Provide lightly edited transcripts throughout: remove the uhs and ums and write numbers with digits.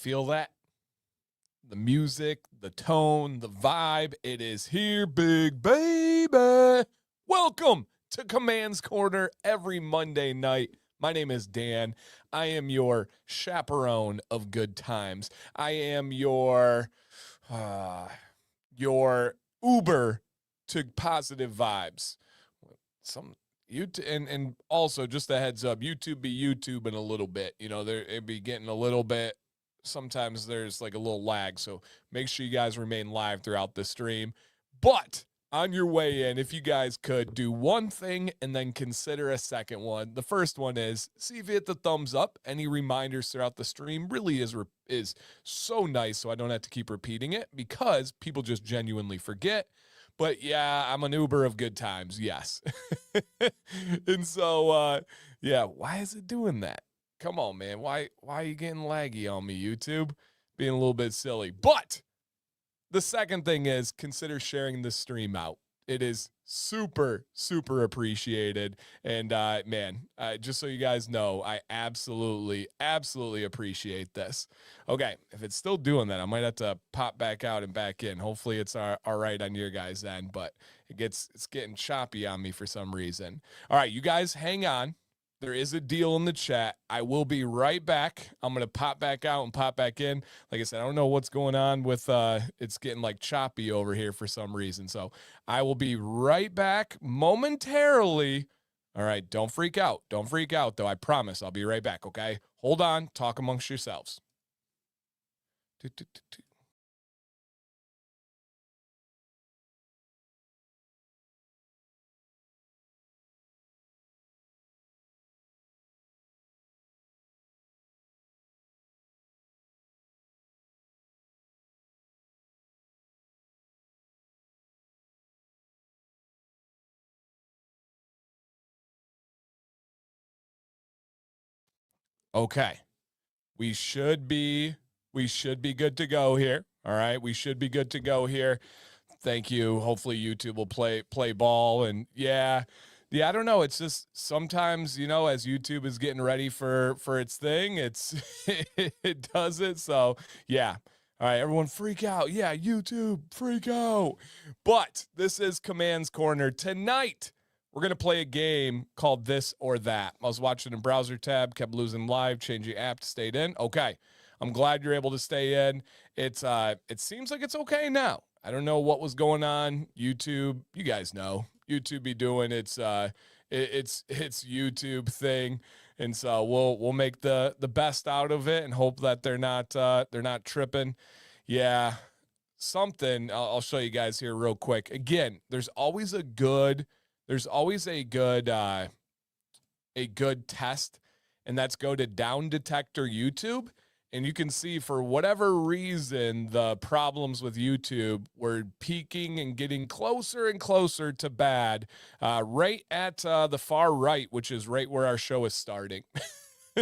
feel that? The music, the tone, the vibe, it is here, big baby. Welcome to Command's Corner every Monday night. My name is Dan. I am your chaperone of good times. I am your Uber to positive vibes. Some YouTube and also just a heads up, YouTube be YouTube in a little bit. You know, it'd be getting a little bit. Sometimes there's like a little lag, so make sure you guys remain live throughout the stream. But on your way in, if you guys could do one thing and then consider a second one. The first one is see if you hit the thumbs up. Any reminders throughout the stream really is so nice, so I don't have to keep repeating it because people just genuinely forget. But yeah, I'm an Uber of good times, yes. And so, yeah, why is it doing that? Come on, man. Why are you getting laggy on me, YouTube? Being a little bit silly. But the second thing is consider sharing the stream out. It is super, super appreciated. And, man, just so you guys know, I absolutely, absolutely appreciate this. Okay, if it's still doing that, I might have to pop back out and back in. Hopefully it's all right on your guys' end, but it's getting choppy on me for some reason. All right, you guys hang on. There is a deal in the chat. I will be right back. I'm going to pop back out and pop back in. Like I said, I don't know what's going on with it's getting like choppy over here for some reason. So I will be right back momentarily. All right, don't freak out. Don't freak out, though. I promise I'll be right back, okay? Hold on. Talk amongst yourselves. Okay. We should be good to go here. All right. We should be good to go here. Thank you. Hopefully YouTube will play ball. And yeah, I don't know. It's just sometimes, you know, as YouTube is getting ready for its thing, it does it. So yeah. All right, everyone freak out. Yeah, YouTube, freak out. But this is Command's Corner. Tonight, we're going to play a game called This or That. I was watching a browser tab, kept losing live, changing app, stayed in. Okay, I'm glad you're able to stay in. It seems like it's okay now. I don't know what was going on. YouTube, you guys know. YouTube be doing its YouTube thing. And so we'll make the best out of it and hope that they're not tripping. Yeah, something I'll show you guys here real quick. Again, there's always a good test, and that's go to Down Detector YouTube. And you can see for whatever reason, the problems with YouTube were peaking and getting closer and closer to bad, right at the far right, which is right where our show is starting.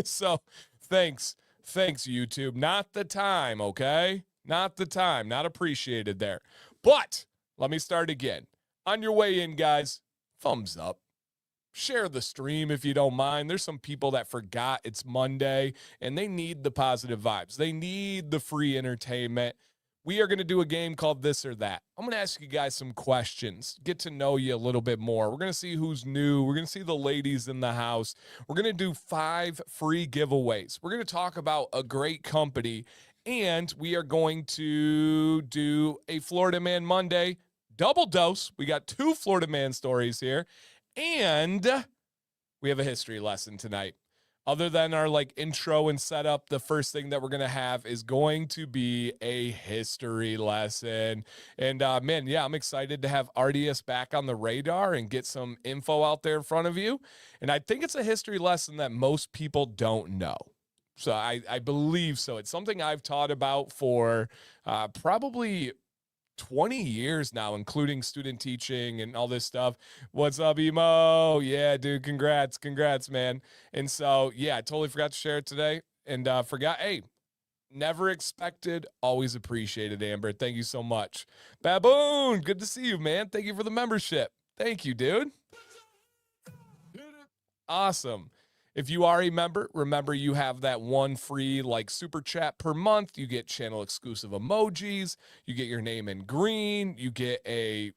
So thanks, YouTube. Not the time, okay? Not the time. Not appreciated there. But let me start again. On your way in, guys, thumbs up. Share the stream if you don't mind. There's some people that forgot it's Monday and they need the positive vibes. They need the free entertainment. We are going to do a game called This or That. I'm going to ask you guys some questions, get to know you a little bit more. We're going to see who's new. We're going to see the ladies in the house. We're going to do 5 free giveaways. We're going to talk about a great company, and we are going to do a Florida Man Monday double dose. We got 2 Florida Man stories here. And we have a history lesson tonight. Other than our like intro and setup, the first thing that we're going to have is going to be a history lesson. And man, yeah, I'm excited to have Artius back on the radar and get some info out there in front of you. And I think it's a history lesson that most people don't know. So I believe so. It's something I've taught about for probably 20 years now, including student teaching and all this stuff. What's up, Emo? Yeah, dude, congrats, man. And so, yeah, I totally forgot to share it today and forgot. Hey, never expected, always appreciated, Amber. Thank you so much. Baboon, good to see you, man. Thank you for the membership. Thank you, dude. Awesome. If you are a member, remember you have that one free like super chat per month. You get channel exclusive emojis. You get your name in green. You get a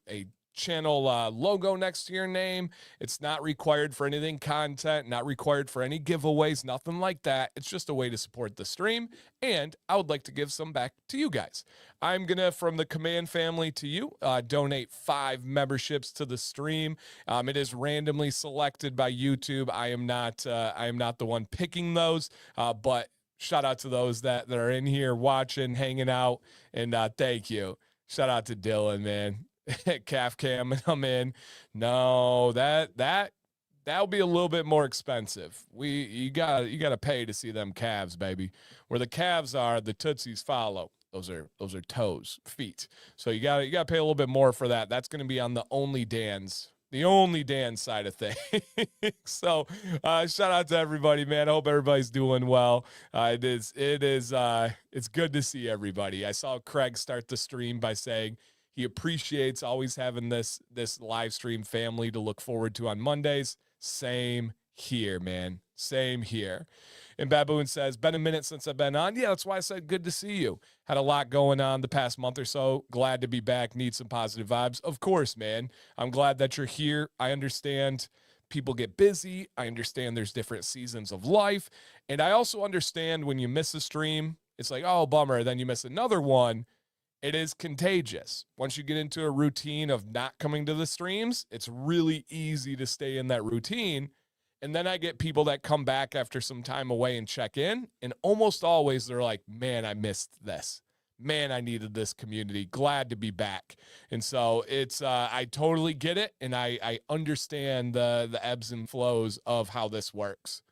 channel logo next to your name. It's not required for anything content, not required for any giveaways, nothing like that. It's just a way to support the stream, and I would like to give some back to you guys. I'm gonna, from the Command family to you, donate 5 memberships to the stream. It is randomly selected by YouTube. I am not the one picking those, but shout out to those that are in here watching, hanging out, and thank you. Shout out to Dylan, man. Calf cam, and I'm in. No, that'll be a little bit more expensive. You gotta pay to see them calves, baby. Where the calves are, the tootsies follow. Those are toes, feet. So you gotta pay a little bit more for that. That's gonna be on the Only Dan's side of things. So shout out to everybody, man. I hope everybody's doing well. It's good to see everybody. I saw Craig start the stream by saying he appreciates always having this live stream family to look forward to on Mondays. Same here, man. Same here. And Baboon says, been a minute since I've been on. Yeah, that's why I said good to see you. Had a lot going on the past month or so. Glad to be back. Need some positive vibes. Of course, man. I'm glad that you're here. I understand people get busy. I understand there's different seasons of life. And I also understand when you miss a stream, it's like, oh, bummer. Then you miss another one. It is contagious. Once you get into a routine of not coming to the streams, it's really easy to stay in that routine. And then I get people that come back after some time away and check in. And almost always they're like, man, I missed this. Man, I needed this community. Glad to be back. And so it's, I totally get it. And I understand the ebbs and flows of how this works.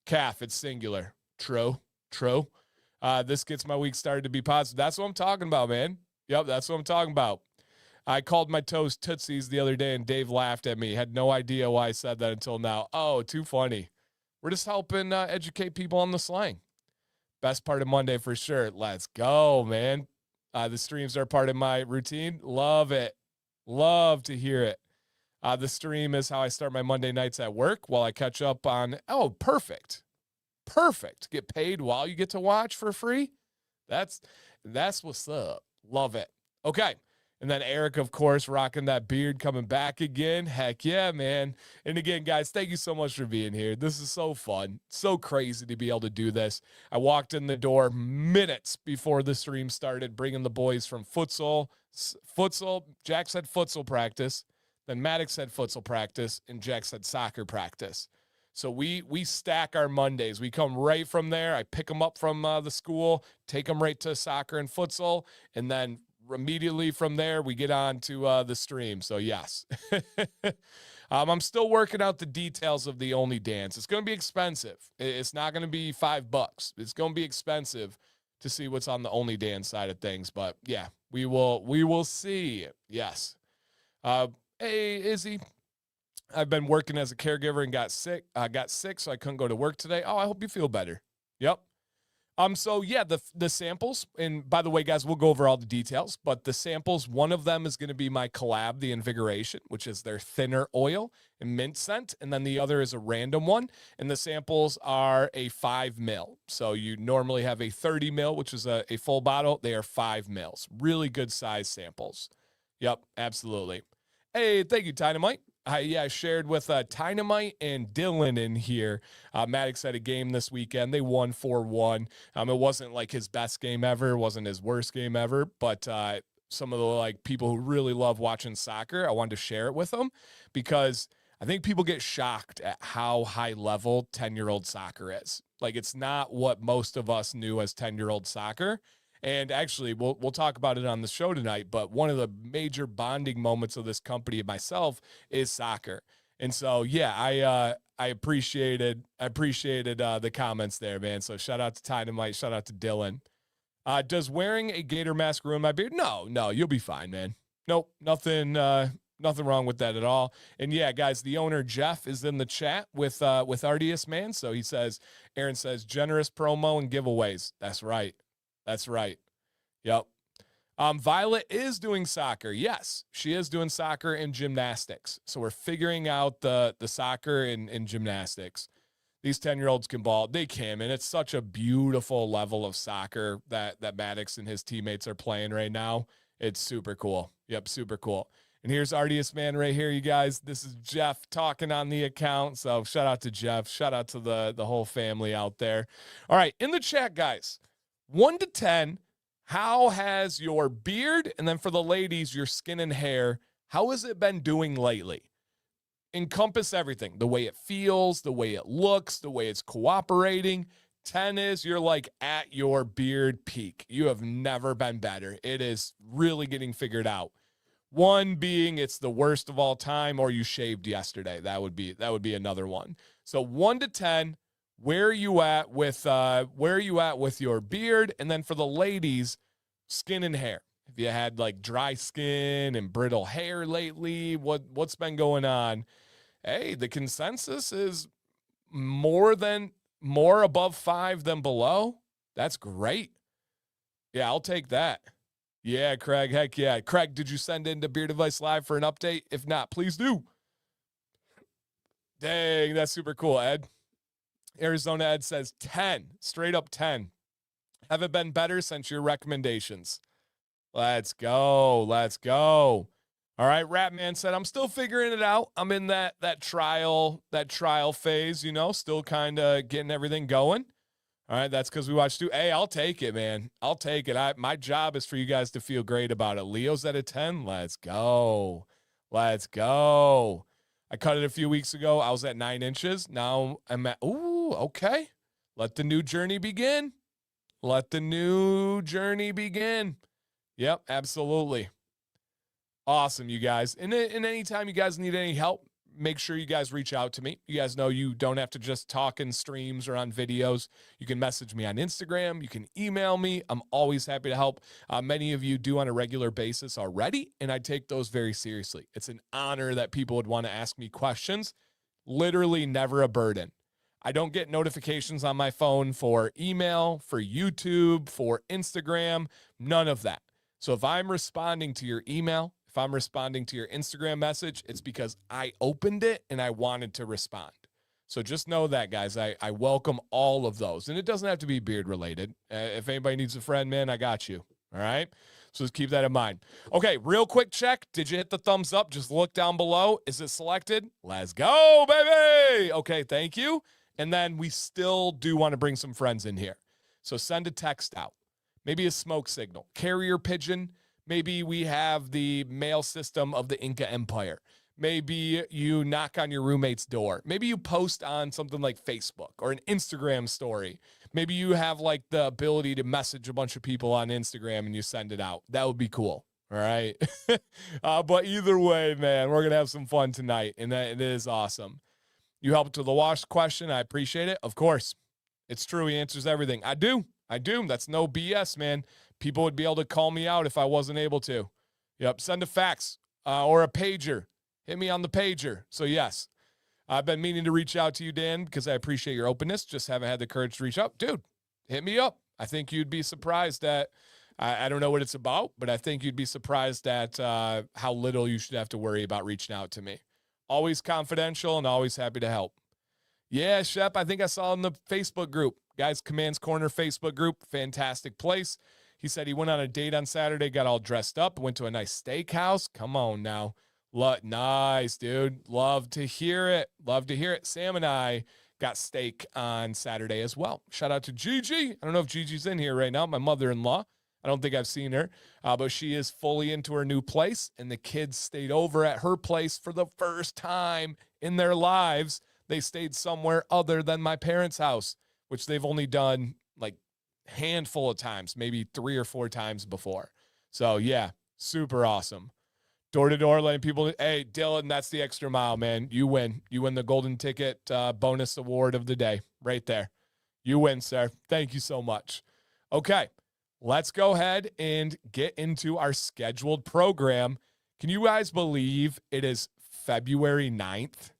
Calf, it's singular. True. This gets my week started to be positive. That's what I'm talking about, man. Yep, that's what I'm talking about. I called my toes tootsies the other day, and Dave laughed at me. Had no idea why I said that until now. Oh, too funny. We're just helping educate people on the slang. Best part of Monday for sure. Let's go, man. The streams are part of my routine. Love it. Love to hear it. The stream is how I start my Monday nights at work while I catch up on. Oh, perfect. Get paid while you get to watch for free. That's what's up. Love it. Okay. And then Eric, of course, rocking that beard, coming back again. Heck yeah, man. And again, guys, thank you so much for being here. This is so fun. So crazy to be able to do this. I walked in the door minutes before the stream started, bringing the boys from futsal. Jack said futsal practice. Then Maddox said futsal practice. And Jack said soccer practice. So we stack our Mondays. We come right from there. I pick them up from the school, take them right to soccer and futsal, and then immediately from there, we get on to the stream. So yes, I'm still working out the details of the Only Dance. It's going to be expensive. It's not going to be $5. It's going to be expensive to see what's on the Only Dance side of things. But yeah, we will see. Yes. Hey, Izzy. I've been working as a caregiver and got sick, so I couldn't go to work today. Oh, I hope you feel better. Yep. So yeah, the samples, and by the way, guys, we'll go over all the details, but the samples, one of them is going to be my collab, the Invigoration, which is their thinner oil and mint scent. And then the other is a random one. And the samples are a 5 ml. So you normally have a 30 ml, which is a full bottle. They are 5 mls. Really good size samples. Yep, absolutely. Hey, thank you, Dynamite. I shared with Dynamite and Dylan in here. Maddox had a game this weekend. They won 4-1. It wasn't like his best game ever. It wasn't his worst game ever. But some of the like people who really love watching soccer, I wanted to share it with them because I think people get shocked at how high level 10-year-old soccer is. Like it's not what most of us knew as 10-year-old soccer. And actually, we'll talk about it on the show tonight, but one of the major bonding moments of this company and myself is soccer. And so, yeah, I appreciated the comments there, man. So shout out to Dynamite, shout out to Dylan. Does wearing a gator mask ruin my beard? No, you'll be fine, man. Nope, nothing wrong with that at all. And yeah, guys, the owner Jeff is in the chat with Artius, man. So he says, Aaron says, generous promo and giveaways. That's right. Yep. Violet is doing soccer. Yes, she is doing soccer and gymnastics. So we're figuring out the soccer and gymnastics. These 10-year-olds can ball. They can, and it's such a beautiful level of soccer that Maddox and his teammates are playing right now. It's super cool. Yep, super cool. And here's Artius, man, right here, you guys. This is Jeff talking on the account. So shout out to Jeff. Shout out to the whole family out there. All right, in the chat, guys, 1 to 10, how has your beard, and then for the ladies, your skin and hair, how has it been doing lately? Encompass everything, the way it feels, the way it looks, the way it's cooperating. 10 is you're like at your beard peak. You have never been better. It is really getting figured out. 1 being it's the worst of all time, or you shaved yesterday. That would be another one. So 1 to 10, where are you at with your beard? And then for the ladies, skin and hair. If you had like dry skin and brittle hair lately, what's been going on? Hey, the consensus is more above 5 than below. That's great. Yeah, I'll take that. Yeah, Craig, heck yeah. Craig, did you send in to Beard Advice Live for an update? If not, please do. Dang, that's super cool, Ed. Arizona Ed says 10, straight up 10. Haven't been better since your recommendations. Let's go. Let's go. All right, Ratman said, I'm still figuring it out. I'm in that trial phase, still kind of getting everything going. All right, that's because we watched two. Hey, I'll take it, man. I'll take it. My job is for you guys to feel great about it. Leo's at a 10. Let's go. Let's go. I cut it a few weeks ago. I was at 9 inches. Now I'm at, okay. Let the new journey begin. Let the new journey begin. Yep, absolutely. Awesome, you guys. And anytime you guys need any help, make sure you guys reach out to me. You guys know you don't have to just talk in streams or on videos. You can message me on Instagram. You can email me. I'm always happy to help. Many of you do on a regular basis already, and I take those very seriously. It's an honor that people would want to ask me questions. Literally never a burden. I don't get notifications on my phone for email, for YouTube, for Instagram, none of that. So if I'm responding to your email, if I'm responding to your Instagram message, it's because I opened it and I wanted to respond. So just know that, guys. I welcome all of those. And it doesn't have to be beard related. If anybody needs a friend, man, I got you. All right? So just keep that in mind. Okay, real quick check. Did you hit the thumbs up? Just look down below. Is it selected? Let's go, baby. Okay, thank you. And then we still do want to bring some friends in here. So send a text out. Maybe a smoke signal. Carrier pigeon. Maybe we have the mail system of the Inca Empire. Maybe you knock on your roommate's door. Maybe you post on something like Facebook or an Instagram story. Maybe you have like the ability to message a bunch of people on Instagram and you send it out. That would be cool. All right. But either way, man, we're going to have some fun tonight. And it is awesome. You helped with the wash question. I appreciate it. Of course. It's true. He answers everything. I do. That's no BS, man. People would be able to call me out if I wasn't able to. Yep. Send a fax or a pager. Hit me on the pager. So, yes, I've been meaning to reach out to you, Dan, because I appreciate your openness. Just haven't had the courage to reach out. Dude, hit me up. I think you'd be surprised at, I don't know what it's about, but I think you'd be surprised at how little you should have to worry about reaching out to me. Always confidential and always happy to help. Yeah, Shep, I think I saw in the Facebook group. Guys, Command's Corner Facebook group, fantastic place. He said he went on a date on Saturday, got all dressed up, went to a nice steakhouse. Come on now. Nice, dude. Love to hear it. Love to hear it. Sam and I got steak on Saturday as well. Shout out to Gigi. I don't know if Gigi's in here right now, my mother-in-law. I don't think I've seen her, but she is fully into her new place, and the kids stayed over at her place for the first time in their lives. They stayed somewhere other than my parents' house, which they've only done like a handful of times, maybe 3 or 4 times before. So, yeah, super awesome. Door-to-door letting people, hey, Dylan, that's the extra mile, man. You win. You win the golden ticket bonus award of the day right there. You win, sir. Thank you so much. Okay, let's go ahead and get into our scheduled program. Can you guys believe it is February 9th?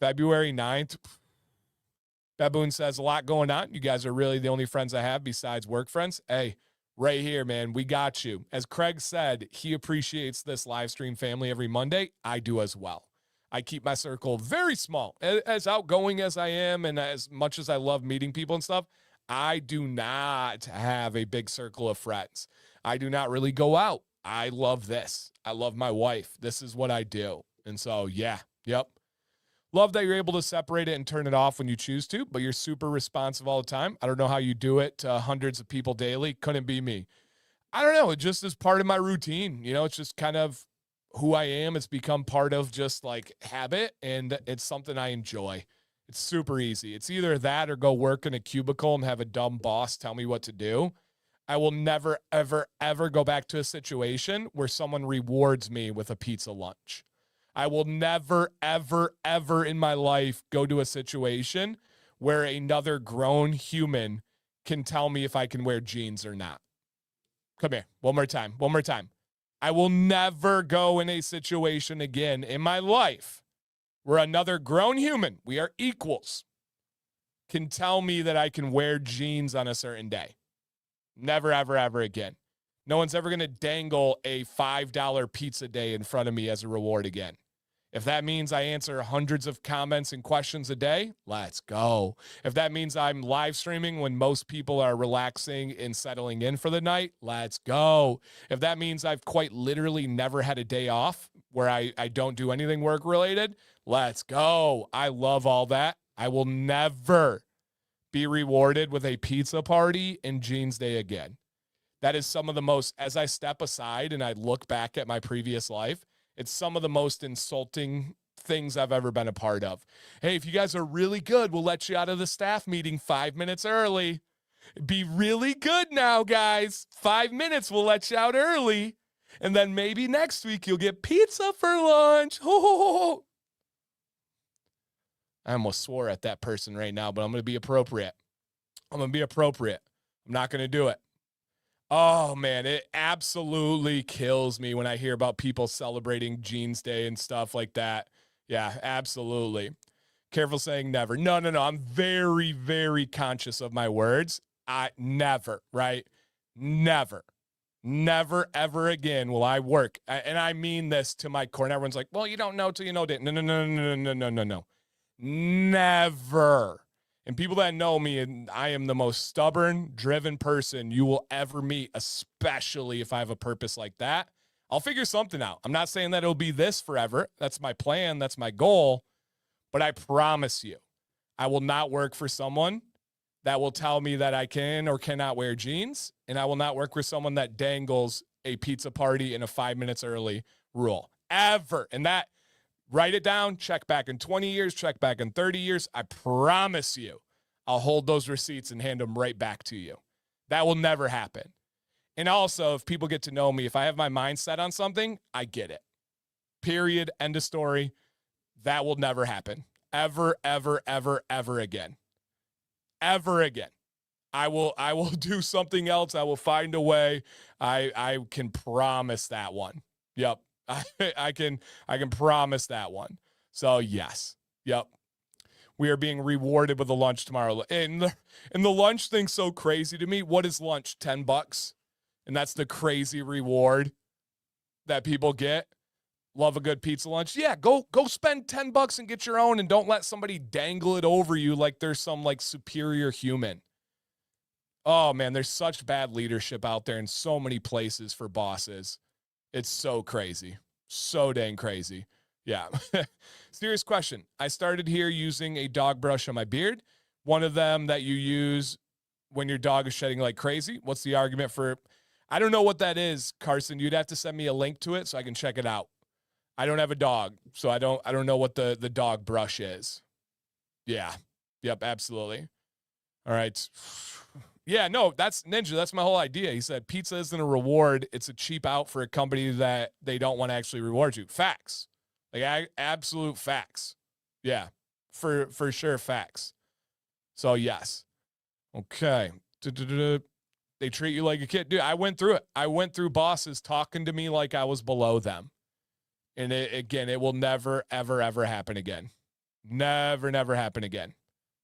February 9th. Baboon says a lot going on. You guys are really the only friends I have besides work friends. Hey, right here, man. We got you. As Craig said, he appreciates this live stream family every Monday. I do as well. I keep my circle very small. As outgoing as I am and as much as I love meeting people and stuff, I do not have a big circle of friends. I do not really go out. I love this. I love my wife. This is what I do. And so, yeah, yep. Love that you're able to separate it and turn it off when you choose to, but you're super responsive all the time. I don't know how you do it to hundreds of people daily. Couldn't be me. I don't know. It just is part of my routine. You know, it's just kind of who I am. It's become part of just like habit, and it's something I enjoy. It's super easy. It's either that or go work in a cubicle and have a dumb boss tell me what to do. I will never, ever, ever go back to a situation where someone rewards me with a pizza lunch. I will never, ever, ever in my life go to a situation where another grown human can tell me if I can wear jeans or not. Come here. One more time. One more time. I will never go in a situation again in my life where another grown human, we are equals, can tell me that I can wear jeans on a certain day. Never, ever, ever again. No one's ever going to dangle a $5 pizza day in front of me as a reward again. If that means I answer hundreds of comments and questions a day, let's go. If that means I'm live streaming when most people are relaxing and settling in for the night, let's go. If that means I've quite literally never had a day off where I don't do anything work related, let's go. I love all that. I will never be rewarded with a pizza party and jeans day again. That is some of the most, as I step aside and I look back at my previous life, it's some of the most insulting things I've ever been a part of. Hey, if you guys are really good, we'll let you out of the staff meeting 5 minutes early. Be really good now, guys. 5 minutes, we'll let you out early. And then maybe next week you'll get pizza for lunch. Ho, ho, ho, ho. I almost swore at that person right now, but I'm going to be appropriate. I'm not going to do it. Oh, man, it absolutely kills me when I hear about people celebrating Jeans Day and stuff like that. Yeah, absolutely. Careful saying never. No. I'm very, very conscious of my words. Never, right? Never, ever again will I work. And I mean this to my core. And everyone's like, well, you don't know till you know it. No. Never. And people that know me, and I am the most stubborn, driven person you will ever meet, especially if I have a purpose like that. I'll figure something out. I'm not saying that it'll be this forever. That's my plan. That's my goal. But I promise you, I will not work for someone that will tell me that I can or cannot wear jeans. And I will not work for someone that dangles a pizza party in a 5 minutes early rule. Ever. And that, write it down, check back in 20 years, check back in 30 years. I promise you, I'll hold those receipts and hand them right back to you. That will never happen. And also, if people get to know me, if I have my mind set on something, I get it. Period. End of story. That will never happen. Ever, ever, ever, ever again. Ever again. I will do something else. I will find a way. I can promise that one. Yep. I can promise that one. So yes. Yep. We are being rewarded with a lunch tomorrow. And the lunch thing's so crazy to me. What is lunch? $10? And that's the crazy reward that people get. Love a good pizza lunch. Yeah, go spend $10 and get your own, and don't let somebody dangle it over you like there's some like superior human. Oh man, there's such bad leadership out there in so many places for bosses. It's so crazy. So dang crazy. Yeah. Serious question. I started here using a dog brush on my beard. One of them that you use when your dog is shedding like crazy. What's the argument for? I don't know what that is, Carson. You'd have to send me a link to it so I can check it out. I don't have a dog, so I don't know what the dog brush is. Yeah. Yep, absolutely. All right. Yeah, no, that's Ninja. That's my whole idea. He said pizza isn't a reward. It's a cheap out for a company that they don't want to actually reward you. Facts. Like absolute facts. Yeah, for sure facts. So yes. Okay. They treat you like a kid. Dude, I went through it. I went through bosses talking to me like I was below them. And it will never, ever, ever happen again. Never happen again.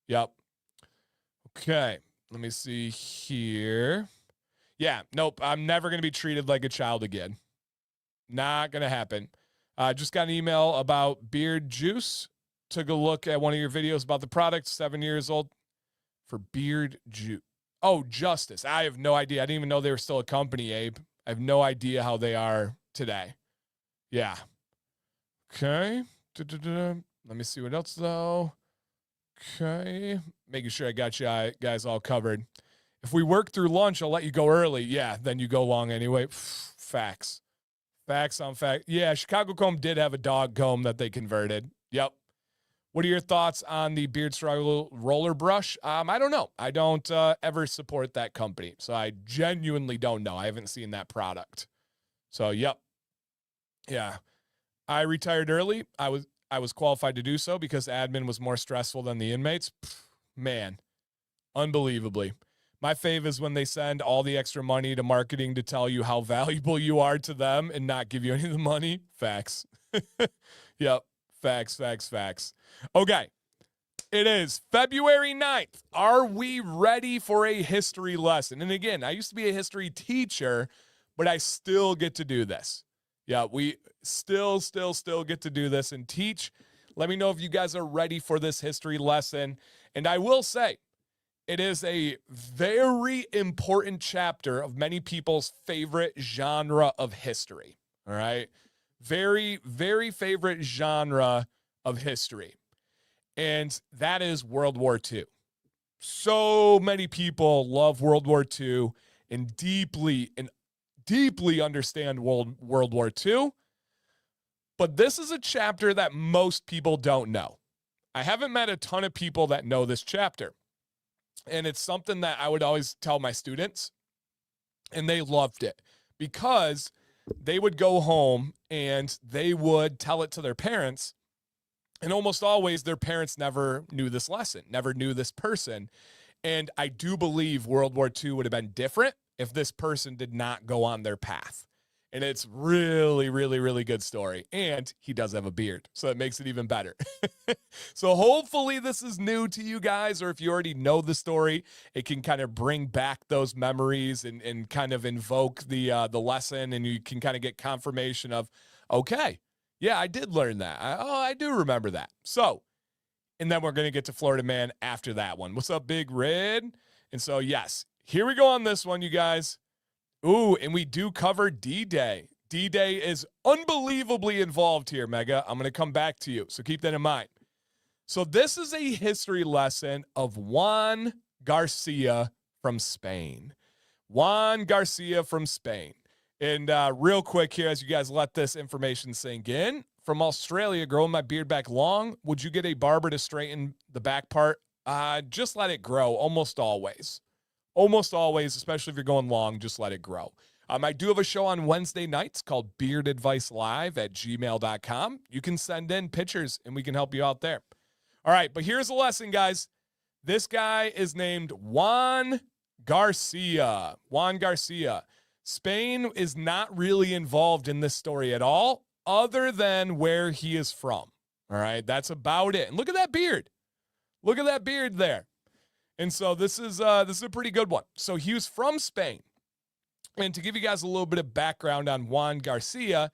Yep. Okay. Let me see here. Yeah, nope. I'm never going to be treated like a child again. Not going to happen. Just got an email about beard juice. Took a look at one of your videos about the product, 7 years old for beard juice. Oh, Justice. I have no idea. I didn't even know they were still a company, Abe. I have no idea how they are today. Yeah. Okay. Let me see what else, though. Okay. Making sure I got you guys all covered. If we work through lunch, I'll let you go early. Yeah, then you go long anyway. Facts. Facts on fact. Yeah, Chicago Comb did have a dog comb that they converted. Yep. What are your thoughts on the Beard Struggle roller brush? I don't know. I don't ever support that company, so I genuinely don't know. I haven't seen that product. So, yep. Yeah. I retired early. I was qualified to do so because admin was more stressful than the inmates. Man, unbelievably. My fave is when they send all the extra money to marketing to tell you how valuable you are to them and not give you any of the money. Facts. Yep. Facts. Okay. It is February 9th. Are we ready for a history lesson? And again, I used to be a history teacher, but I still get to do this. Yeah, we still get to do this and teach. Let me know if you guys are ready for this history lesson. And I will say, it is a very important chapter of many people's favorite genre of history. All right. Very, very favorite genre of history. And that is World War II. So many people love World War II and deeply understand World War II. But this is a chapter that most people don't know. I haven't met a ton of people that know this chapter. And it's something that I would always tell my students, and they loved it because they would go home and they would tell it to their parents. And almost always their parents never knew this lesson, never knew this person. And I do believe World War II would have been different if this person did not go on their path. And it's really, really, really good story. And he does have a beard, so it makes it even better. So hopefully this is new to you guys, or if you already know the story, it can kind of bring back those memories and kind of invoke the lesson, and you can kind of get confirmation of, okay, yeah, I did learn that. I do remember that. So, and then we're going to get to Florida Man after that one. What's up, Big Red? And so, yes, here we go on this one, you guys. Ooh, and we do cover D-Day. D-Day is unbelievably involved here, Mega. I'm going to come back to you, so keep that in mind. So this is a history lesson of Juan Garcia from Spain. Juan Garcia from Spain. And real quick here, as you guys let this information sink in, from Australia, growing my beard back long, would you get a barber to straighten the back part? Just let it grow, almost always. Almost always, especially if you're going long, just let it grow. I do have a show on Wednesday nights called Beard Advice Live at gmail.com. You can send in pictures and we can help you out there. All right, but here's a lesson, guys. This guy is named Juan Garcia. Juan Garcia. Spain is not really involved in this story at all, other than where he is from. All right, that's about it. And look at that beard. Look at that beard there. And so this is a pretty good one. So he was from Spain. And to give you guys a little bit of background on Juan Garcia,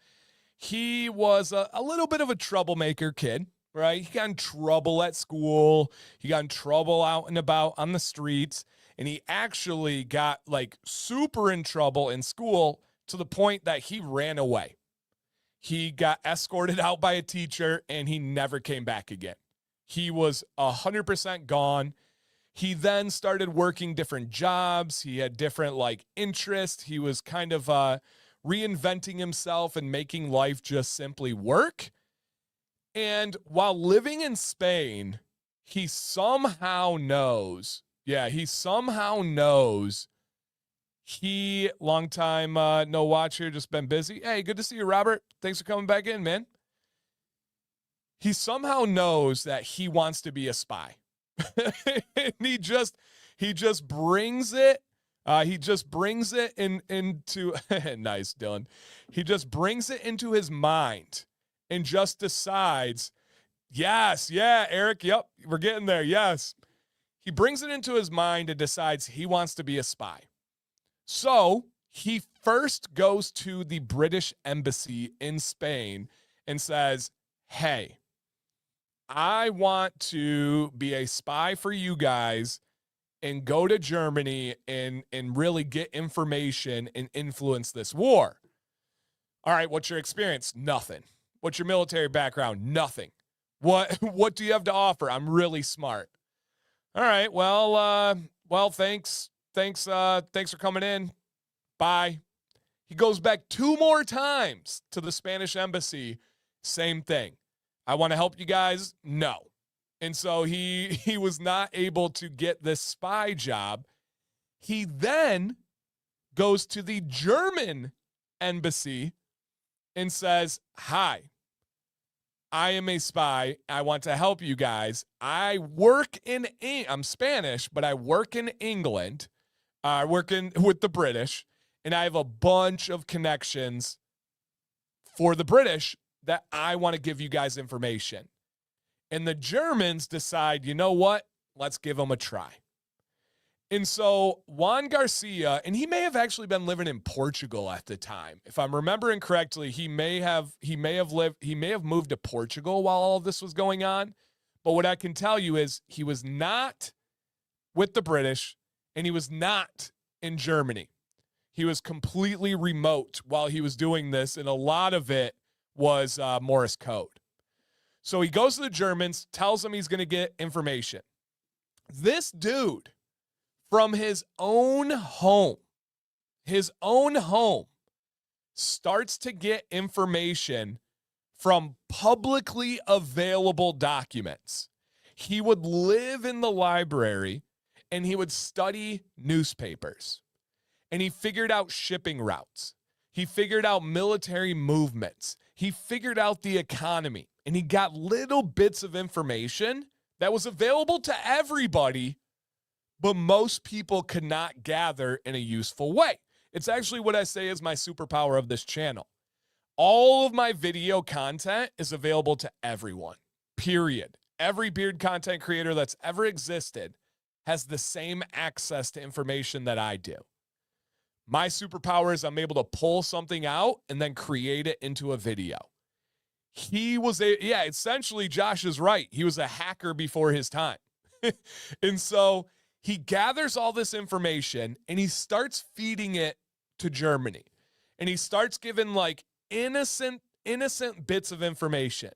he was a little bit of a troublemaker kid, right? He got in trouble at school. He got in trouble out and about on the streets. And he actually got like super in trouble in school to the point that he ran away. He got escorted out by a teacher and he never came back again. He was 100% gone. He then started working different jobs. He had different like interests. He was kind of reinventing himself and making life just simply work. And while living in Spain, he somehow knows, long time no watch here, just been busy. Hey, good to see you, Robert. Thanks for coming back in, man. He somehow knows that he wants to be a spy. And he just brings it. He just brings it into nice, Dylan. He just brings it into his mind and just decides, yes, yeah, Eric, yep, we're getting there. Yes. He brings it into his mind and decides he wants to be a spy. So he first goes to the British embassy in Spain and says, hey, I want to be a spy for you guys and go to Germany and really get information and influence this war. All right, what's your experience? Nothing. What's your military background? Nothing. What do you have to offer? I'm really smart. All right, well, thanks for coming in. Bye. He goes back 2 more times to the Spanish embassy. Same thing. I want to help you guys. No. And so he was not able to get this spy job. He then goes to the German embassy and says, hi, I am a spy. I want to help you guys. I'm Spanish, but I work in England. I work with the British, and I have a bunch of connections for the British that I want to give you guys information. And the Germans decide, you know what? Let's give them a try. And so Juan Garcia, and he may have actually been living in Portugal at the time. If I'm remembering correctly, he may have moved to Portugal while all of this was going on. But what I can tell you is he was not with the British, and he was not in Germany. He was completely remote while he was doing this, and a lot of it was Morse code. So he goes to the Germans, tells them he's going to get information. This dude, from his own home, starts to get information from publicly available documents. He would live in the library and he would study newspapers. And he figured out shipping routes. He figured out military movements. He figured out the economy. And he got little bits of information that was available to everybody, but most people could not gather in a useful way. It's actually what I say is my superpower of this channel. All of my video content is available to everyone, period. Every beard content creator that's ever existed has the same access to information that I do. My superpower is I'm able to pull something out and then create it into a video. Essentially Josh is right. He was a hacker before his time. And so he gathers all this information and he starts feeding it to Germany. And he starts giving like innocent bits of information.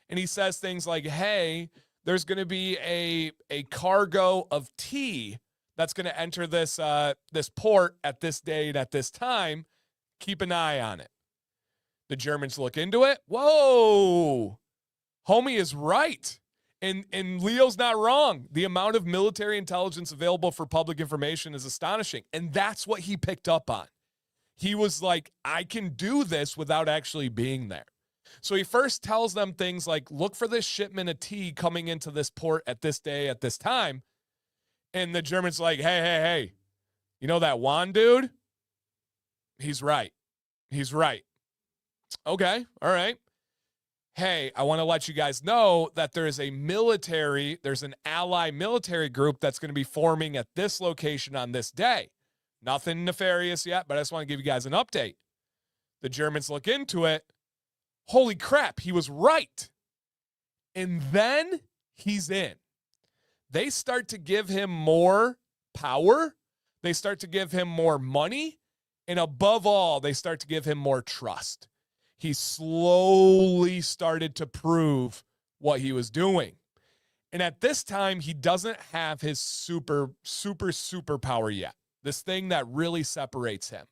And he says things like, hey, there's going to be a cargo of tea that's going to enter this port at this date at this time. Keep an eye on it. The Germans look into it. Whoa, homie is right. And Leo's not wrong. The amount of military intelligence available for public information is astonishing. And that's what he picked up on. He was like, I can do this without actually being there. So he first tells them things like, look for this shipment of tea coming into this port at this day, at this time. And the Germans like, hey, you know that Juan dude? He's right. Okay, all right. Hey, I want to let you guys know that there's an ally military group that's going to be forming at this location on this day. Nothing nefarious yet, but I just want to give you guys an update. The Germans look into it. Holy crap, he was right. And then he's in. They start to give him more power. They start to give him more money. And above all, they start to give him more trust. He slowly started to prove what he was doing. And at this time, he doesn't have his super power yet. This thing that really separates him.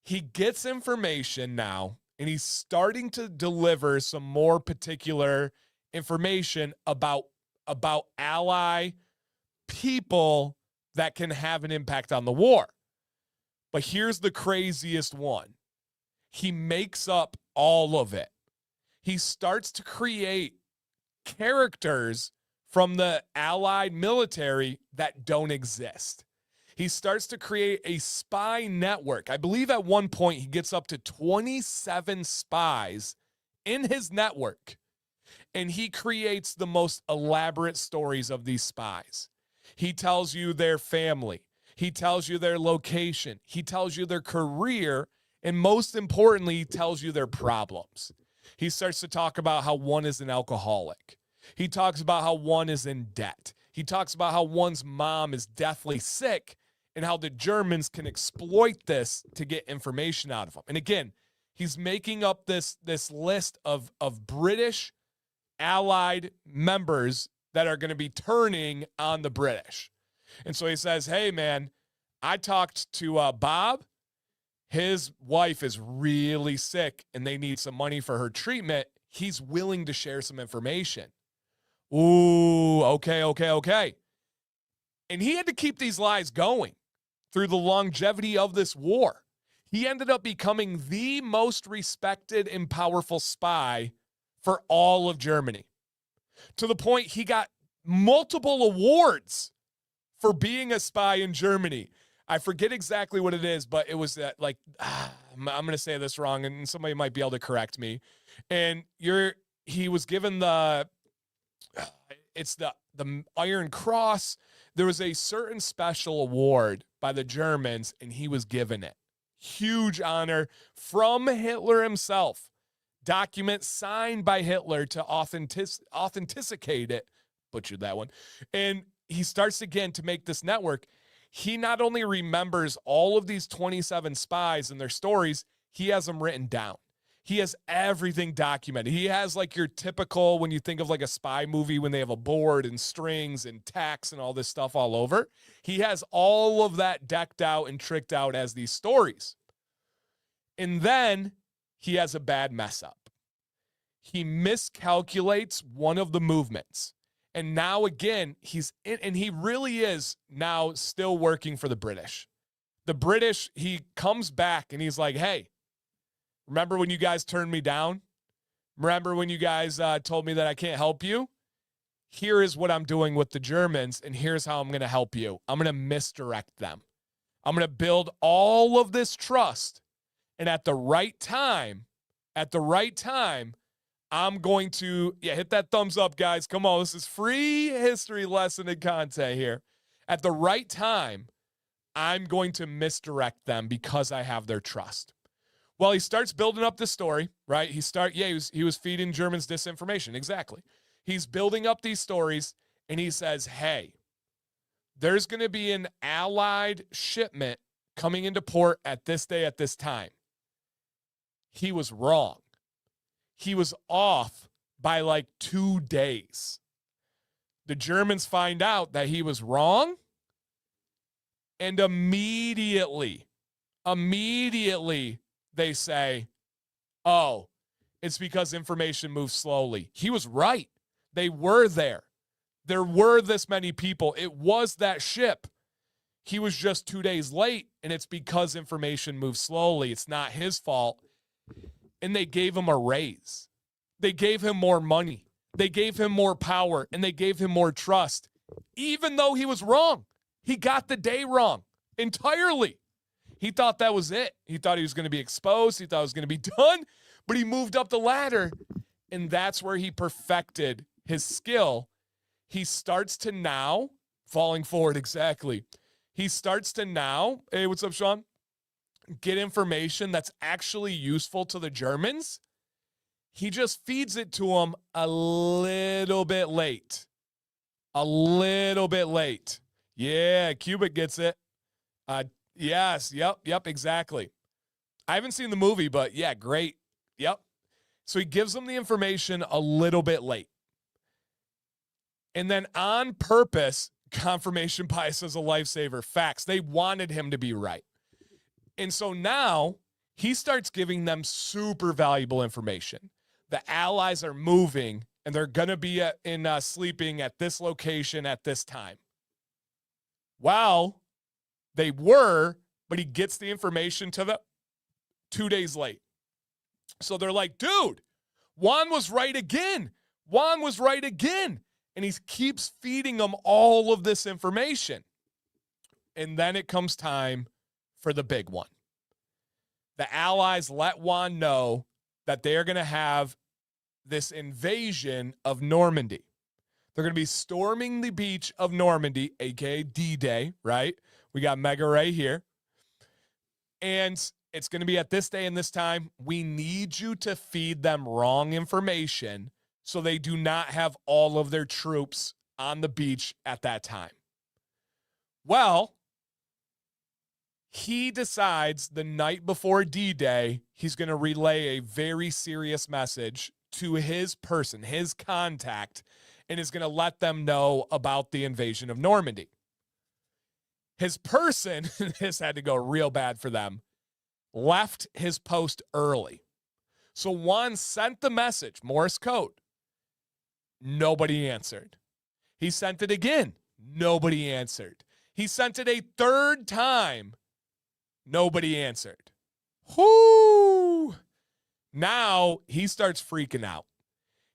He gets information now, and he's starting to deliver some more particular information about ally people that can have an impact on the war. But here's the craziest one. He makes up all of it. He starts to create characters from the Allied military that don't exist. He starts to create a spy network. I believe at one point he gets up to 27 spies in his network, and he creates the most elaborate stories of these spies. He tells you their family. He tells you their location. He tells you their career. And most importantly, he tells you their problems. He starts to talk about how one is an alcoholic. He talks about how one is in debt. He talks about how one's mom is deathly sick and how the Germans can exploit this to get information out of them. And again, he's making up this list of British allied members that are going to be turning on the British. And so he says, hey, man, I talked to Bob. His wife is really sick and they need some money for her treatment. He's willing to share some information. Ooh, okay. And he had to keep these lies going through the longevity of this war. He ended up becoming the most respected and powerful spy for all of Germany, to the point he got multiple awards for being a spy in Germany. I forget exactly what it is, but it was that, like, I'm going to say this wrong, and somebody might be able to correct me. And he was given the Iron Cross. There was a certain special award by the Germans, and he was given it. Huge honor from Hitler himself. Document signed by Hitler to authenticate it. Butchered that one. And he starts again to make this network. He not only remembers all of these 27 spies and their stories, he has them written down. He has everything documented. He has like your typical, when you think of like a spy movie, when they have a board and strings and tacks and all this stuff all over. He has all of that decked out and tricked out as these stories. And then he has a bad mess up. He miscalculates one of the movements. And now again, he really is now still working for the British. The British, he comes back and he's like, hey, remember when you guys turned me down? Remember when you guys told me that I can't help you? Here is what I'm doing with the Germans, and here's how I'm going to help you. I'm going to misdirect them. I'm going to build all of this trust, and at the right time, I'm going to, hit that thumbs up, guys. Come on, this is free history lesson and content here. At the right time, I'm going to misdirect them because I have their trust. Well, he starts building up this story, right? He was feeding Germans disinformation, exactly. He's building up these stories, and he says, hey, there's going to be an Allied shipment coming into port at this day at this time. He was wrong. He was off by like 2 days. The Germans find out that he was wrong, and immediately, they say, oh, it's because information moves slowly. He was right. They were there. There were this many people. It was that ship. He was just 2 days late, and it's because information moves slowly. It's not his fault. And they gave him a raise. They gave him more money. They gave him more power, and they gave him more trust, even though he was wrong. He got the day wrong entirely. He thought that was it. He thought he was going to be exposed. He thought it was going to be done, but he moved up the ladder, and that's where he perfected his skill. He starts to now, falling forward exactly, he starts to now, hey, what's up, Sean? Get information that's actually useful to the Germans. He just feeds it to them a little bit late. Yeah, Cubic gets it. Yes, yep, exactly. I haven't seen the movie, but yeah, great. Yep. So he gives them the information a little bit late. And then on purpose, confirmation bias is a lifesaver. Facts. They wanted him to be right. And so now he starts giving them super valuable information. The Allies are moving, and they're going to be sleeping at this location at this time. Well, they were, but he gets the information to them 2 days late. So they're like, dude, Juan was right again. And he keeps feeding them all of this information. And then it comes time for the big one. The Allies let Juan know that they're going to have this invasion of Normandy. They're going to be storming the beach of Normandy, aka D-Day, right? We got Mega Ray here. And It's going to be at this day and this time. We need you to feed them wrong information so they do not have all of their troops on the beach at that time. Well, he decides the night before D-Day, he's going to relay a very serious message to his person, his contact, and is going to let them know about the invasion of Normandy. His person, this had to go real bad for them, left his post early. So Juan sent the message, Morse code. Nobody answered. He sent it again. Nobody answered. He sent it a third time. Nobody answered. Whoo! Now he starts freaking out.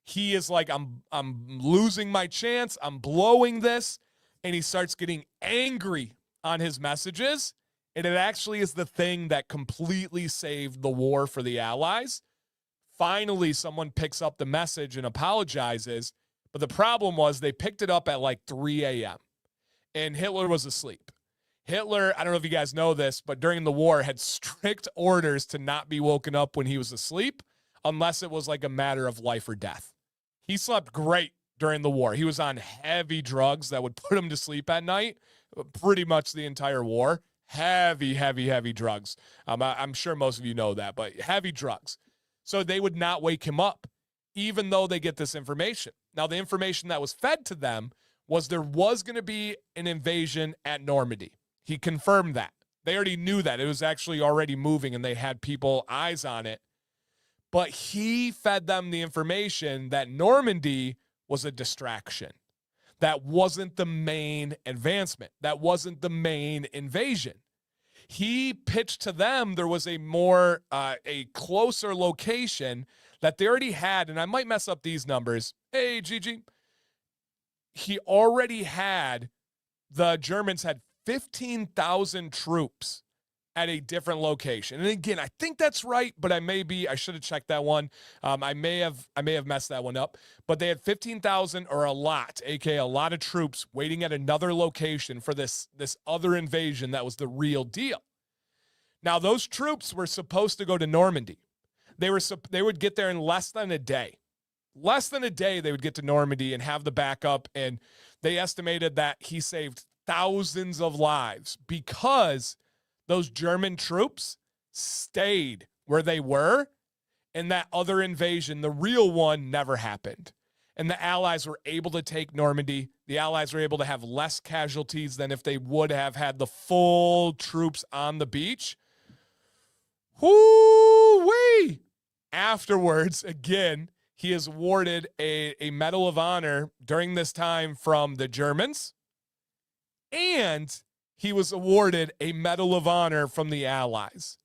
He is like, I'm losing my chance. I'm blowing this. And he starts getting angry on his messages. And it actually is the thing that completely saved the war for the Allies. Finally, someone picks up the message and apologizes. But the problem was they picked it up at like 3 a.m. and Hitler was asleep. Hitler, I don't know if you guys know this, but during the war had strict orders to not be woken up when he was asleep unless it was like a matter of life or death. He slept great during the war. He was on heavy drugs that would put him to sleep at night pretty much the entire war. Heavy drugs. I'm sure most of you know that, but heavy drugs. So they would not wake him up, even though they get this information. Now, the information that was fed to them was there was going to be an invasion at Normandy. He confirmed that. They already knew that. It was actually already moving, and they had people eyes on it. But he fed them the information that Normandy was a distraction. That wasn't the main advancement. That wasn't the main invasion. He pitched to them there was a more, a closer location that they already had, and I might mess up these numbers. Hey, Gigi. He already had, the Germans had 15,000 troops at a different location. And again, I think that's right, but I should have checked that one. I may have messed that one up, but they had 15,000 or a lot, aka a lot of troops waiting at another location for this other invasion that was the real deal. Now, those troops were supposed to go to Normandy. They would get there in less than a day. Less than a day, they would get to Normandy and have the backup, and they estimated that he saved thousands of lives because those German troops stayed where they were, and that other invasion, the real one, never happened. And the Allies were able to take Normandy. The Allies were able to have less casualties than if they would have had the full troops on the beach. Whoo-wee! Afterwards, again, he is awarded a Medal of Honor during this time from the Germans, and he was awarded a Medal of Honor from the Allies.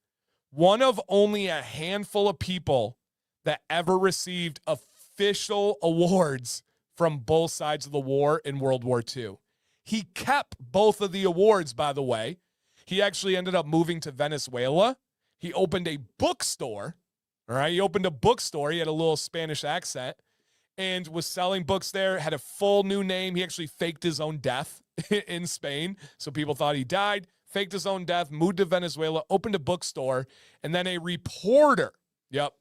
One of only a handful of people that ever received official awards from both sides of the war in World War II. He kept both of the awards, by the way. He actually ended up moving to Venezuela. He opened a bookstore. All right, he opened a bookstore. He had a little Spanish accent and was selling books there, had a full new name. He actually faked his own death in Spain, so people thought he died, faked his own death, moved to Venezuela, opened a bookstore, and then a reporter. Yep,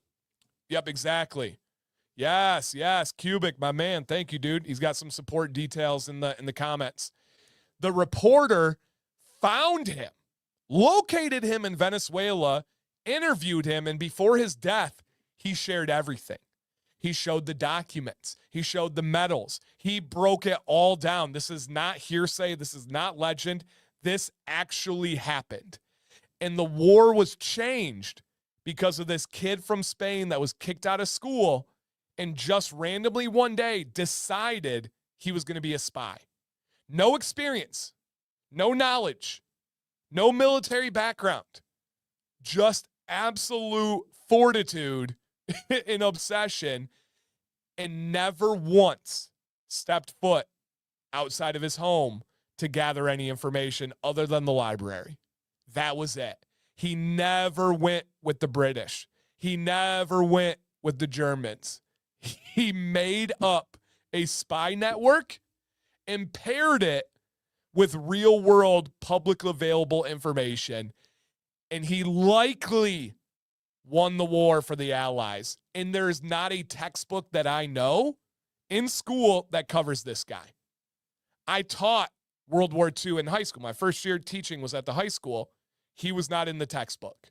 exactly. Yes, Cubic, my man. Thank you, dude. He's got some support details in the comments. The reporter found him, located him in Venezuela, interviewed him, and before his death, he shared everything. He showed the documents. He showed the medals. He broke it all down. This is not hearsay. This is not legend. This actually happened. And the war was changed because of this kid from Spain that was kicked out of school and just randomly one day decided he was going to be a spy. No experience, no knowledge, no military background, just absolute fortitude and obsession, and never once stepped foot outside of his home to gather any information other than the library. That was it. He never went with the British. He never went with the Germans. He made up a spy network and paired it with real-world, public available information. and he likely won the war for the Allies. And there's not a textbook that I know in school that covers this guy. I taught World War II in high school. My first year teaching was at the high school. He was not in the textbook.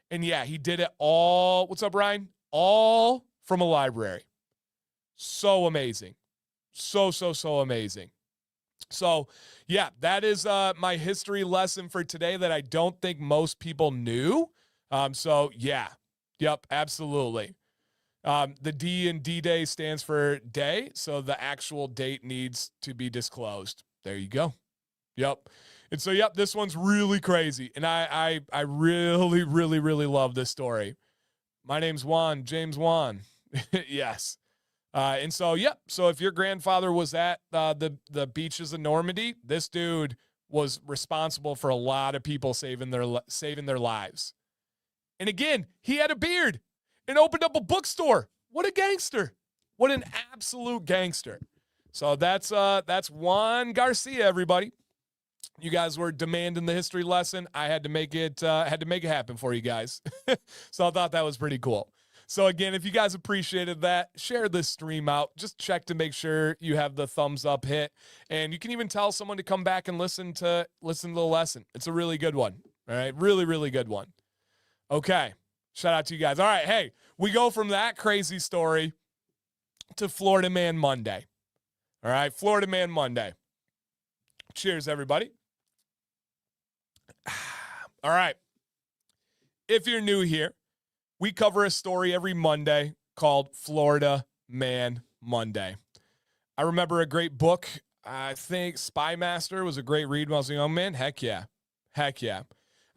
And yeah, he did it all. What's up, Ryan? All from a library. So amazing. So amazing. So yeah, that is my history lesson for today that I don't think most people knew. So yeah, yep, absolutely. The D in D-Day stands for day, so the actual date needs to be disclosed. There you go. Yep. And so, yep, this one's really crazy. And I really love this story. My name's Juan, James Juan. Yes. And so, yep. So if your grandfather was at the beaches of Normandy, this dude was responsible for a lot of people saving their lives. And again, he had a beard and opened up a bookstore. What a gangster. What an absolute gangster. So that's Juan Garcia, everybody. You guys were demanding the history lesson. I had to make it happen for you guys. So I thought that was pretty cool. So again, if you guys appreciated that, share this stream out. Just check to make sure you have the thumbs up hit. And you can even tell someone to come back and listen to the lesson. It's a really good one. All right. Really good one. Okay. Shout out to you guys. All right. Hey, we go from that crazy story to Florida Man Monday. All right. Florida Man Monday. Cheers, everybody. All right. If you're new here, we cover a story every Monday called Florida Man Monday. I remember a great book. I think Spy Master was a great read when I was a young man. Heck yeah.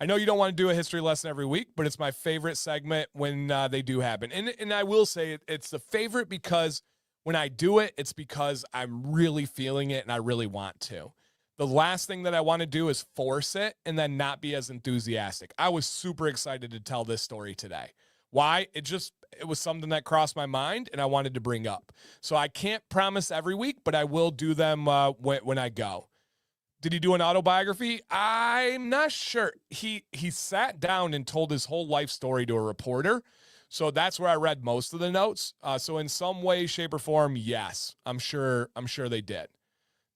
I know you don't want to do a history lesson every week, but it's my favorite segment when they do happen. And I will say it's the favorite because when I do it, it's because I'm really feeling it and I really want to. The last thing that I want to do is force it and then not be as enthusiastic. I was super excited to tell this story today. Why? It was something that crossed my mind and I wanted to bring up. So I can't promise every week, but I will do them when I go. Did he do an autobiography? I'm not sure. He sat down and told his whole life story to a reporter. So that's where I read most of the notes. So in some way, shape, or form, yes, I'm sure they did.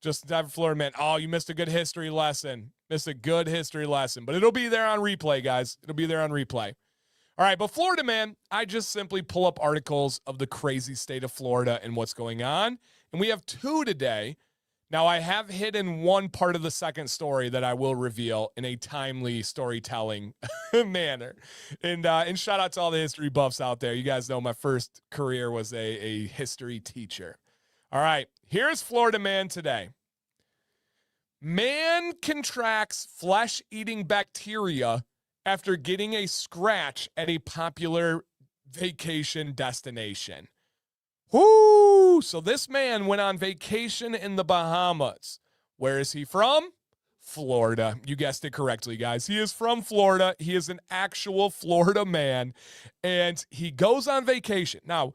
Just have Florida Man. Oh, you missed a good history lesson. But it'll be there on replay, guys. It'll be there on replay. All right, but Florida Man, I just simply pull up articles of the crazy state of Florida and what's going on. And we have two today. Now, I have hidden one part of the second story that I will reveal in a timely storytelling manner. And shout out to all the history buffs out there. You guys know my first career was a history teacher. All right, here's Florida Man today. Man contracts flesh-eating bacteria after getting a scratch at a popular vacation destination. Whoo! So this man went on vacation in the Bahamas. Where is he from? Florida. You guessed it correctly, guys. He is from Florida. He is an actual Florida man, and he goes on vacation. Now,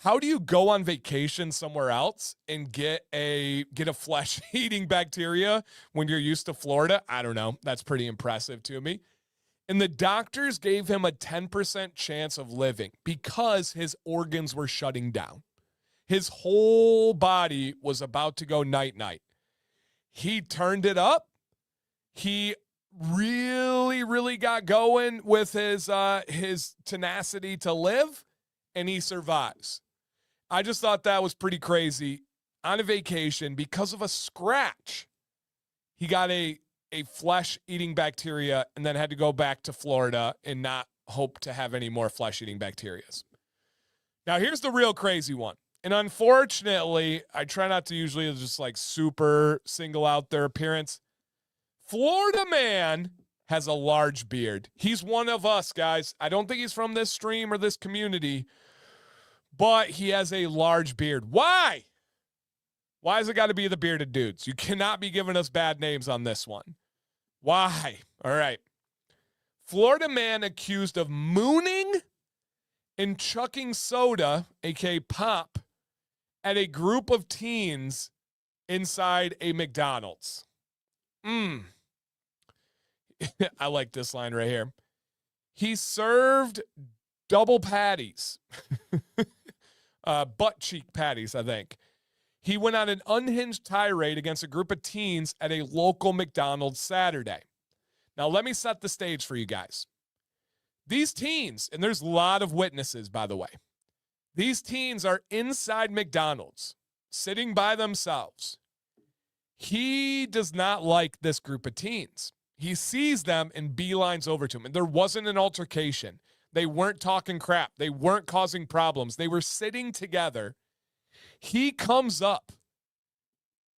how do you go on vacation somewhere else and get a flesh-eating bacteria when you're used to Florida? I don't know. That's pretty impressive to me. And the doctors gave him a 10% chance of living because his organs were shutting down. His whole body was about to go night-night. He turned it up. He really got going with his tenacity to live, and he survives. I just thought that was pretty crazy. On a vacation, because of a scratch, he got a flesh-eating bacteria and then had to go back to Florida and not hope to have any more flesh-eating bacterias. Now, here's the real crazy one. And unfortunately, I try not to usually just like super single out their appearance. Florida Man has a large beard. He's one of us, guys. I don't think he's from this stream or this community, but he has a large beard. Why? Why has it got to be the bearded dudes? You cannot be giving us bad names on this one. Why? All right. Florida Man accused of mooning and chucking soda, aka pop, at a group of teens inside a McDonald's. I like this line right here. He served double patties, butt cheek patties, I think. He went on an unhinged tirade against a group of teens at a local McDonald's Saturday. Now, let me set the stage for you guys. These teens, and there's a lot of witnesses, by the way, these teens are inside McDonald's, sitting by themselves. He does not like this group of teens. He sees them and beelines over to them. And there wasn't an altercation. They weren't talking crap. They weren't causing problems. They were sitting together. He comes up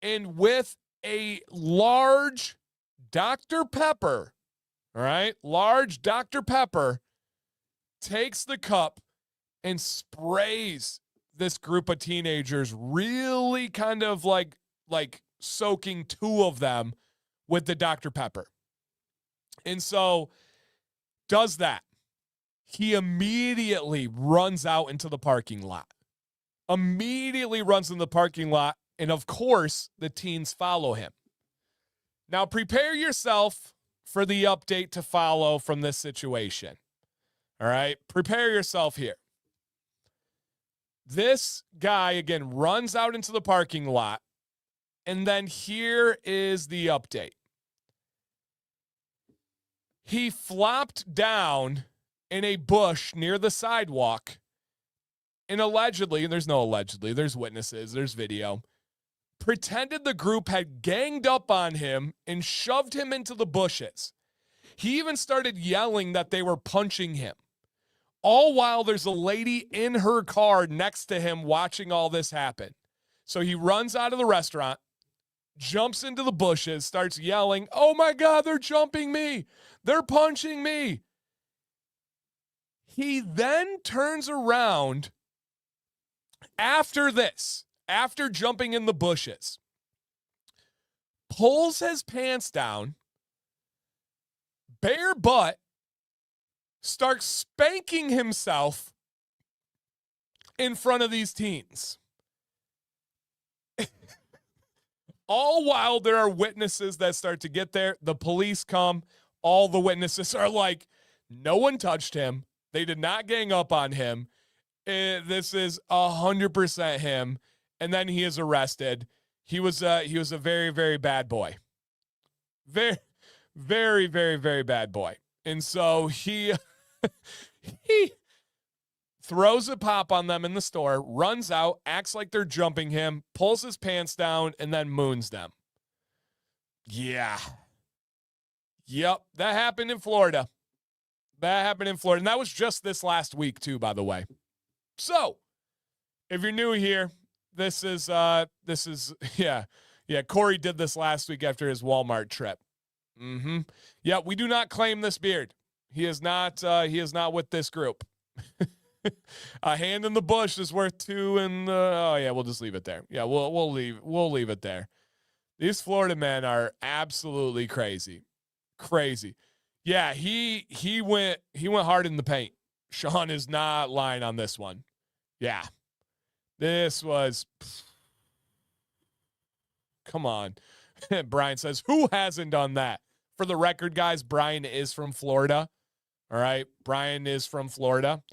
and with a large Dr. Pepper, all right, large Dr. Pepper, takes the cup and sprays this group of teenagers, really kind of like soaking two of them with the Dr. Pepper. And so does that. He immediately runs out into the parking lot. Immediately runs in the parking lot. And of course, the teens follow him. Now prepare yourself for the update to follow from this situation. All right, prepare yourself here. This guy, again, runs out into the parking lot. And then here is the update. He flopped down in a bush near the sidewalk and allegedly, and there's no allegedly, there's witnesses, there's video, pretended the group had ganged up on him and shoved him into the bushes. He even started yelling that they were punching him. All while there's a lady in her car next to him watching all this happen. So he runs out of the restaurant, jumps into the bushes, starts yelling, "Oh my God, they're jumping me. They're punching me." He then turns around after this, after jumping in the bushes, pulls his pants down, bare butt, starts spanking himself in front of these teens. All while there are witnesses that start to get there. The police come. All the witnesses are like, no one touched him. They did not gang up on him. This is 100% him. And then he is arrested. He was a very, very bad boy. Very, very, very, very bad boy. And so he throws a pop on them in the store, runs out, acts like they're jumping him, pulls his pants down, and then moons them. Yeah. Yep, that happened in Florida. And that was just this last week, too, by the way. So, if you're new here, this is Corey did this last week after his Walmart trip. Yeah, we do not claim this beard. He is not with this group. A hand in the bush is worth two in the, oh yeah, we'll just leave it there. Yeah, we'll leave it there. These Florida men are absolutely crazy. Crazy. Yeah, he went hard in the paint. Sean is not lying on this one. Yeah. This was, come on. Brian says, who hasn't done that? For the record, guys, Brian is from Florida. All right. Brian is from Florida.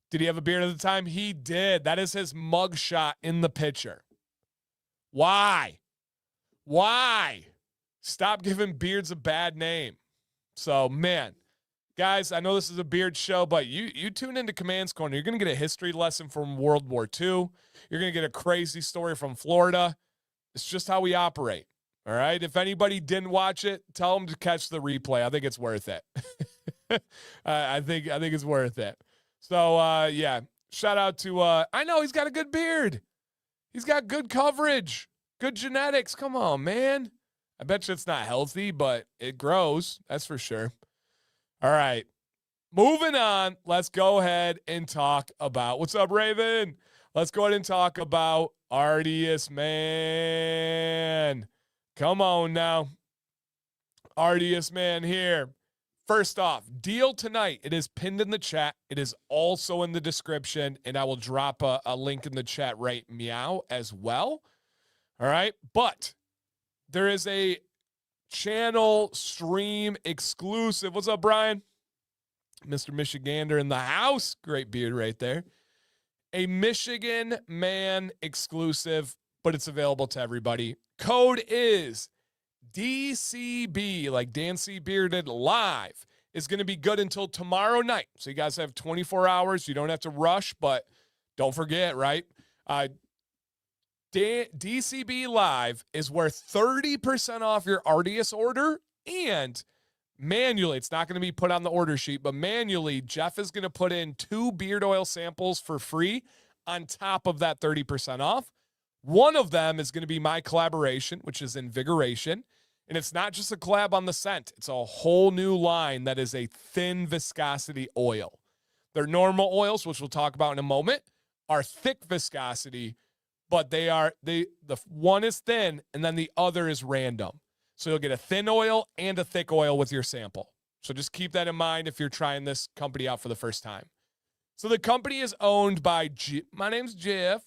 Did he have a beard at the time? He did. That is his mugshot in the picture. Why? Stop giving beards a bad name. So, man, guys, I know this is a beard show, but you tune into Command's Corner. You're going to get a history lesson from World War II. You're going to get a crazy story from Florida. It's just how we operate. All right. If anybody didn't watch it, tell them to catch the replay. I think it's worth it. I think it's worth it. So, yeah, shout out to, I know he's got a good beard. He's got good coverage, good genetics. Come on, man. I bet you it's not healthy, but it grows. That's for sure. All right. Moving on. Let's go ahead and talk about, what's up, Raven? Let's go ahead and talk about Artius, man. Come on now. Artius, man, here. First off, deal tonight. It is pinned in the chat. It is also in the description, and I will drop a link in the chat right meow as well. All right, but there is a channel stream exclusive. What's up, Brian? Mr. Michigander in the house. Great beard right there. A Michigan man exclusive, but it's available to everybody. Code is DCB, like Dan C. Bearded Live, is going to be good until tomorrow night. So you guys have 24 hours. You don't have to rush, but don't forget, right? DCB Live is worth 30% off your Artius order, and manually, it's not going to be put on the order sheet, but manually, Jeff is going to put in 2 beard oil samples for free on top of that 30% off. One of them is going to be my collaboration, which is Invigoration. And it's not just a collab on the scent. It's a whole new line that is a thin viscosity oil. Their normal oils, which we'll talk about in a moment, are thick viscosity, but the one is thin and then the other is random. So you'll get a thin oil and a thick oil with your sample. So just keep that in mind if you're trying this company out for the first time. So the company is owned by, my name's Jeff.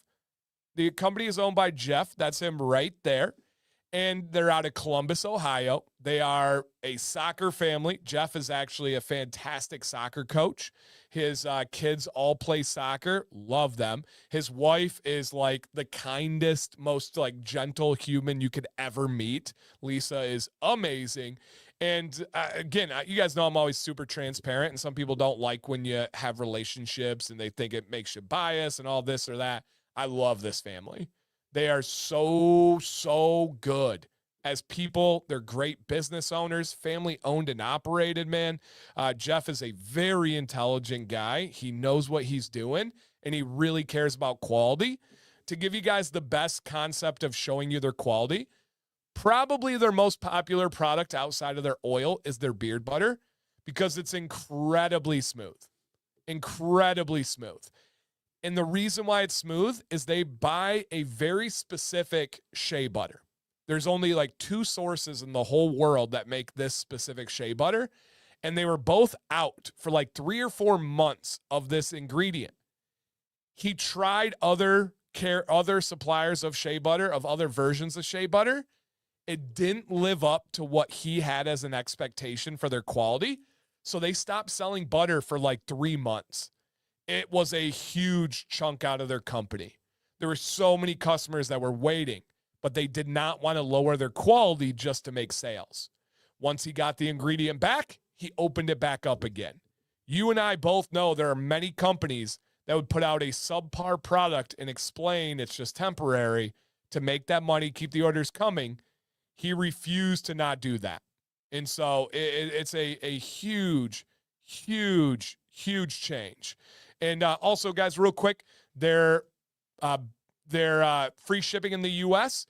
The company is owned by Jeff. That's him right there. And they're out of Columbus, Ohio. They are a soccer family. Jeff is actually a fantastic soccer coach. His kids all play soccer. Love them. His wife is like the kindest, most like gentle human you could ever meet. Lisa is amazing. And again, you guys know I'm always super transparent, and some people don't like when you have relationships and they think it makes you biased and all this or that. I love this family. They are so good as people. They're great business owners, family owned and operated, man. Jeff is a very intelligent guy. He knows what he's doing, and he really cares about quality. To give you guys the best concept of showing you their quality, probably their most popular product outside of their oil is their beard butter, because it's incredibly smooth. Incredibly smooth. And the reason why it's smooth is they buy a very specific shea butter. There's only like 2 sources in the whole world that make this specific shea butter. And they were both out for like 3 or 4 months of this ingredient. He tried other suppliers of shea butter, of other versions of shea butter. It didn't live up to what he had as an expectation for their quality. So they stopped selling butter for like 3 months. It was a huge chunk out of their company. There were so many customers that were waiting, but they did not want to lower their quality just to make sales. Once he got the ingredient back, he opened it back up again. You and I both know there are many companies that would put out a subpar product and explain it's just temporary to make that money, keep the orders coming. He refused to not do that. And so it's a huge change. And also, guys, real quick, their free shipping in the U.S.,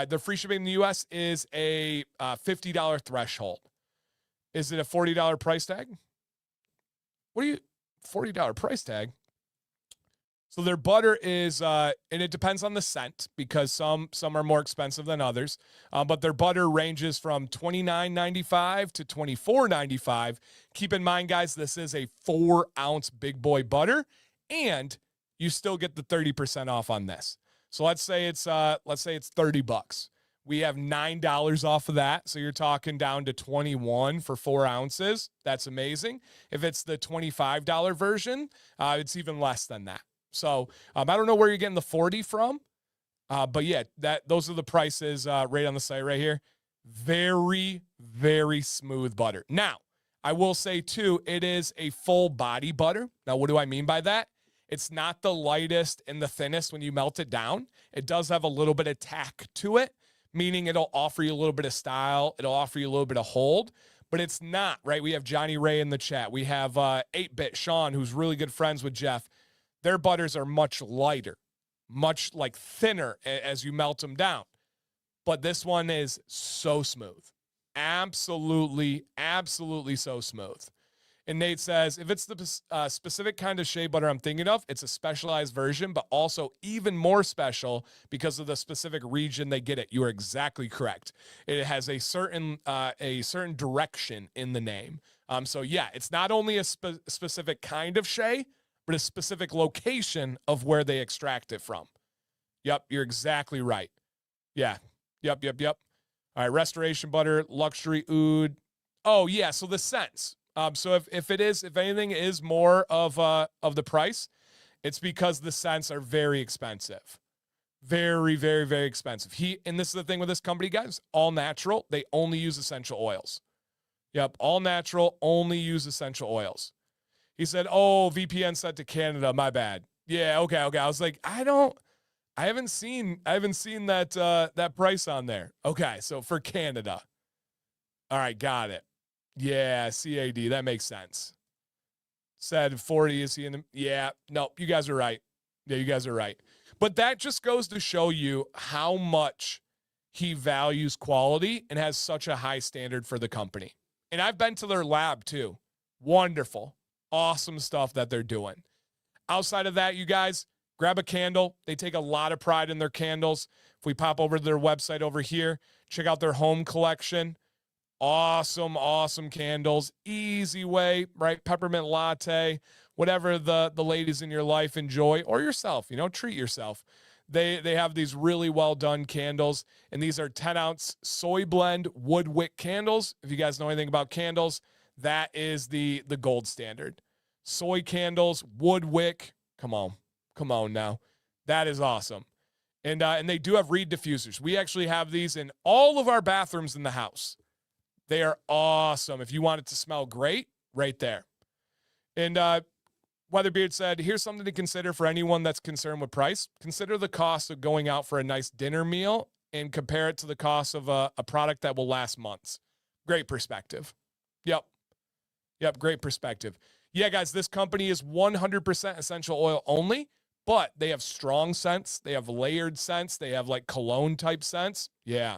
their free shipping in the U.S. is a $50 threshold. Is it a $40 price tag? $40 price tag? So their butter is, and it depends on the scent, because some are more expensive than others, but their butter ranges from $29.95 to $24.95. Keep in mind, guys, this is a 4-ounce big boy butter, and you still get the 30% off on this. So let's say it's $30. We have $9 off of that, so you're talking down to $21 for 4 ounces. That's amazing. If it's the $25 version, it's even less than that. So I don't know where you're getting the 40 from, but yeah, those are the prices right on the site right here. Very, very smooth butter. Now, I will say too, it is a full body butter. Now, what do I mean by that? It's not the lightest and the thinnest when you melt it down. It does have a little bit of tack to it, meaning it'll offer you a little bit of style. It'll offer you a little bit of hold, but it's not, right? We have Johnny Ray in the chat. We have 8-Bit Sean, who's really good friends with Jeff. Their butters are much lighter, much like thinner as you melt them down. But this one is so smooth. Absolutely so smooth. And Nate says, if it's the specific kind of shea butter I'm thinking of, it's a specialized version, but also even more special because of the specific region they get it. You are exactly correct. It has a certain direction in the name. So yeah, it's not only a specific kind of shea, but a specific location of where they extract it from. Yep, you're exactly right. Yeah. Yep. All right, restoration butter, luxury oud. Oh, yeah, so the scents. So if anything is more of the price, it's because the scents are very expensive. Very, very, very expensive. And this is the thing with this company, guys, all natural. They only use essential oils. Yep, all natural, only use essential oils. He said, "Oh, VPN set to Canada, my bad." Yeah, okay. I was like, I haven't seen that price on there. Okay, so for Canada. All right, got it. Yeah, CAD, that makes sense. Said 40, is he in the, yeah, no, you guys are right. Yeah, you guys are right. But that just goes to show you how much he values quality and has such a high standard for the company. And I've been to their lab too. Wonderful. Awesome stuff that they're doing. Outside of that, you guys, grab a candle. They take a lot of pride in their candles. If we pop over to their website over here, check out their home collection. Awesome, awesome candles. Easy way, right? Peppermint latte, whatever the ladies in your life enjoy, or yourself, treat yourself. They have these really well done candles, and these are 10-ounce soy blend wood wick candles. If you guys know anything about candles, that is the gold standard. Soy candles, wood wick. Come on now. That is awesome. And they do have reed diffusers. We actually have these in all of our bathrooms in the house. They are awesome. If you want it to smell great, right there. And Weatherbeard said, here's something to consider for anyone that's concerned with price. Consider the cost of going out for a nice dinner meal and compare it to the cost of a product that will last months. Great perspective. Yep, great perspective. Yeah, guys, this company is 100% essential oil only, but they have strong scents. They have layered scents. They have like cologne type scents. Yeah.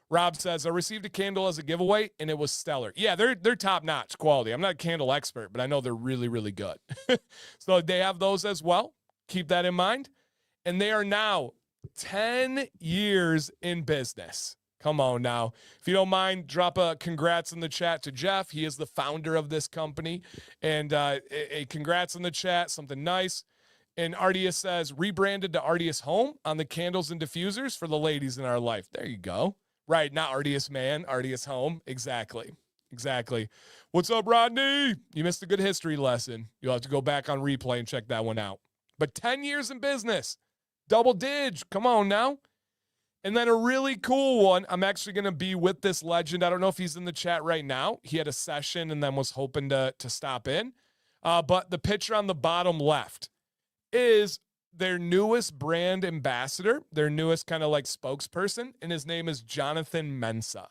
Rob says, I received a candle as a giveaway, and it was stellar. Yeah, they're top-notch quality. I'm not a candle expert, but I know they're really, really good. So they have those as well. Keep that in mind. And they are now 10 years in business. Come on now. If you don't mind, drop a congrats in the chat to Jeff. He is the founder of this company. And a congrats in the chat, something nice. And Artius says, rebranded to Artius Home on the candles and diffusers for the ladies in our life. There you go. Right, not Artius Man, Artius Home. Exactly. What's up, Rodney? You missed a good history lesson. You'll have to go back on replay and check that one out. But 10 years in business. Double dig. Come on now. And then a really cool one. I'm actually going to be with this legend. I don't know if he's in the chat right now. He had a session and then was hoping to stop in. But the picture on the bottom left is their newest brand ambassador, their newest kind of like spokesperson, and his name is Jonathan Mensah.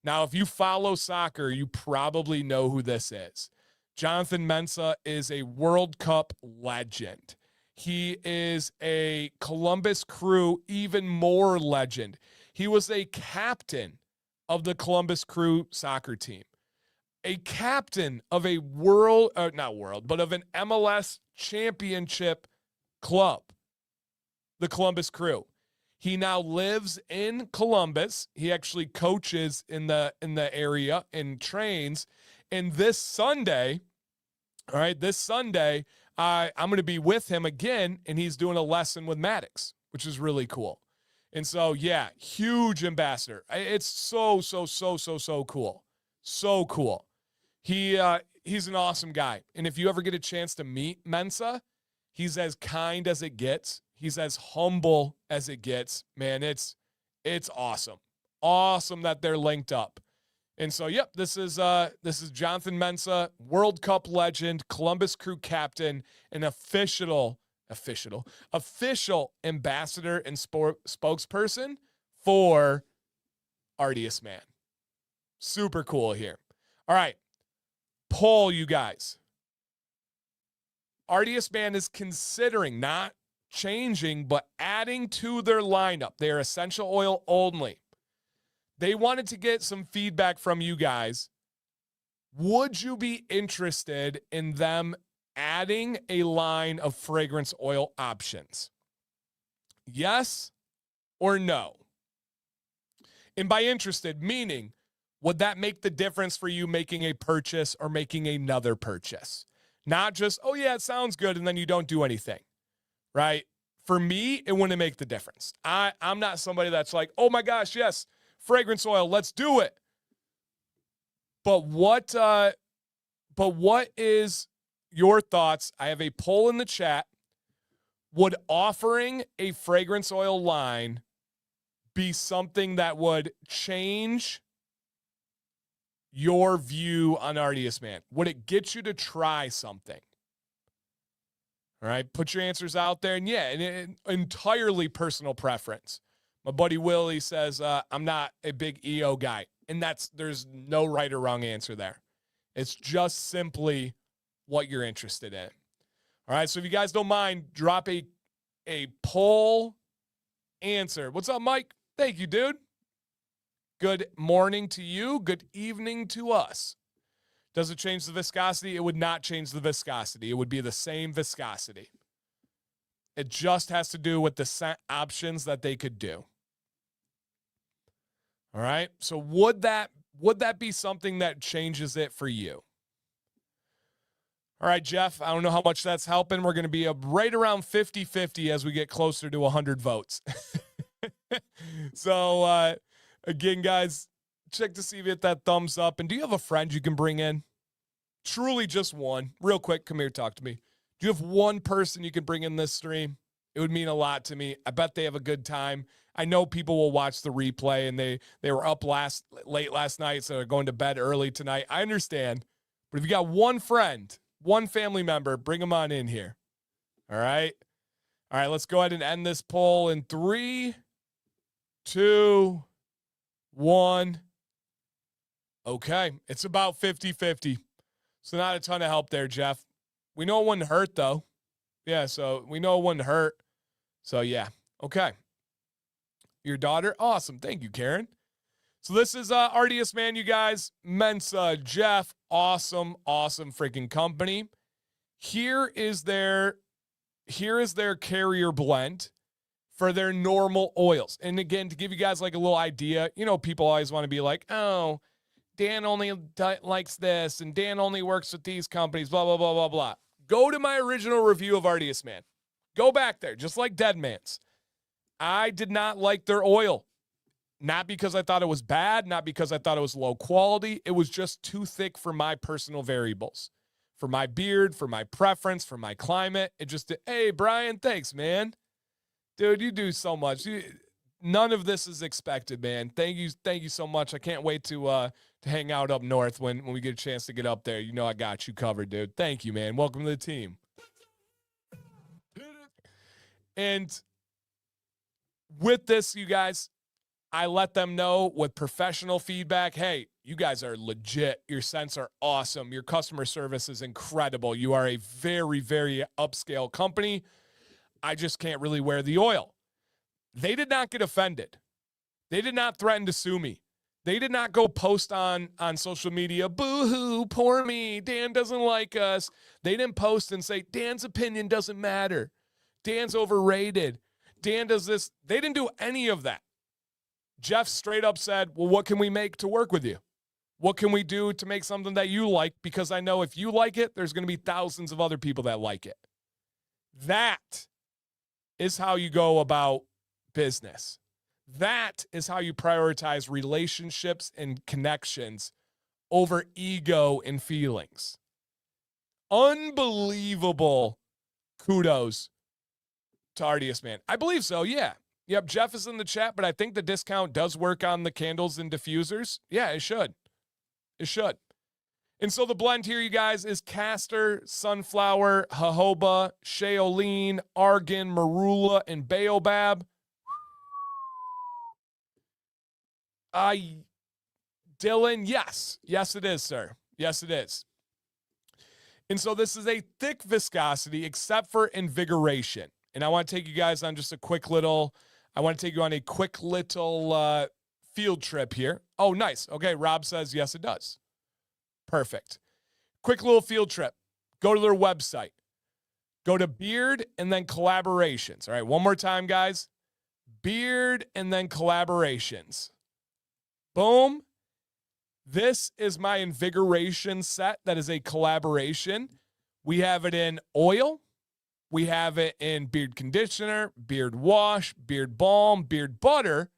Now, if you follow soccer, you probably know who this is. Jonathan Mensah is a World Cup legend. He is a Columbus Crew, even more legend. He was a captain of the Columbus Crew soccer team, a captain of a of an MLS championship club, the Columbus Crew. He now lives in Columbus. He actually coaches in the area and trains. And this Sunday, I'm going to be with him again, and he's doing a lesson with Maddox, which is really cool. And so, yeah, huge ambassador. It's so cool. So cool. He's an awesome guy. And if you ever get a chance to meet Mensah, he's as kind as it gets. He's as humble as it gets. Man, it's awesome. Awesome that they're linked up. And so, yep, this is Jonathan Mensah, World Cup legend, Columbus Crew captain, and official ambassador and spokesperson for Artius Man. Super cool here. All right. Poll, you guys. Artius Man is considering not changing, but adding to their lineup. They are essential oil only. They wanted to get some feedback from you guys. Would you be interested in them adding a line of fragrance oil options? Yes or no? And by interested, meaning, would that make the difference for you making a purchase or making another purchase? Not just, oh yeah, it sounds good, and then you don't do anything, right? For me, it wouldn't make the difference. I'm not somebody that's like, oh my gosh, yes, fragrance oil, let's do it. But what But what is your thoughts? I have a poll in the chat. Would offering a fragrance oil line be something that would change your view on Artius, man? Would it get you to try something? All right, put your answers out there. And yeah, entirely personal preference. My buddy Willie says, I'm not a big EO guy. And there's no right or wrong answer there. It's just simply what you're interested in. All right, so if you guys don't mind, drop a poll answer. What's up, Mike? Thank you, dude. Good morning to you. Good evening to us. Does it change the viscosity? It would not change the viscosity. It would be the same viscosity. It just has to do with the scent options that they could do. All right. So would that be something that changes it for you? All right, Jeff, I don't know how much that's helping. We're going to be right around 50-50 as we get closer to 100 votes. So, again, guys, check to see if you hit that thumbs up. And do you have a friend you can bring in? Truly just one. Real quick, come here, talk to me. Do you have one person you can bring in this stream? It would mean a lot to me. I bet they have a good time. I know people will watch the replay, and they were up late last night, so they're going to bed early tonight. I understand. But if you got one friend, one family member, bring them on in here. All right? All right, let's go ahead and end this poll in 3, 2, 1. Okay, it's about 50-50. So not a ton of help there, Jeff. We know it wouldn't hurt, though. Yeah, so we know it wouldn't hurt. So, yeah. Okay. Your daughter? Awesome. Thank you, Karen. So this is Artius, man, you guys. Mensa, Jeff, awesome freaking company. Here is their carrier blend for their normal oils. And again, to give you guys like a little idea, you know, people always want to be like, oh, Dan only likes this, and Dan only works with these companies, blah, blah, blah, blah, blah. Go to my original review of Artius, man. Go back there, just like Dead Man's. I did not like their oil. Not because I thought it was bad, not because I thought it was low quality. It was just too thick for my personal variables. For my beard, for my preference, for my climate. It just, hey, Brian, thanks, man. Dude, you do so much. None of this is expected, man. Thank you so much. I can't wait to hang out up north when we get a chance to get up there. You know I got you covered, dude. Thank you, man. Welcome to the team. And with this, you guys, I let them know with professional feedback, hey, you guys are legit. Your scents are awesome. Your customer service is incredible. You are a very, very upscale company. I just can't really wear the oil. They did not get offended. They did not threaten to sue me. They did not go post on social media, boo-hoo, poor me, Dan doesn't like us. They didn't post and say, Dan's opinion doesn't matter. Dan's overrated. Dan does this. They didn't do any of that. Jeff straight up said, well, what can we make to work with you? What can we do to make something that you like? Because I know if you like it, there's going to be thousands of other people that like it. That is how you go about business. That is how you prioritize relationships and connections over ego and feelings. Unbelievable kudos to Artius, man. I believe so, yeah. Yep, Jeff is in the chat, but I think the discount does work on the candles and diffusers. Yeah, it should. It should. And so the blend here, you guys, is castor, sunflower, jojoba, shaolin, argan, marula, and baobab. Dylan, yes. Yes, it is, sir. Yes, it is. And so this is a thick viscosity except for invigoration. And I want to take you guys on just a quick little, field trip here. Oh, nice. Okay, Rob says, yes, it does. Perfect. Quick little field trip. Go to their website. Go to Beard and then Collaborations. All right, one more time, guys. Beard and then Collaborations. Boom. This is my invigoration set that is a collaboration. We have it in oil. We have it in beard conditioner, beard wash, beard balm, beard butter.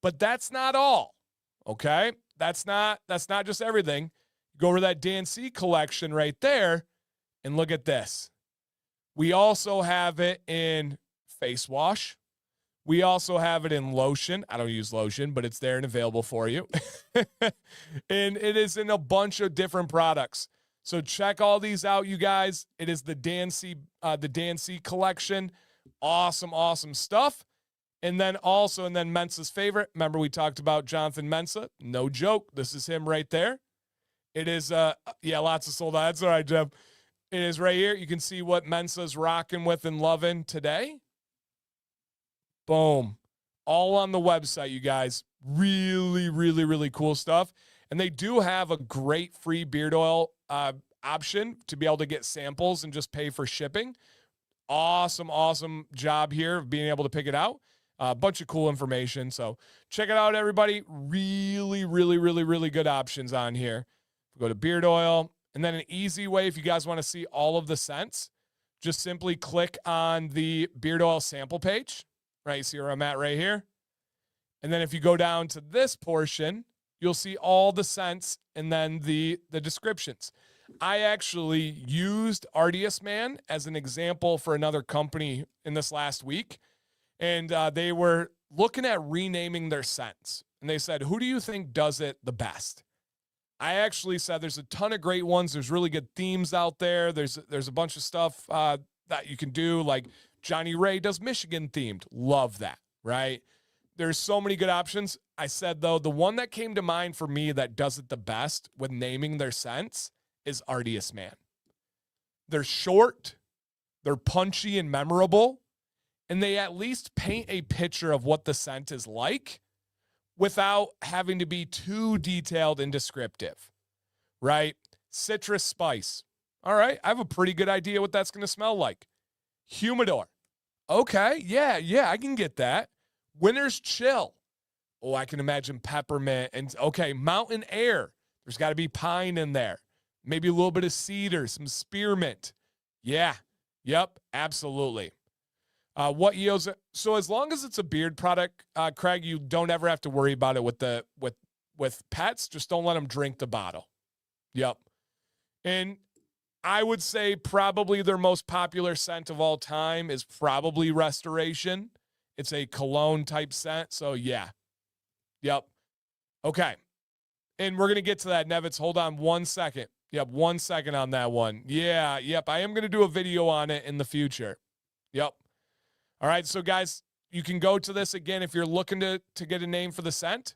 But that's not all. Okay? That's not just everything. Go over to that Dan C collection right there, and look at this. We also have it in face wash. We also have it in lotion. I don't use lotion, but it's there and available for you. And it is in a bunch of different products. So check all these out, you guys. It is the Dan C collection. Awesome, awesome stuff. And then Mensa's favorite. Remember we talked about Jonathan Mensa? No joke. This is him right there. It is, lots of sold out. That's all right, Jeff. It is right here. You can see what Mensa's rocking with and loving today. Boom. All on the website, you guys. Really, really, really cool stuff. And they do have a great free beard oil option to be able to get samples and just pay for shipping. Awesome, awesome job here of being able to pick it out. A bunch of cool information. So check it out, everybody. Really, really, really, really good options on here. Go to beard oil. And then an easy way, if you guys want to see all of the scents, just simply click on the beard oil sample page. Right, see where I'm at right here. And then if you go down to this portion, you'll see all the scents and then the descriptions. I actually used Artius Man as an example for another company in this last week. And they were looking at renaming their scents. And they said, who do you think does it the best? I actually said there's a ton of great ones. There's really good themes out there. There's a bunch of stuff that you can do. Like Johnny Ray does Michigan themed. Love that, right? There's so many good options. I said, though, the one that came to mind for me that does it the best with naming their scents is Artius Man. They're short, they're punchy and memorable, and they at least paint a picture of what the scent is like without having to be too detailed and descriptive, right? Citrus spice. All right, I have a pretty good idea what that's going to smell like. Humidor. Okay, yeah, I can get that. Winter's chill. Oh, I can imagine peppermint. And okay, mountain air. There's got to be pine in there. Maybe a little bit of cedar, some spearmint. Yeah, yep, absolutely. What EOS? So as long as it's a beard product, Craig, you don't ever have to worry about it with pets. Just don't let them drink the bottle. Yep. And I would say probably their most popular scent of all time is probably Restoration. It's a cologne type scent. So yeah. Yep. Okay. And we're going to get to that, Nevitz. Hold on 1 second. Yep. 1 second on that one. Yeah. Yep. I am going to do a video on it in the future. Yep. All right. So guys, you can go to this again. If you're looking to get a name for the scent,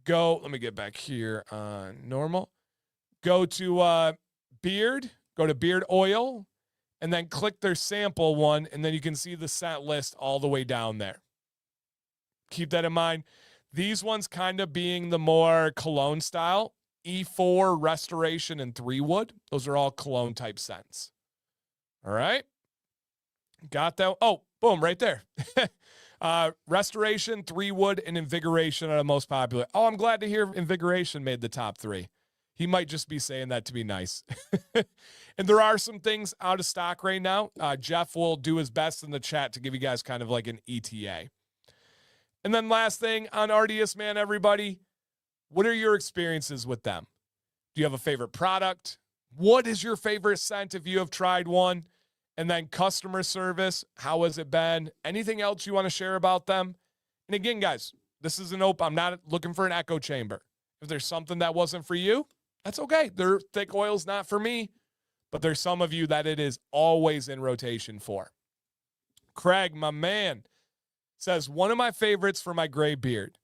let me get back here on normal. Go to beard, go to beard oil, and then click their sample one. And then you can see the scent list all the way down there. Keep that in mind. These ones kind of being the more cologne style, E4, Restoration, and 3 Wood. Those are all cologne type scents. All right. Got that? Oh, boom, right there. Restoration, 3 Wood, and Invigoration are the most popular. Oh, I'm glad to hear Invigoration made the top 3. He might just be saying that to be nice. And there are some things out of stock right now. Jeff will do his best in the chat to give you guys kind of like an ETA. And then last thing on Artius, man, everybody, what are your experiences with them? Do you have a favorite product? What is your favorite scent if you have tried one? And then customer service, how has it been? Anything else you want to share about them? And again, guys, this is an open. I'm not looking for an echo chamber. If there's something that wasn't for you, that's okay. Their thick oil's not for me, but there's some of you that it is always in rotation for. Craig, my man, says, one of my favorites for my gray beard.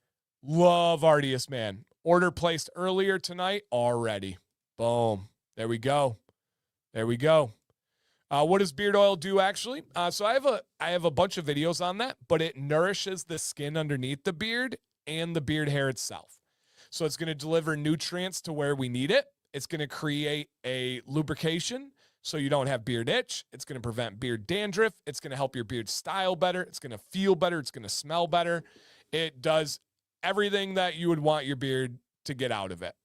Love Artius, man. Order placed earlier tonight already. Boom. There we go. There we go. What does beard oil do, actually? So I have a bunch of videos on that, but it nourishes the skin underneath the beard and the beard hair itself. So it's going to deliver nutrients to where we need it. It's going to create a lubrication so you don't have beard itch. It's going to prevent beard dandruff. It's going to help your beard style better. It's going to feel better. It's going to smell better. It does everything that you would want your beard to get out of it.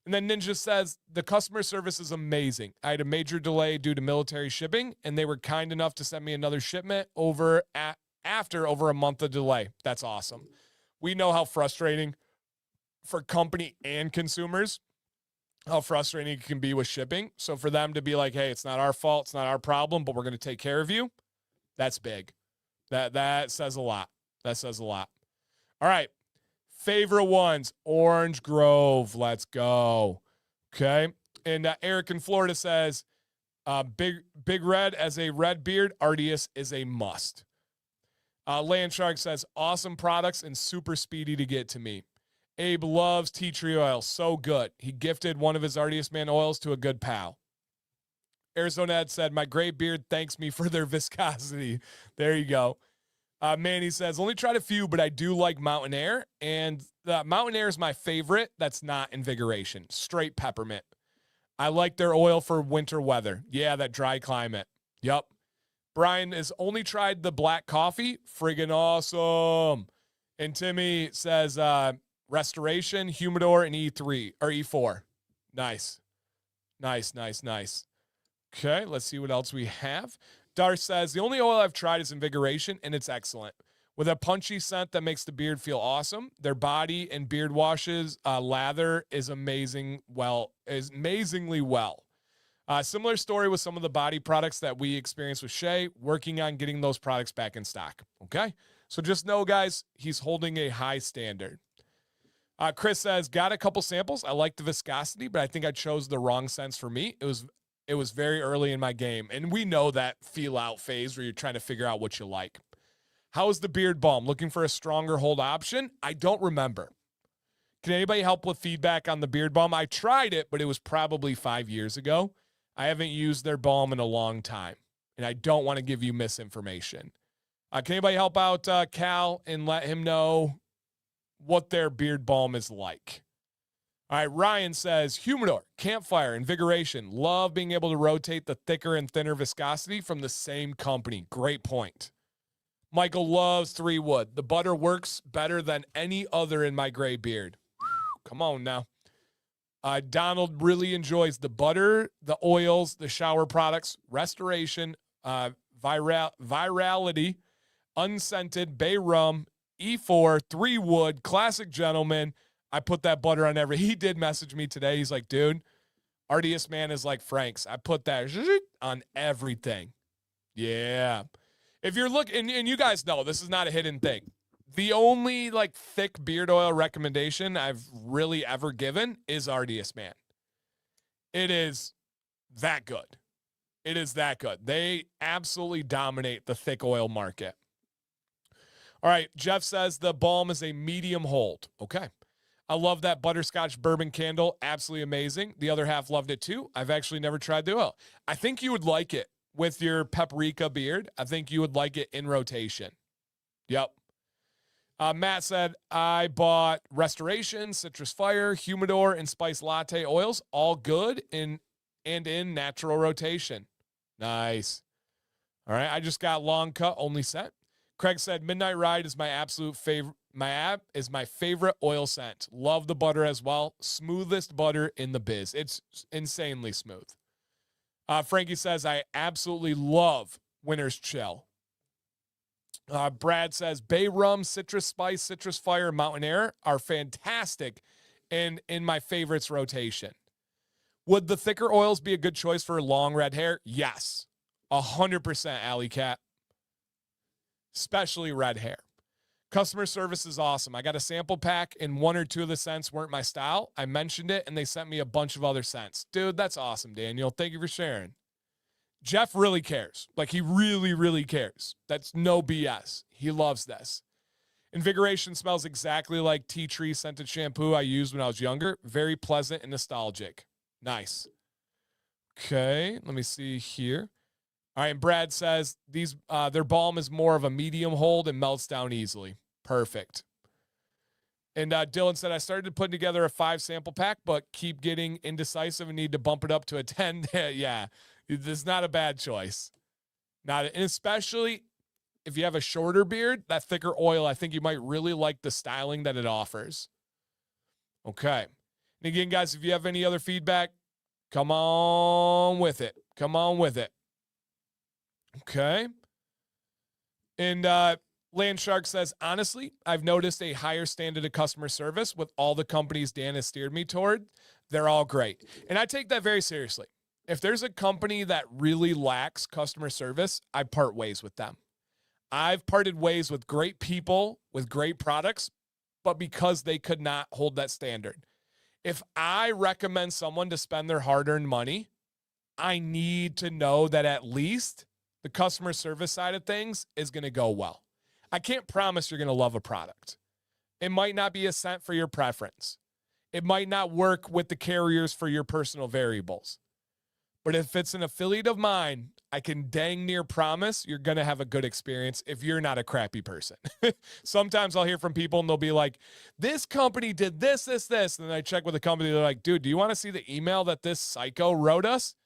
And then Ninja says, the customer service is amazing. I had a major delay due to military shipping, and they were kind enough to send me another shipment after over a month of delay. That's awesome. We know how frustrating for company and consumers how frustrating it can be with shipping. So for them to be like, hey, it's not our fault, it's not our problem, but we're going to take care of you, that's big. That says a lot. That says a lot. All right. Favorite ones, Orange Grove. Let's go. Okay. And Eric in Florida says, Big Red as a red beard, Artius is a must. Land Shark says, awesome products and super speedy to get to me. Abe loves tea tree oil. So good. He gifted one of his Artius Man oils to a good pal. Arizona Ed said, my gray beard thanks me for their viscosity. There you go. Manny says, only tried a few, but I do like Mountain Air. And Mountain Air is my favorite. That's not Invigoration. Straight peppermint. I like their oil for winter weather. Yeah, that dry climate. Yep. Brian has only tried the black coffee. Friggin' awesome. And Timmy says, Restoration, Humidor, and E3 or E4. Nice. Nice. Okay, let's see what else we have. Dar says, the only oil I've tried is Invigoration, and it's excellent. With a punchy scent that makes the beard feel awesome. Their body and beard washes lather is amazingly well. Similar story with some of the body products that we experienced with Shay, working on getting those products back in stock. Okay, so just know, guys, he's holding a high standard. Chris says, got a couple samples. I like the viscosity, but I think I chose the wrong scents for me. It was very early in my game, and we know that feel out phase where you're trying to figure out what you like. How is the beard balm? Looking for a stronger hold option? I don't remember. Can anybody help with feedback on the beard balm? I tried it, but it was probably 5 years ago. I haven't used their balm in a long time, and I don't want to give you misinformation. Can anybody help out Cal and let him know what their beard balm is like? All right, Ryan says, Humidor, Campfire, Invigoration. Love being able to rotate the thicker and thinner viscosity from the same company. Great point. Michael loves 3 Wood. The butter works better than any other in my gray beard. Come on now. Donald really enjoys the butter, the oils, the shower products, Restoration, Virality, Unscented, Bay Rum, E4, 3 Wood, Classic Gentleman. I put that butter on he did message me today. He's like, dude, Artius Man is like Frank's. I put that on everything. Yeah. If you're looking, and you guys know, this is not a hidden thing. The only like thick beard oil recommendation I've really ever given is Artius Man. It is that good. It is that good. They absolutely dominate the thick oil market. All right. Jeff says the balm is a medium hold. Okay. I love that butterscotch bourbon candle. Absolutely amazing. The other half loved it too. I've actually never tried the oil. I think you would like it with your paprika beard. I think you would like it in rotation. Yep. Matt said, I bought Restoration, Citrus Fire, Humidor, and Spice Latte oils. All good in natural rotation. Nice. All right. I just got long cut, only scent. Craig said, Midnight Ride is my absolute favorite. My app is my favorite oil scent. Love the butter as well. Smoothest butter in the biz. It's insanely smooth. Frankie says, I absolutely love Winter's Chill. Brad says, Bay Rum, Citrus Spice, Citrus Fire, Mountain Air are fantastic and in my favorites rotation. Would the thicker oils be a good choice for long red hair? Yes. 100%, Alley Cat. Especially red hair. Customer service is awesome. I got a sample pack and 1 or 2 of the scents weren't my style. I mentioned it and they sent me a bunch of other scents. Dude, that's awesome, Daniel. Thank you for sharing. Jeff really cares. Like he really, really cares. That's no BS. He loves this. Invigoration smells exactly like tea tree scented shampoo I used when I was younger. Very pleasant and nostalgic. Nice. Okay, let me see here. All right, and Brad says their balm is more of a medium hold and melts down easily. Perfect. And Dylan said, I started putting together a 5 sample pack, but keep getting indecisive and need to bump it up to a 10. Yeah, this is not a bad choice. And especially if you have a shorter beard, that thicker oil, I think you might really like the styling that it offers. Okay. And again, guys, if you have any other feedback, come on with it. Come on with it. Okay. And Landshark says, honestly, I've noticed a higher standard of customer service with all the companies Dan has steered me toward. They're all great. And I take that very seriously. If there's a company that really lacks customer service, I part ways with them. I've parted ways with great people, with great products, but because they could not hold that standard. If I recommend someone to spend their hard-earned money, I need to know that at least the customer service side of things is going to go well. I can't promise you're going to love a product. It might not be a cent for your preference. It might not work with the carriers for your personal variables. But if it's an affiliate of mine, I can dang near promise you're going to have a good experience if you're not a crappy person. Sometimes I'll hear from people and they'll be like, this company did this. And then I check with the company. They're like, dude, do you want to see the email that this psycho wrote us?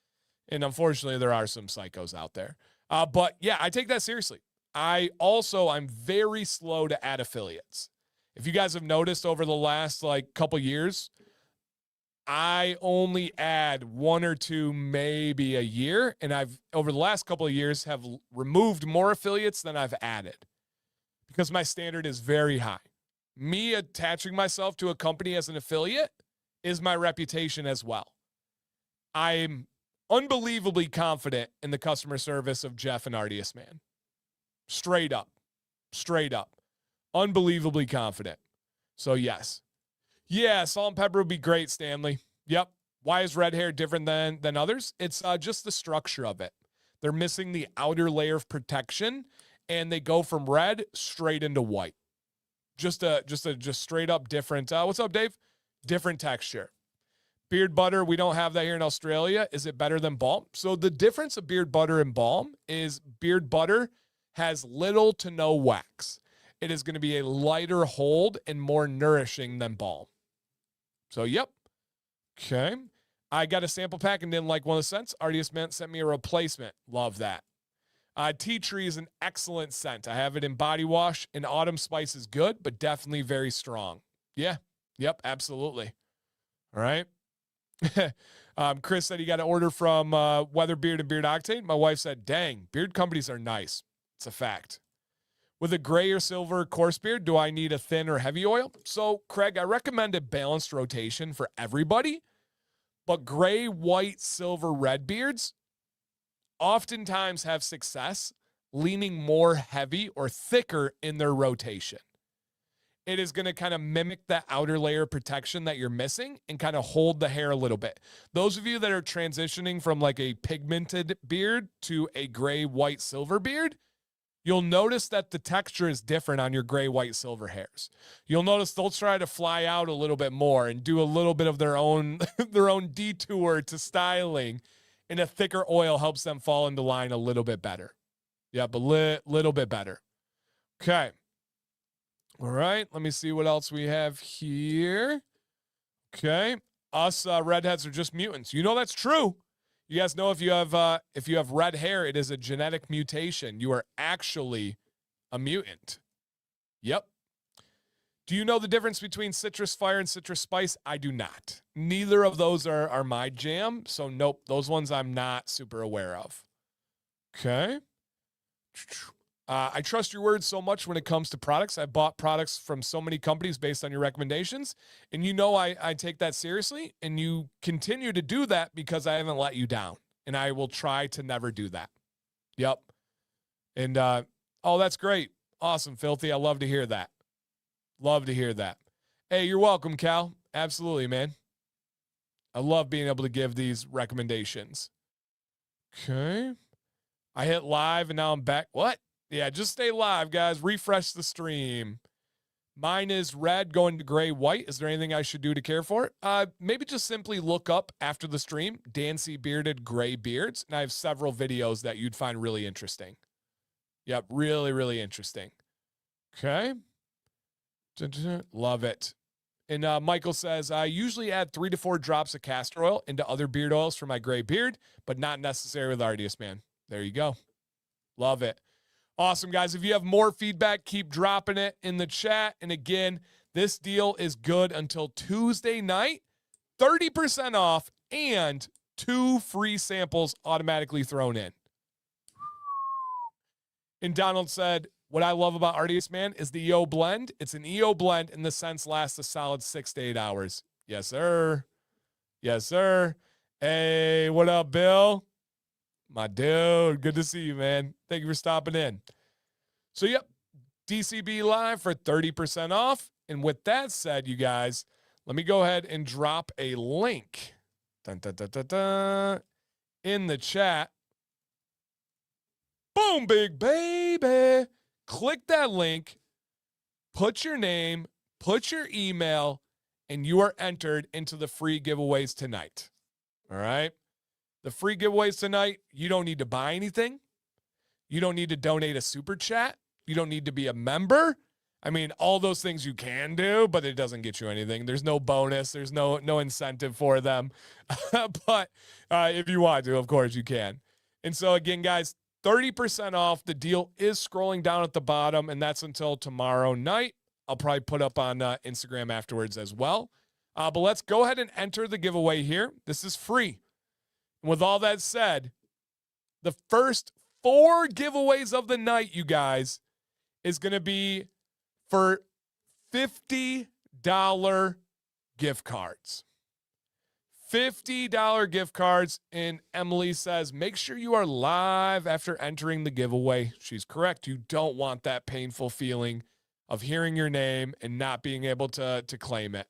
And unfortunately, there are some psychos out there. But yeah, I take that seriously. I'm very slow to add affiliates. If you guys have noticed over the last couple years, I only add 1 or 2 maybe a year, and I've over the last couple of years have removed more affiliates than I've added because my standard is very high. Me attaching myself to a company as an affiliate is my reputation as well. I'm unbelievably confident in the customer service of Jeff and Artius, man. Straight up. Unbelievably confident. So yes. Yeah, salt and pepper would be great, Stanley. Yep. Why is red hair different than others? It's just the structure of it. They're missing the outer layer of protection, and they go from red straight into white. Just straight up different. What's up, Dave? Different texture. Beard butter, we don't have that here in Australia. Is it better than balm? So the difference of beard butter and balm is beard butter has little to no wax. It is going to be a lighter hold and more nourishing than balm. So, yep. Okay. I got a sample pack and didn't like one of the scents. Artius sent me a replacement. Love that. Tea tree is an excellent scent. I have it in body wash, and autumn spice is good, but definitely very strong. Yeah. Yep. Absolutely. All right. Chris said he got an order from Weather Beard and Beard Octane. My wife said, dang, beard companies are nice. It's a fact. With a gray or silver coarse beard, do I need a thin or heavy oil? So, Craig, I recommend a balanced rotation for everybody, but gray, white, silver, red beards oftentimes have success leaning more heavy or thicker in their rotation. It is going to kind of mimic that outer layer of protection that you're missing and kind of hold the hair a little bit. Those of you that are transitioning from like a pigmented beard to a gray, white, silver beard, you'll notice that the texture is different on your gray, white, silver hairs. You'll notice they'll try to fly out a little bit more and do a little bit of their own detour to styling, and a thicker oil helps them fall into line a little bit better. Yeah, but little bit better. Okay. All right. Let me see what else we have here. Okay. Us redheads are just mutants. You know that's true. You guys know if you have red hair, it is a genetic mutation. You are actually a mutant. Yep. Do you know the difference between citrus fire and citrus spice? I do not. Neither of those are my jam. So nope, those ones I'm not super aware of. Okay. I trust your words so much when it comes to products. I bought products from so many companies based on your recommendations. And you know I take that seriously. And you continue to do that because I haven't let you down. And I will try to never do that. Yep. And, oh, that's great. Awesome, Filthy. I love to hear that. Love to hear that. Hey, you're welcome, Cal. Absolutely, man. I love being able to give these recommendations. Okay. I hit live and now I'm back. What? Yeah, just stay live, guys. Refresh the stream. Mine is red going to gray, white. Is there anything I should do to care for it? Maybe just simply look up after the stream, Dancy Bearded Gray Beards. And I have several videos that you'd find really interesting. Yep, really, really interesting. Okay. Love it. And Michael says, I usually add 3 to 4 drops of castor oil into other beard oils for my gray beard, but not necessary with Artius, man. There you go. Love it. Awesome, guys. If you have more feedback, keep dropping it in the chat. And again, this deal is good until Tuesday night. 30% off and 2 free samples automatically thrown in. And Donald said, what I love about Artius, man, is the EO blend. It's an EO blend in the sense lasts a solid 6 to 8 hours. Yes, sir. Yes, sir. Hey, what up, Bill? My dude, good to see you, man. Thank you for stopping in. So, yep, DCB Live for 30% off. And with that said, you guys, let me go ahead and drop a link in the chat. Boom, big baby. Click that link, put your name, put your email, and you are entered into the free giveaways tonight. All right? The free giveaways tonight, you don't need to buy anything. You don't need to donate a super chat. You don't need to be a member. I mean, all those things you can do, but it doesn't get you anything. There's no bonus. There's no incentive for them. But if you want to, of course you can. And so again, guys, 30% off. The deal is scrolling down at the bottom, and that's until tomorrow night. I'll probably put up on Instagram afterwards as well. But let's go ahead and enter the giveaway here. This is free. And with all that said, the first 4 giveaways of the night, you guys, is going to be for $50 gift cards. $50 gift cards. And Emily says, make sure you are live after entering the giveaway. She's correct. You don't want that painful feeling of hearing your name and not being able to claim it.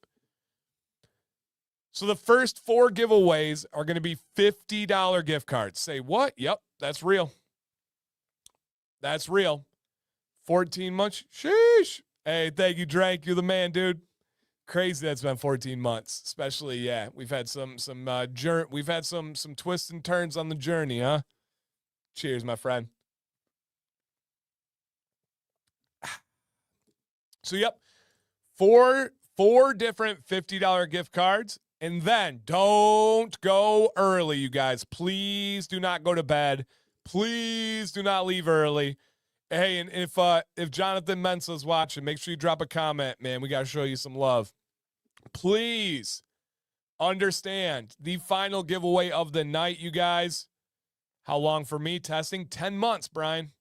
So the first 4 giveaways are going to be $50 gift cards. Say what? Yep, that's real. That's real. 14 months. Sheesh. Hey, thank you, Drake. You're the man, dude. Crazy that's been 14 months. Especially, yeah, we've had some twists and turns on the journey, huh? Cheers, my friend. So, yep, four different $50 gift cards. And then don't go early, you guys. Please do not go to bed. Please do not leave early. Hey, and if Jonathan Mensa's watching, make sure you drop a comment, man. We got to show you some love. Please understand the final giveaway of the night, you guys. How long for me testing? 10 months, Brian.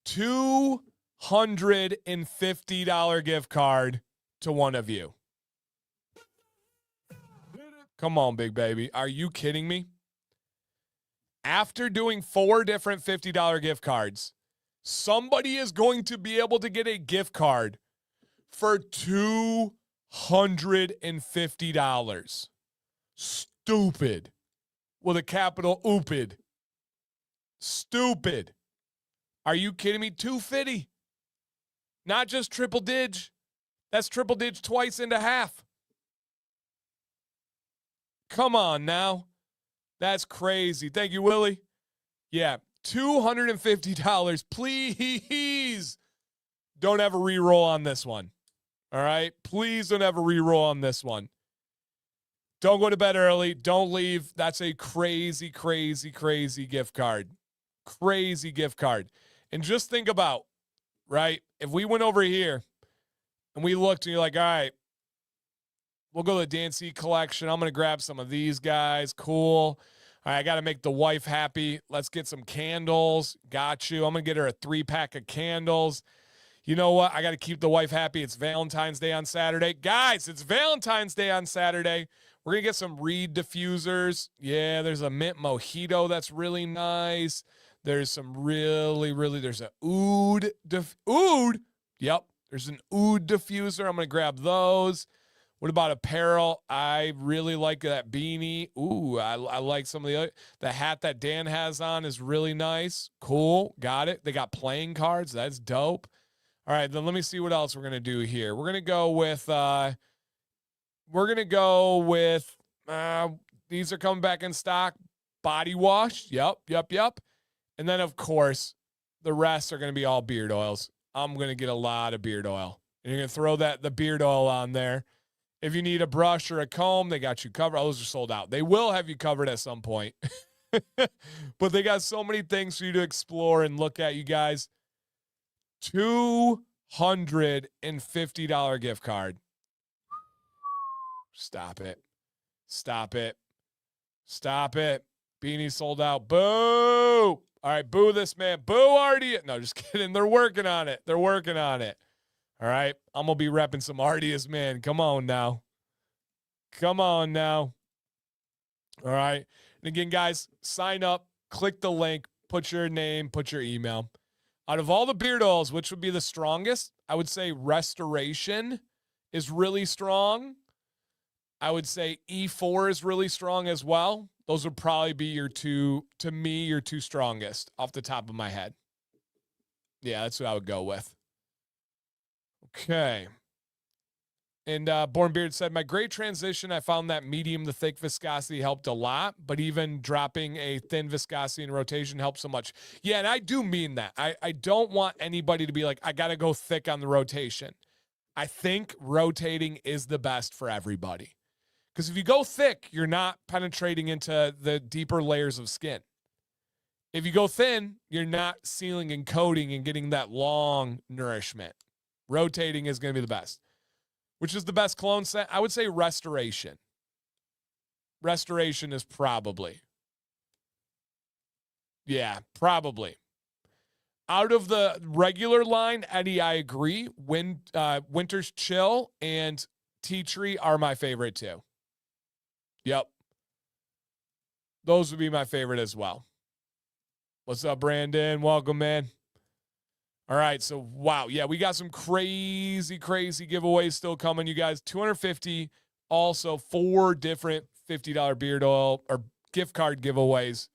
$250 gift card to one of you. Come on, big baby. Are you kidding me? After doing 4 different $50 gift cards, somebody is going to be able to get a gift card for $250. Stupid. With a capital oopid. Stupid. Are you kidding me? $250. Not just triple dig. That's triple dig twice and a half. Come on now. That's crazy. Thank you, Willie. Yeah, $250. Please don't ever re-roll on this one. All right? Please don't ever re-roll on this one. Don't go to bed early. Don't leave. That's a crazy, crazy, crazy gift card. Crazy gift card. And just think about, right? If we went over here and we looked and you're like, all right, we'll go to the Dancy collection. I'm going to grab some of these guys. Cool. All right, I got to make the wife happy. Let's get some candles. Got you. I'm going to get her a 3-pack of candles. You know what? I got to keep the wife happy. It's Valentine's Day on Saturday. Guys, it's Valentine's Day on Saturday. We're going to get some Reed diffusers. Yeah, there's a mint mojito that's really nice. There's some there's an oud. Oud? Yep, there's an oud diffuser. I'm going to grab those. What about apparel? I really like that beanie. Ooh, I like some of the hat that Dan has on is really nice. Cool, got it. They got playing cards. That's dope. All right, then let me see what else we're going to do here. We're going to go with, these are coming back in stock. Body wash. Yep. And then, of course, the rest are going to be all beard oils. I'm going to get a lot of beard oil. And you're going to throw the beard oil on there. If you need a brush or a comb, they got you covered. Those are sold out. They will have you covered at some point. But they got so many things for you to explore and look at, you guys. $250 gift card. Stop it. Beanie sold out. Boo! All All right, boo this man. Boo Artius. No, just kidding. They're working on it. They're working on it. All right, I'm going to be repping some Artius, man. Come on now. Come on now. All right. And again, guys, sign up, click the link, put your name, put your email. Out of all the beard oils, which would be the strongest? I would say Restoration is really strong. I would say E4 is really strong as well. Those would probably be your two, to me, your two strongest off the top of my head. Yeah, that's what I would go with. Okay. And Born Beard said, my great transition, I found that medium to thick viscosity helped a lot, but even dropping a thin viscosity in rotation helped so much. Yeah, and I do mean that. I don't want anybody to be like, I got to go thick on the rotation. I think rotating is the best for everybody. Because if you go thick, you're not penetrating into the deeper layers of skin. If you go thin, you're not sealing and coating and getting that long nourishment. Rotating is going to be the best. Which is the best cologne scent? I would say Restoration. Restoration is probably. Yeah, probably. Out of the regular line, Eddie, I agree. Winter's Chill and Tea Tree are my favorite too. Yep. Those would be my favorite as well. What's up, Brandon? Welcome, man. All right, so wow, yeah, we got some crazy giveaways still coming, you guys. 250, also 4 different $50 beard oil or gift card giveaways.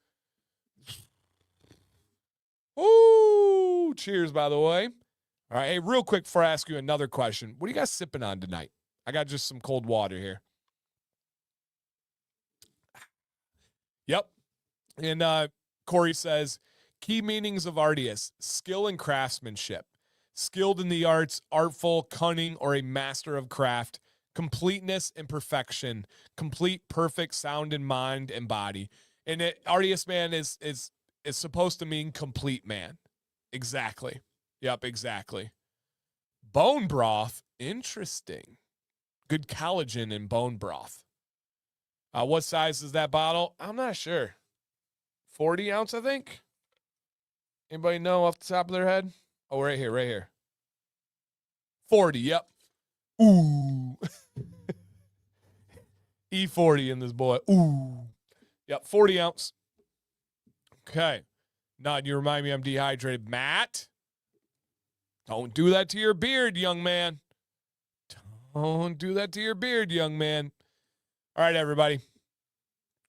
Ooh, cheers, by the way. All right, hey, real quick before I ask you another question, what are you guys sipping on tonight? I got just some cold water here. Yep. And Corey says, key meanings of Artius: skill and craftsmanship, skilled in the arts, artful, cunning, or a master of craft, completeness and perfection, complete, perfect sound in mind and body. And Artius, man, is supposed to mean complete man. Exactly. Yep, exactly. Bone broth, interesting. Good collagen in bone broth. What size is that bottle? I'm not sure. 40 ounce, I think. Anybody know off the top of their head? Oh, right here. 40, yep. Ooh. E40 in this boy. Ooh. Yep, 40 ounce. Okay. Nod, you remind me I'm dehydrated. Matt, don't do that to your beard, young man. Don't do that to your beard, young man. All right, everybody.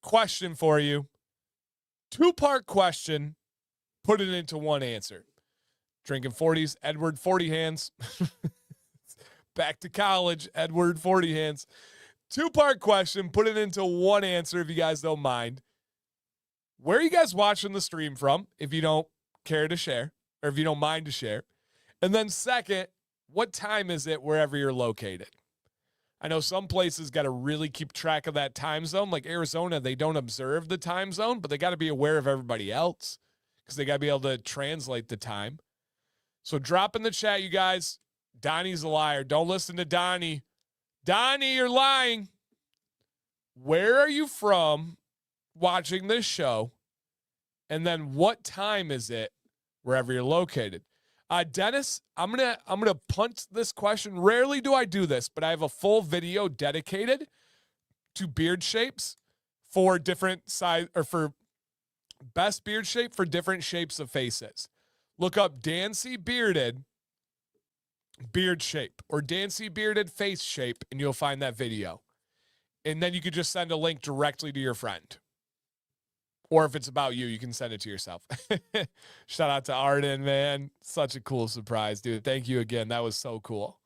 Question for you. 2-part question. Put it into one answer. Drinking 40s, Edward 40 hands. Back to college, Edward 40 hands. 2-part question. Put it into one answer if you guys don't mind. Where are you guys watching the stream from, if you don't care to share, or if you don't mind to share? And then second, what time is it wherever you're located? I know some places got to really keep track of that time zone. Like Arizona, they don't observe the time zone, but they got to be aware of everybody else because they got to be able to translate the time. So drop in the chat, you guys. Donnie's a liar. Don't listen to Donnie. Donnie, you're lying. Where are you from watching this show? And then what time is it wherever you're located? Dennis, I'm gonna punt this question. Rarely do I do this, but I have a full video dedicated to beard shapes for different size, or for best beard shape for different shapes of faces. Look up Dancy Bearded beard shape or Dancy Bearded face shape, and you'll find that video. And then you could just send a link directly to your friend. Or if it's about you, you can send it to yourself. Shout out to Arden, man. Such a cool surprise, dude. Thank you again. That was so cool.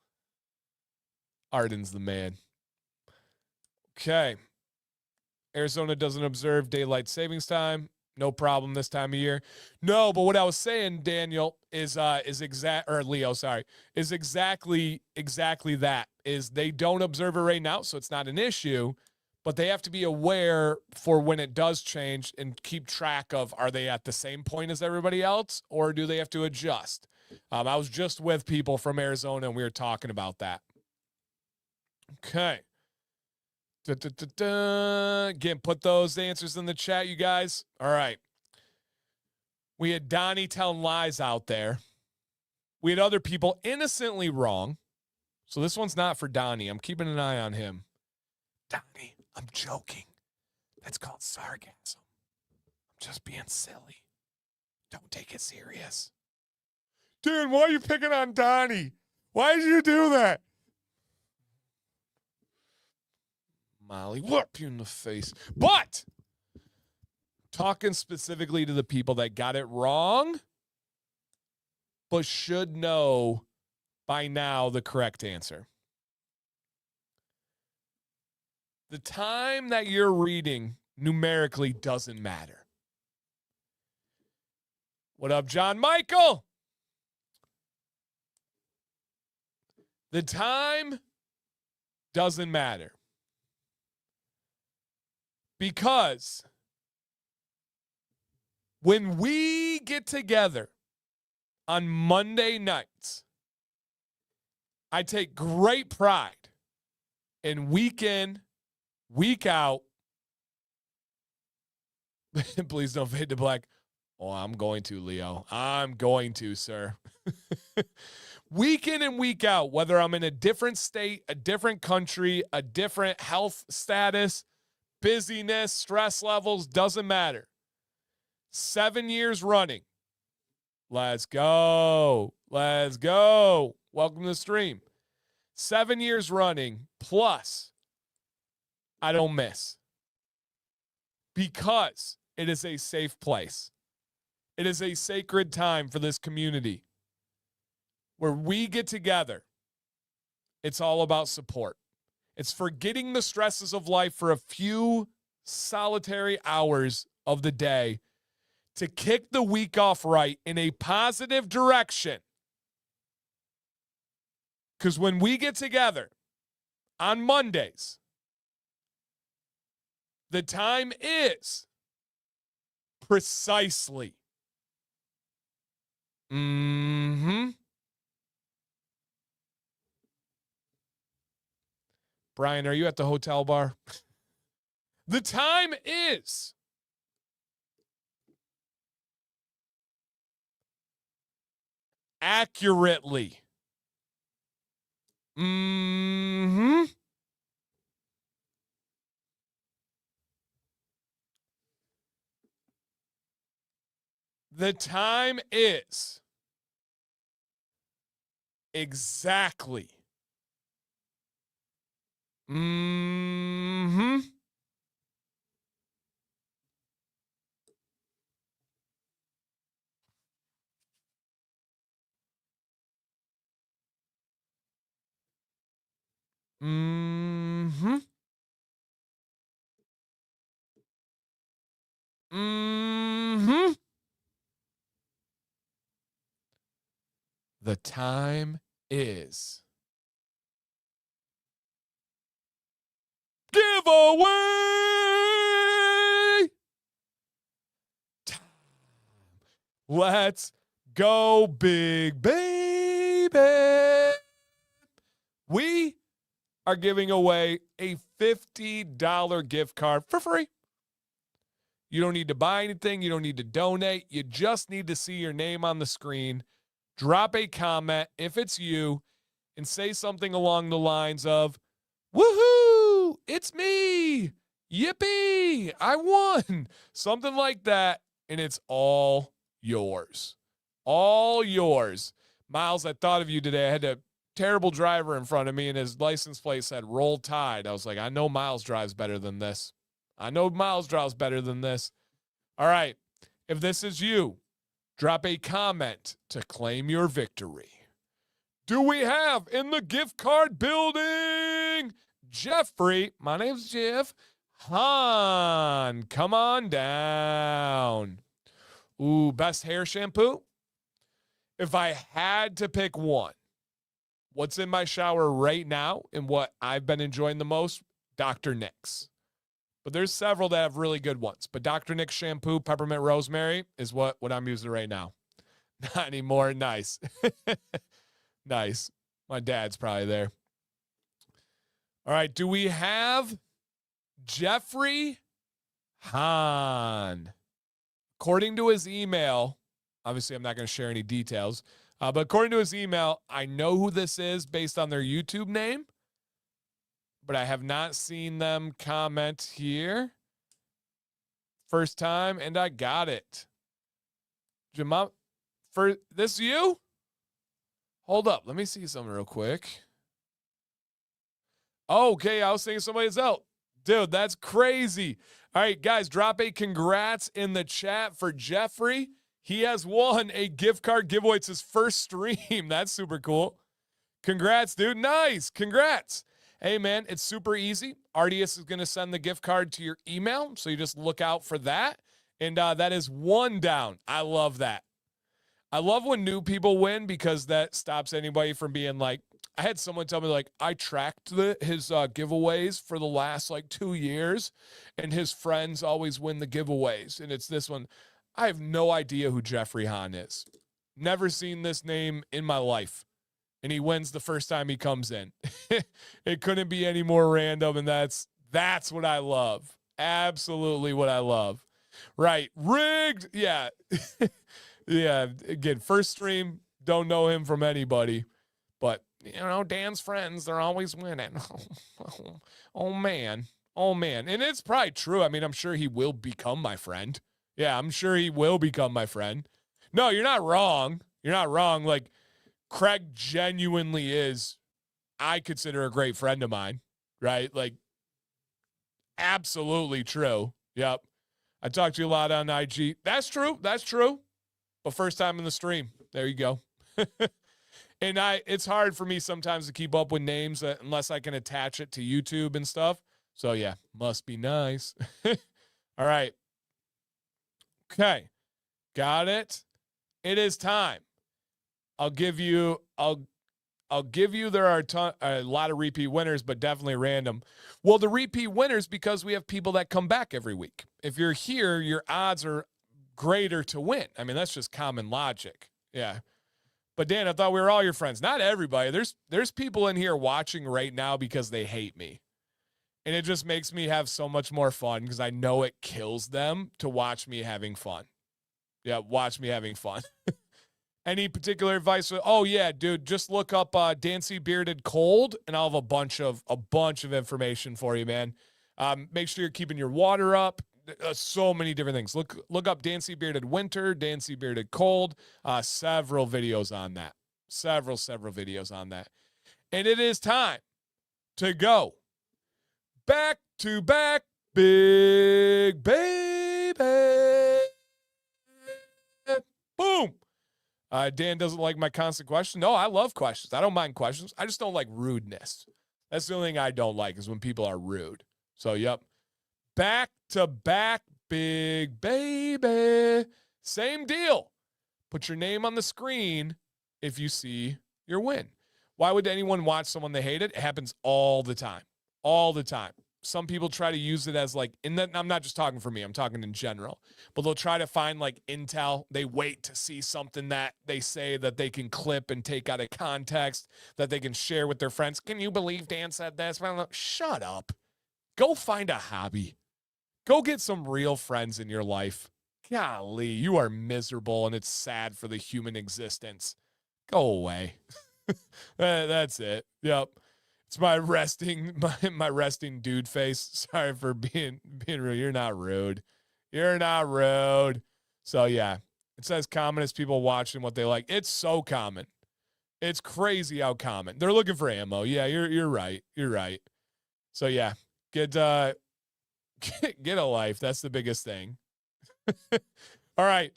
Arden's the man. Okay. Arizona doesn't observe daylight savings time. No problem this time of year. No, but what I was saying, Daniel, is Leo, sorry, is exactly that. Is they don't observe it right now, so it's not an issue. But they have to be aware for when it does change and keep track of, are they at the same point as everybody else, or do they have to adjust? I was just with people from Arizona, and we were talking about that. Okay. Again, put those answers in the chat, you guys. All right. We had Donnie telling lies out there. We had other people innocently wrong. So this one's not for Donnie. I'm keeping an eye on him. Donnie, I'm joking. That's called sarcasm. I'm just being silly. Don't take it serious. Dude, why are you picking on Donnie? Why did you do that? Molly, whoop you in the face. But talking specifically to the people that got it wrong, but should know by now the correct answer. The time that you're reading numerically doesn't matter. What up, John Michael? The time doesn't matter. Because when we get together on Monday nights, I take great pride in week in, week out. Please don't fade to black. Oh, I'm going to, Leo. I'm going to, sir. Week in and week out, whether I'm in a different state, a different country, a different health status, busyness, stress levels, doesn't matter. 7 years running. Let's go. Let's go. Welcome to the stream. 7 years running, plus I don't miss. Because it is a safe place. It is a sacred time for this community where we get together. It's all about support. It's forgetting the stresses of life for a few solitary hours of the day to kick the week off right in a positive direction. Because when we get together on Mondays, the time is precisely. Brian, are you at the hotel bar? The time is accurately. The time is exactly. The time is giveaway time. Let's go, big baby. We are giving away a $50 gift card for free. You don't need to buy anything. You don't need to donate. You just need to see your name on the screen. Drop a comment if it's you and say something along the lines of, woohoo, it's me. Yippee, I won. Something like that, and it's all yours. All yours. Miles, I thought of you today. I had a terrible driver in front of me, and his license plate said Roll Tide. I was like, I know Miles drives better than this. I know Miles drives better than this. All right, if this is you, drop a comment to claim your victory. Do we have in the gift card building Jeffrey? My name's Jeff. Han, come on down. Ooh, best hair shampoo? If I had to pick one, what's in my shower right now and what I've been enjoying the most? Dr. Nick's. But there's several that have really good ones. But Dr. Nick's shampoo, peppermint rosemary, is what I'm using right now. Not anymore. Nice. Nice. My dad's probably there. All right. Do we have Jeffrey Hahn? According to his email, Obviously, I'm not going to share any details. But according to his email, I know who this is based on their YouTube name, but I have not seen them comment here. First time, and I got it. Jamal, for this you? Hold up. Let me see something real quick. Oh, okay, I was thinking somebody else. Dude, that's crazy. All right, guys, drop a congrats in the chat for Jeffrey. He has won a gift card giveaway. It's his first stream. That's super cool. Congrats, dude. Nice. Congrats. Hey, man, it's super easy. Artius is going to send the gift card to your email, so you just look out for that. And that is one down. I love that. I love when new people win because that stops anybody from being like, I had someone tell me, like, I tracked his giveaways for the last, 2 years, and his friends always win the giveaways. And it's this one. I have no idea who Jeffrey Hahn is. Never seen this name in my life. And he wins the first time he comes in. It couldn't be any more random, and that's what I love. Absolutely what I love. Right. Rigged. Yeah. Yeah. Again, first stream, don't know him from anybody. But, Dan's friends, they're always winning. Oh, man. Oh, man. And it's probably true. I mean, I'm sure he will become my friend. Yeah, I'm sure he will become my friend. No, you're not wrong. You're not wrong. Like, Craig genuinely is, I consider, a great friend of mine, right? Like, absolutely true. Yep. I talk to you a lot on IG. That's true. That's true. But first time in the stream. There you go. And it's hard for me sometimes to keep up with names unless I can attach it to YouTube and stuff. So, yeah, must be nice. All right. Okay. Got it. It is time. I'll give you there are a lot of repeat winners, but definitely random. Well, the repeat winners, because we have people that come back every week. If you're here, your odds are greater to win. I mean, that's just common logic. Yeah. But Dan, I thought we were all your friends. Not everybody. There's people in here watching right now because they hate me. And it just makes me have so much more fun because I know it kills them to watch me having fun. Yeah, watch me having fun. Any particular advice? Oh yeah, dude, just look up Dancy Bearded Cold, and I'll have a bunch of information for you, man. Make sure you're keeping your water up. So many different things. Look up Dancy Bearded Winter, Dancy Bearded Cold. Several videos on that. Several videos on that. And it is time to go back to back, big baby. Boom. Dan doesn't like my constant questions. No, I love questions. I don't mind questions. I just don't like rudeness. That's the only thing I don't like is when people are rude. So, yep. Back to back, big baby. Same deal. Put your name on the screen if you see your win. Why would anyone watch someone they hated? It happens all the time. All the time. Some people try to use it as I'm not just talking for me, I'm talking in general, but they'll try to find intel. They wait to see something that they say that they can clip and take out of context that they can share with their friends. Can you believe Dan said this? Well, shut up. Go find a hobby. Go get some real friends in your life. Golly, you are miserable and it's sad for the human existence. Go away. That's it. Yep. It's my resting dude face. Sorry for being rude. You're not rude. You're not rude. So yeah, it says commonest people watching what they like. It's so common. It's crazy how common. They're looking for ammo. Yeah, you're right. You're right. So yeah, get a life. That's the biggest thing. All right.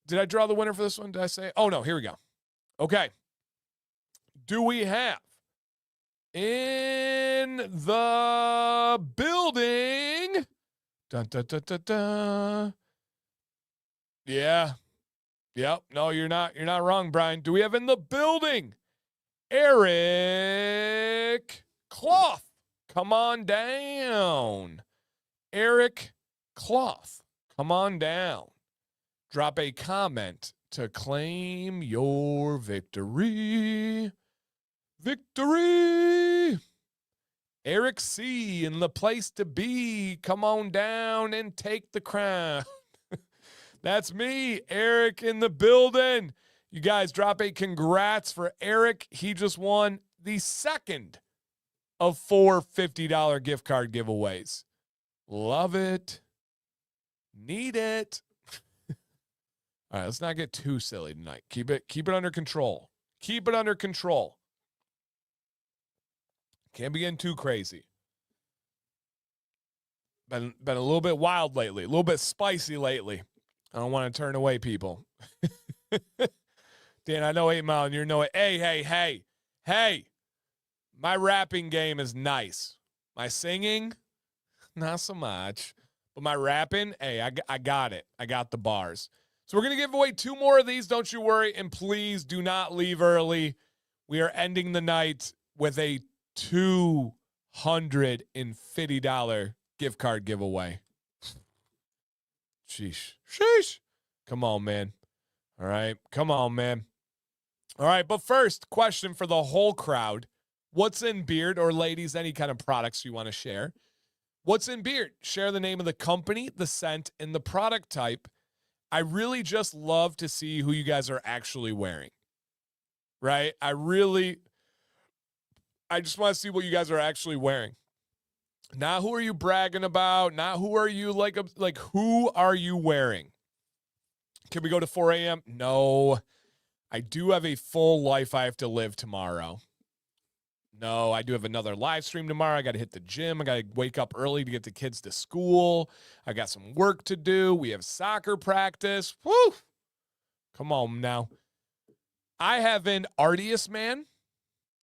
Did I draw the winner for this one? Did I say? Oh no, here we go. Okay. Do we have in the building? Dun, dun, dun, dun, dun. Yeah. Yep. No, you're not wrong, Brian. Do we have in the building Eric Cloth? Come on down. Eric Cloth. Come on down. Drop a comment to claim your victory. Victory! Eric C. in the place to be. Come on down and take the crown. That's me, Eric, in the building. You guys drop a congrats for Eric. He just won the second of 4 $50 gift card giveaways. Love it. Need it. All right, let's not get too silly tonight. Keep it under control. Keep it under control. Can't be getting too crazy. Been a little bit wild lately, a little bit spicy lately. I don't want to turn away people. Dan, I know 8 Mile and you're no. Hey. My rapping game is nice. My singing, not so much. But my rapping, hey, I got it. I got the bars. So we're going to give away 2 more of these. Don't you worry. And please do not leave early. We are ending the night with a $250 gift card giveaway. Sheesh. Come on, man. All right. Come on, man. All right. But first, question for the whole crowd. What's in beard, or ladies, any kind of products you want to share? What's in beard? Share the name of the company, the scent, and the product type. I really just love to see who you guys are actually wearing, right? I just want to see what you guys are actually wearing. Not who are you bragging about, not who are you like who are you wearing? Can we go to 4 a.m.? No. I do have a full life I have to live tomorrow. No, I do have another live stream tomorrow. I got to hit the gym. I got to wake up early to get the kids to school. I got some work to do. We have soccer practice. Woo! Come on now. I have an Artius Man,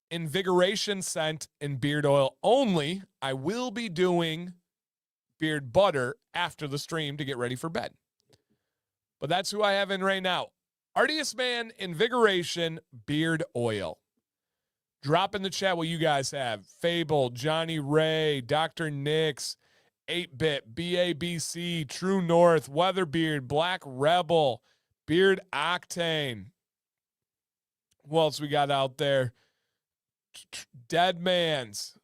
Invigoration Scent, and beard oil only. I will be doing beard butter after the stream to get ready for bed. But that's who I have in right now. Artius Man, Invigoration, beard oil. Drop in the chat what you guys have. Fable, Johnny Ray, Dr. Nix, 8-Bit, BABC, True North, Weatherbeard, Black Rebel, Beard Octane. Who else we got out there? Dead Man's.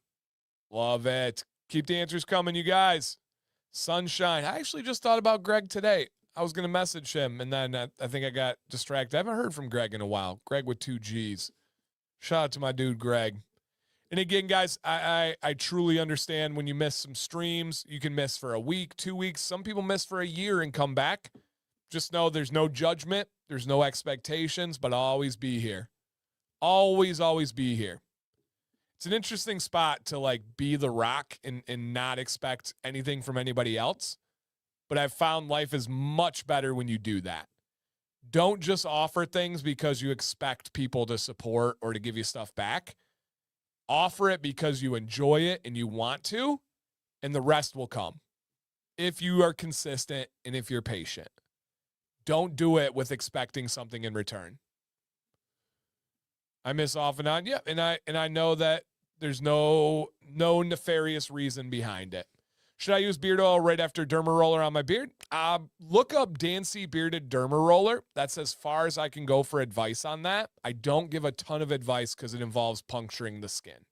Love it. Keep the answers coming, you guys. Sunshine. I actually just thought about Greg today. I was going to message him, and then I think I got distracted. I haven't heard from Greg in a while. Greg with 2 G's. Shout out to my dude, Greg. And again, guys, I truly understand when you miss some streams. You can miss for a week, 2 weeks. Some people miss for a year and come back. Just know there's no judgment. There's no expectations, but I'll always be here. Always be here. It's an interesting spot to like be the rock and not expect anything from anybody else. But I've found life is much better when you do that. Don't just offer things because you expect people to support or to give you stuff back. Offer it because you enjoy it and you want to, and the rest will come if you are consistent and if you're patient. Don't do it with expecting something in return. I miss off and on. Yeah, and I know that there's no nefarious reason behind it. Should I use beard oil right after derma roller on my beard? Look up Dancy Bearded Derma Roller. That's as far as I can go for advice on that. I don't give a ton of advice because it involves puncturing the skin.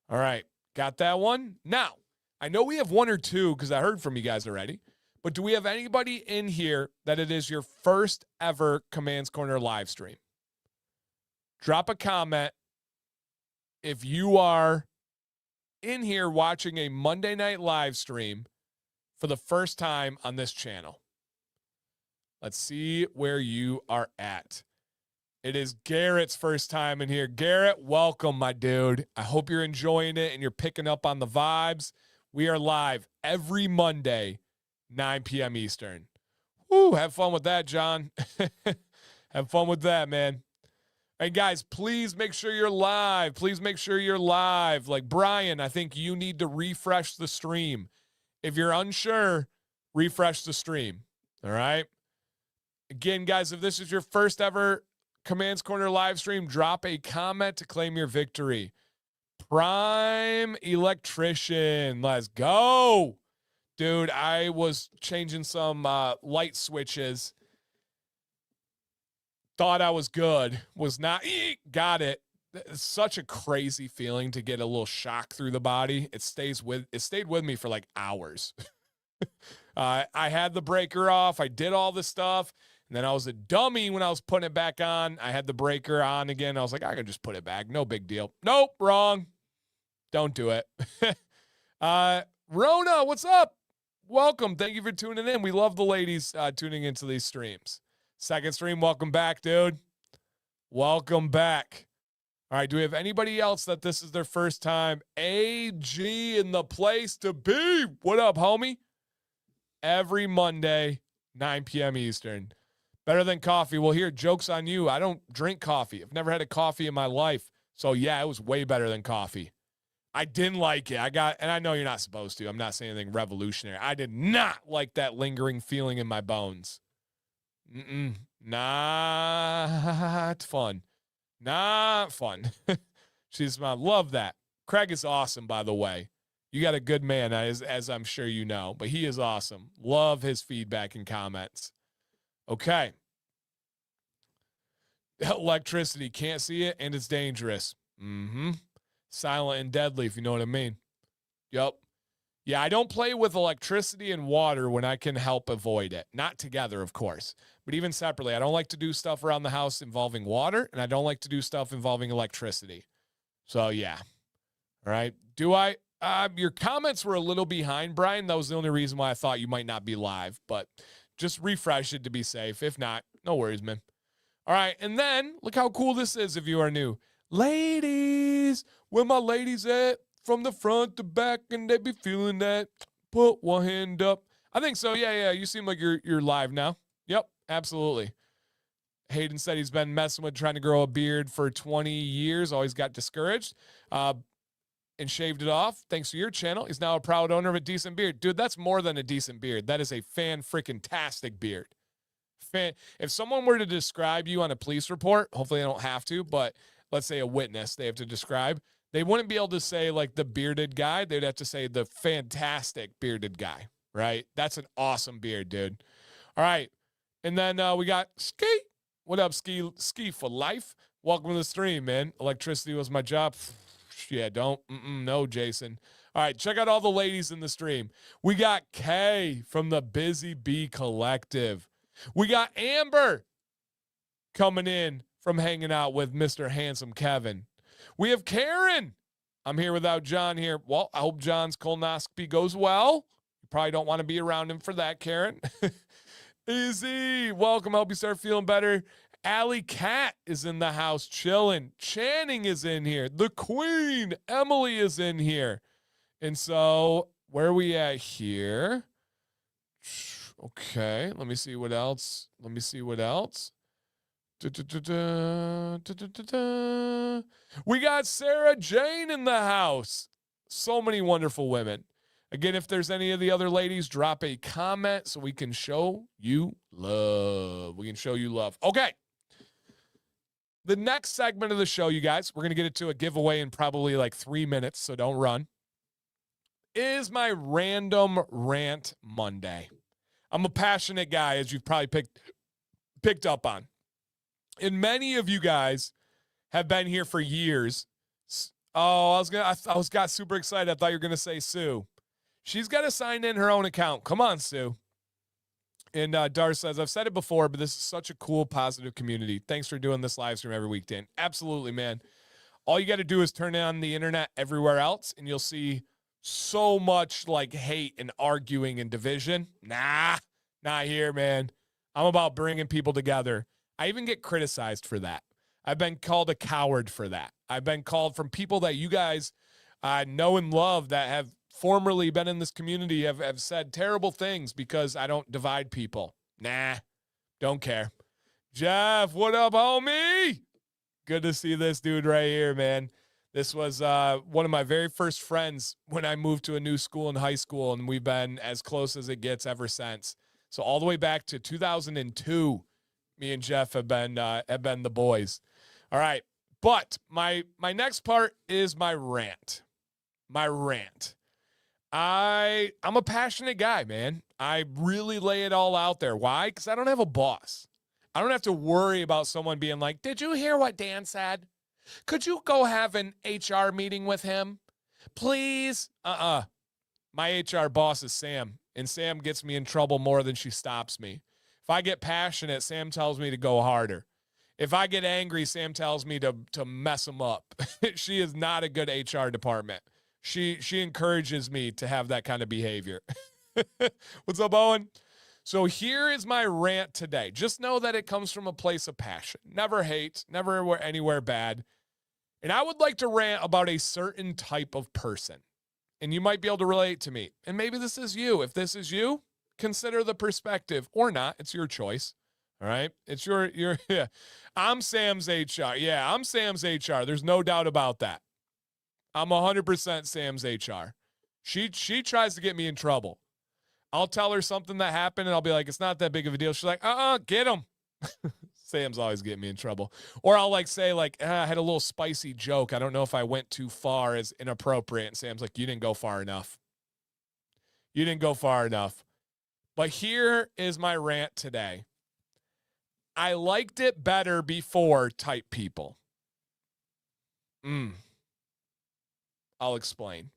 All right, got that one? Now, I know we have 1 or 2 because I heard from you guys already, but do we have anybody in here that it is your first ever Commands Corner live stream? Drop a comment if you are in here watching a Monday night live stream for the first time on this channel. Let's see where you are at. It is Garrett's first time in here. Garrett, welcome, my dude. I hope you're enjoying it and you're picking up on the vibes. We are live every Monday, 9 p.m. Eastern. Woo, have fun with that, John. Have fun with that, man. And guys, please make sure you're live. Please make sure you're live. Like Brian, I think you need to refresh the stream. If you're unsure, refresh the stream. All right? Again, guys, if this is your first ever Commands Corner live stream, drop a comment to claim your victory. Prime Electrician. Let's go. Dude, I was changing some light switches. Thought I was good, was not, got it. It's such a crazy feeling to get a little shock through the body. It stayed with me for like hours. I had the breaker off. I did all this stuff. And then I was a dummy when I was putting it back on. I had the breaker on again. I was like, I can just put it back. No big deal. Nope, wrong. Don't do it. Rona, what's up? Welcome. Thank you for tuning in. We love the ladies tuning into these streams. Second stream, welcome back, dude. Welcome back. All right, do we have anybody else that this is their first time? AG in the place to be. What up, homie? Every Monday, 9 p.m. Eastern. Better than coffee. Well, here, joke's on you. I don't drink coffee. I've never had a coffee in my life. So, yeah, it was way better than coffee. I didn't like it. And I know you're not supposed to. I'm not saying anything revolutionary. I did not like that lingering feeling in my bones. Not fun. Not fun. She's my love that. Craig is awesome, by the way. You got a good man, as I'm sure you know, but he is awesome. Love his feedback and comments. Okay. Electricity, can't see it, and it's dangerous. Silent and deadly, if you know what I mean. Yep. Yeah, I don't play with electricity and water when I can help avoid it. Not together, of course, but even separately. I don't like to do stuff around the house involving water, and I don't like to do stuff involving electricity. So, yeah. All right. Do I? Your comments were a little behind, Brian. That was the only reason why I thought you might not be live, but just refresh it to be safe. If not, no worries, man. All right, and then look how cool this is if you are new. Ladies, where my ladies at? From the front to back, and they be feeling that. Put one hand up. I think so. Yeah. You seem like you're live now. Yep, absolutely. Hayden said he's been messing with trying to grow a beard for 20 years. Always got discouraged. And shaved it off. Thanks to your channel. He's now a proud owner of a decent beard. Dude, that's more than a decent beard. That is a fan-freaking-tastic beard. If someone were to describe you on a police report, hopefully they don't have to, but let's say a witness they have to describe, they wouldn't be able to say, like, the bearded guy. They'd have to say the fantastic bearded guy, right? That's an awesome beard, dude. All right. And then we got Ski. What up, Ski for life? Welcome to the stream, man. Electricity was my job. Yeah, don't. No, Jason. All right, check out all the ladies in the stream. We got Kay from the Busy Bee Collective. We got Amber coming in from hanging out with Mr. Handsome Kevin. We have Karen. I'm here without John here. Well, I hope John's colonoscopy goes well. You probably don't want to be around him for that, Karen. Easy. Welcome. I hope you start feeling better. Alley Cat is in the house chilling. Channing is in here. The Queen, Emily, is in here. And so, where are we at here? Okay, let me see what else. We got Sarah Jane in the house. So many wonderful women. Again, if there's any of the other ladies, drop a comment so we can show you love. Okay. The next segment of the show, you guys, we're going to get into a giveaway in probably like 3 minutes, so don't run, is my Random Rant Monday. I'm a passionate guy, as you've probably picked up on. And many of you guys have been here for years. Oh, I got super excited. I thought you were going to say Sue. She's got to sign in her own account. Come on, Sue. And Dar says, I've said it before, but this is such a cool, positive community. Thanks for doing this live stream every week, Dan. Absolutely, man. All you got to do is turn on the internet everywhere else, and you'll see so much like hate and arguing and division. Nah, not here, man. I'm about bringing people together. I even get criticized for that. I've been called a coward for that. I've been called from people that you guys know and love that have formerly been in this community have said terrible things because I don't divide people. Nah, don't care. Jeff, what up, homie? Good to see this dude right here, man. This was one of my very first friends when I moved to a new school in high school, and we've been as close as it gets ever since. So all the way back to 2002, me and Jeff have been the boys. All right, but my next part is my rant. I'm a passionate guy, man. I really lay it all out there. Why? Because I don't have a boss. I don't have to worry about someone being like, did you hear what Dan said? Could you go have an HR meeting with him? Please? My My HR boss is Sam, and Sam gets me in trouble more than she stops me. If I get passionate, Sam tells me to go harder. If I get angry, Sam tells me to mess them up. She is not a good HR department. She encourages me to have that kind of behavior. What's up, Owen? So here is my rant today. Just know that it comes from a place of passion. Never hate, never anywhere bad. And I would like to rant about a certain type of person. And you might be able to relate to me. And maybe this is you. If this is you, consider the perspective or not. It's your choice. All right? It's your yeah. I'm Sam's HR. Yeah, I'm Sam's HR. There's no doubt about that. I'm 100% Sam's HR. She tries to get me in trouble. I'll tell her something that happened, and I'll be like, it's not that big of a deal. She's like, get him. Sam's always getting me in trouble. Or I'll say, I had a little spicy joke. I don't know if I went too far as inappropriate. And Sam's like, you didn't go far enough. You didn't go far enough. But here is my rant today. I liked it better before type people. I'll explain.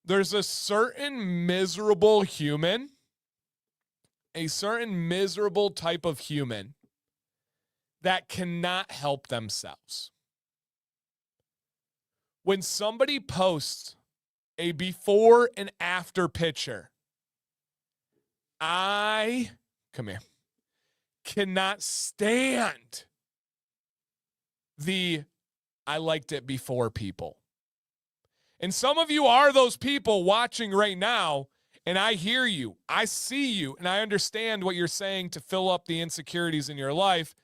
There's a certain miserable human, a certain miserable type of human that cannot help themselves. When somebody posts a before and after picture, I cannot stand the I liked it before people. And some of you are those people watching right now, and I hear you, I see you, and I understand what you're saying to fill up the insecurities in your life.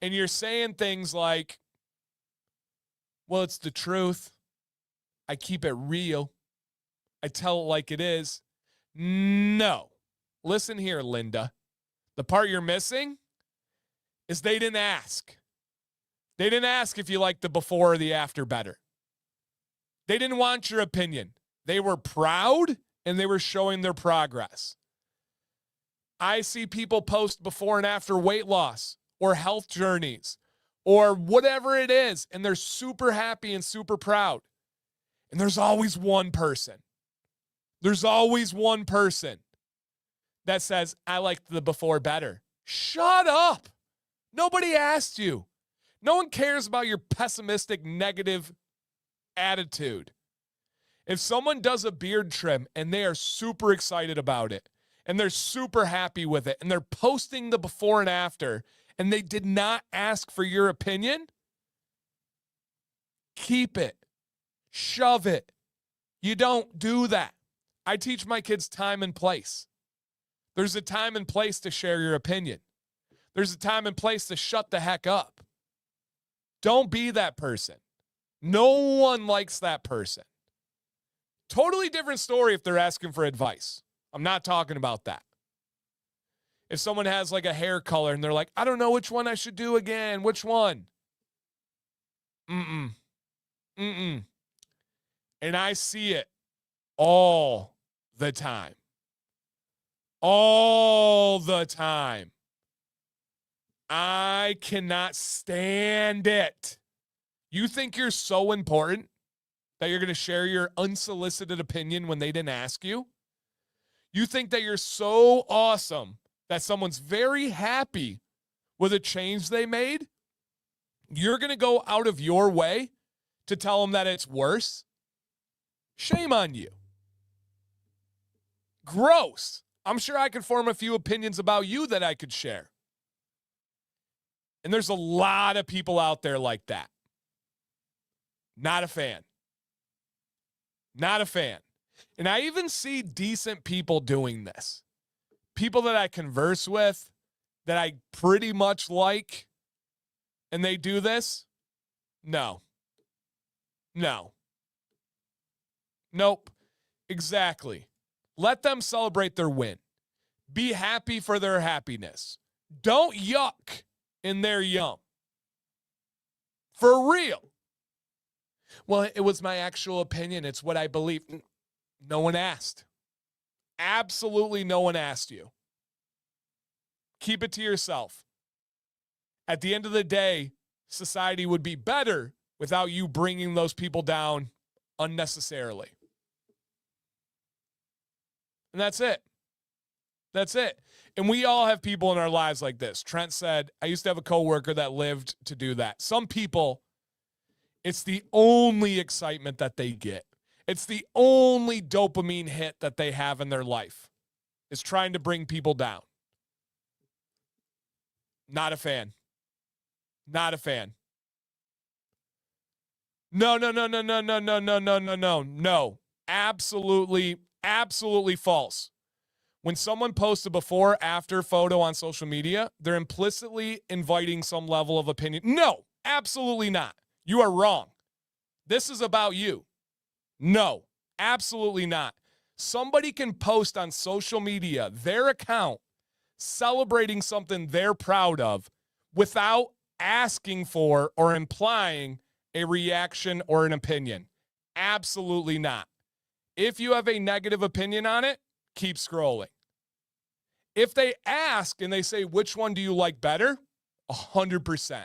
And you're saying things like, well, it's the truth. I keep it real. I tell it like it is. No. Listen here, Linda. The part you're missing is they didn't ask. They didn't ask if you liked the before or the after better. They didn't want your opinion. They were proud and they were showing their progress. I see people post before and after weight loss or health journeys or whatever it is, and they're super happy and super proud. And there's always one person. There's always one person that says, I like the before better. Shut up. Nobody asked you. No one cares about your pessimistic, negative attitude. If someone does a beard trim and they are super excited about it and they're super happy with it and they're posting the before and after and they did not ask for your opinion, keep it. Shove it. You don't do that. I teach my kids time and place. There's a time and place to share your opinion. There's a time and place to shut the heck up. Don't be that person. No one likes that person. Totally different story if they're asking for advice. I'm not talking about that. If someone has like a hair color and they're like, I don't know which one I should do again. Which one? And I see it all the time. All the time. I cannot stand it. You think you're so important that you're going to share your unsolicited opinion when they didn't ask you? You think that you're so awesome that someone's very happy with a change they made? You're going to go out of your way to tell them that it's worse? Shame on you. Gross. I'm sure I could form a few opinions about you that I could share. And there's a lot of people out there like that. Not a fan. Not a fan. And I even see decent people doing this. People that I converse with, that I pretty much like, and they do this. No. Nope. Exactly. Let them celebrate their win. Be happy for their happiness. Don't yuck in their yum. For real. Well, it was my actual opinion. It's what I believe. No one asked. Absolutely no one asked you. Keep it to yourself. At the end of the day, society would be better without you bringing those people down unnecessarily. And that's it. That's it. And we all have people in our lives like this. Trent said, I used to have a coworker that lived to do that. Some people, it's the only excitement that they get. It's the only dopamine hit that they have in their life, is trying to bring people down. Not a fan. Not a fan. No. Absolutely false. When someone posts a before-after photo on social media, they're implicitly inviting some level of opinion. No, absolutely not. You are wrong. This is about you. No, absolutely not. Somebody can post on social media, their account, celebrating something they're proud of without asking for or implying a reaction or an opinion. Absolutely not. If you have a negative opinion on it, keep scrolling. If they ask and they say, which one do you like better? 100%.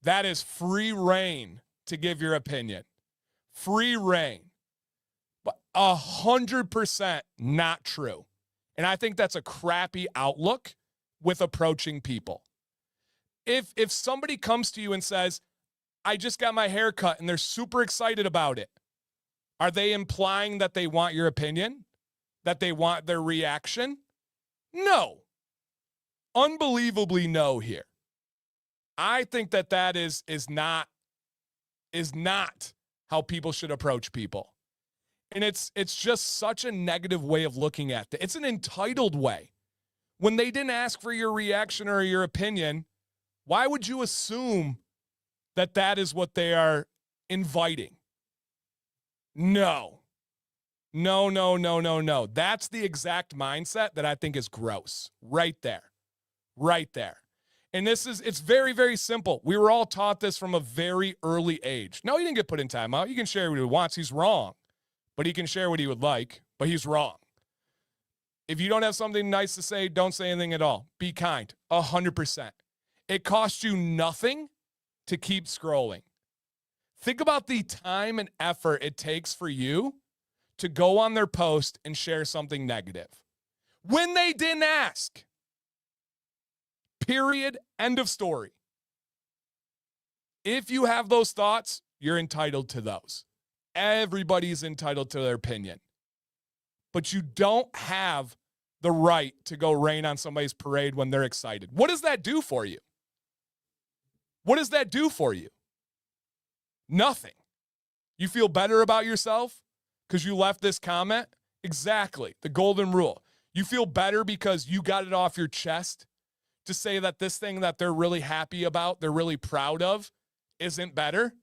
That is free reign to give your opinion. Free reign. But 100% not true. And I think that's a crappy outlook with approaching people. If somebody comes to you and says, I just got my hair cut, and they're super excited about it, are they implying that they want your opinion? That they want their reaction? No. Unbelievably no here. I think that is not how people should approach people. And it's just such a negative way of looking at it. It's an entitled way. When they didn't ask for your reaction or your opinion, why would you assume that that is what they are inviting? No. That's the exact mindset that I think is gross. Right there. And it's very, very simple. We were all taught this from a very early age. No, he didn't get put in timeout. You can share what he wants. He's wrong. But he can share what he would like. But he's wrong. If you don't have something nice to say, don't say anything at all. Be kind. 100%. It costs you nothing to keep scrolling. Think about the time and effort it takes for you to go on their post and share something negative when they didn't ask. Period. End of story. If you have those thoughts, you're entitled to those. Everybody's entitled to their opinion. But you don't have the right to go rain on somebody's parade when they're excited. What does that do for you? What does that do for you? Nothing. You feel better about yourself because you left this comment? Exactly. The golden rule. You feel better because you got it off your chest to say that this thing that they're really happy about, they're really proud of, isn't better?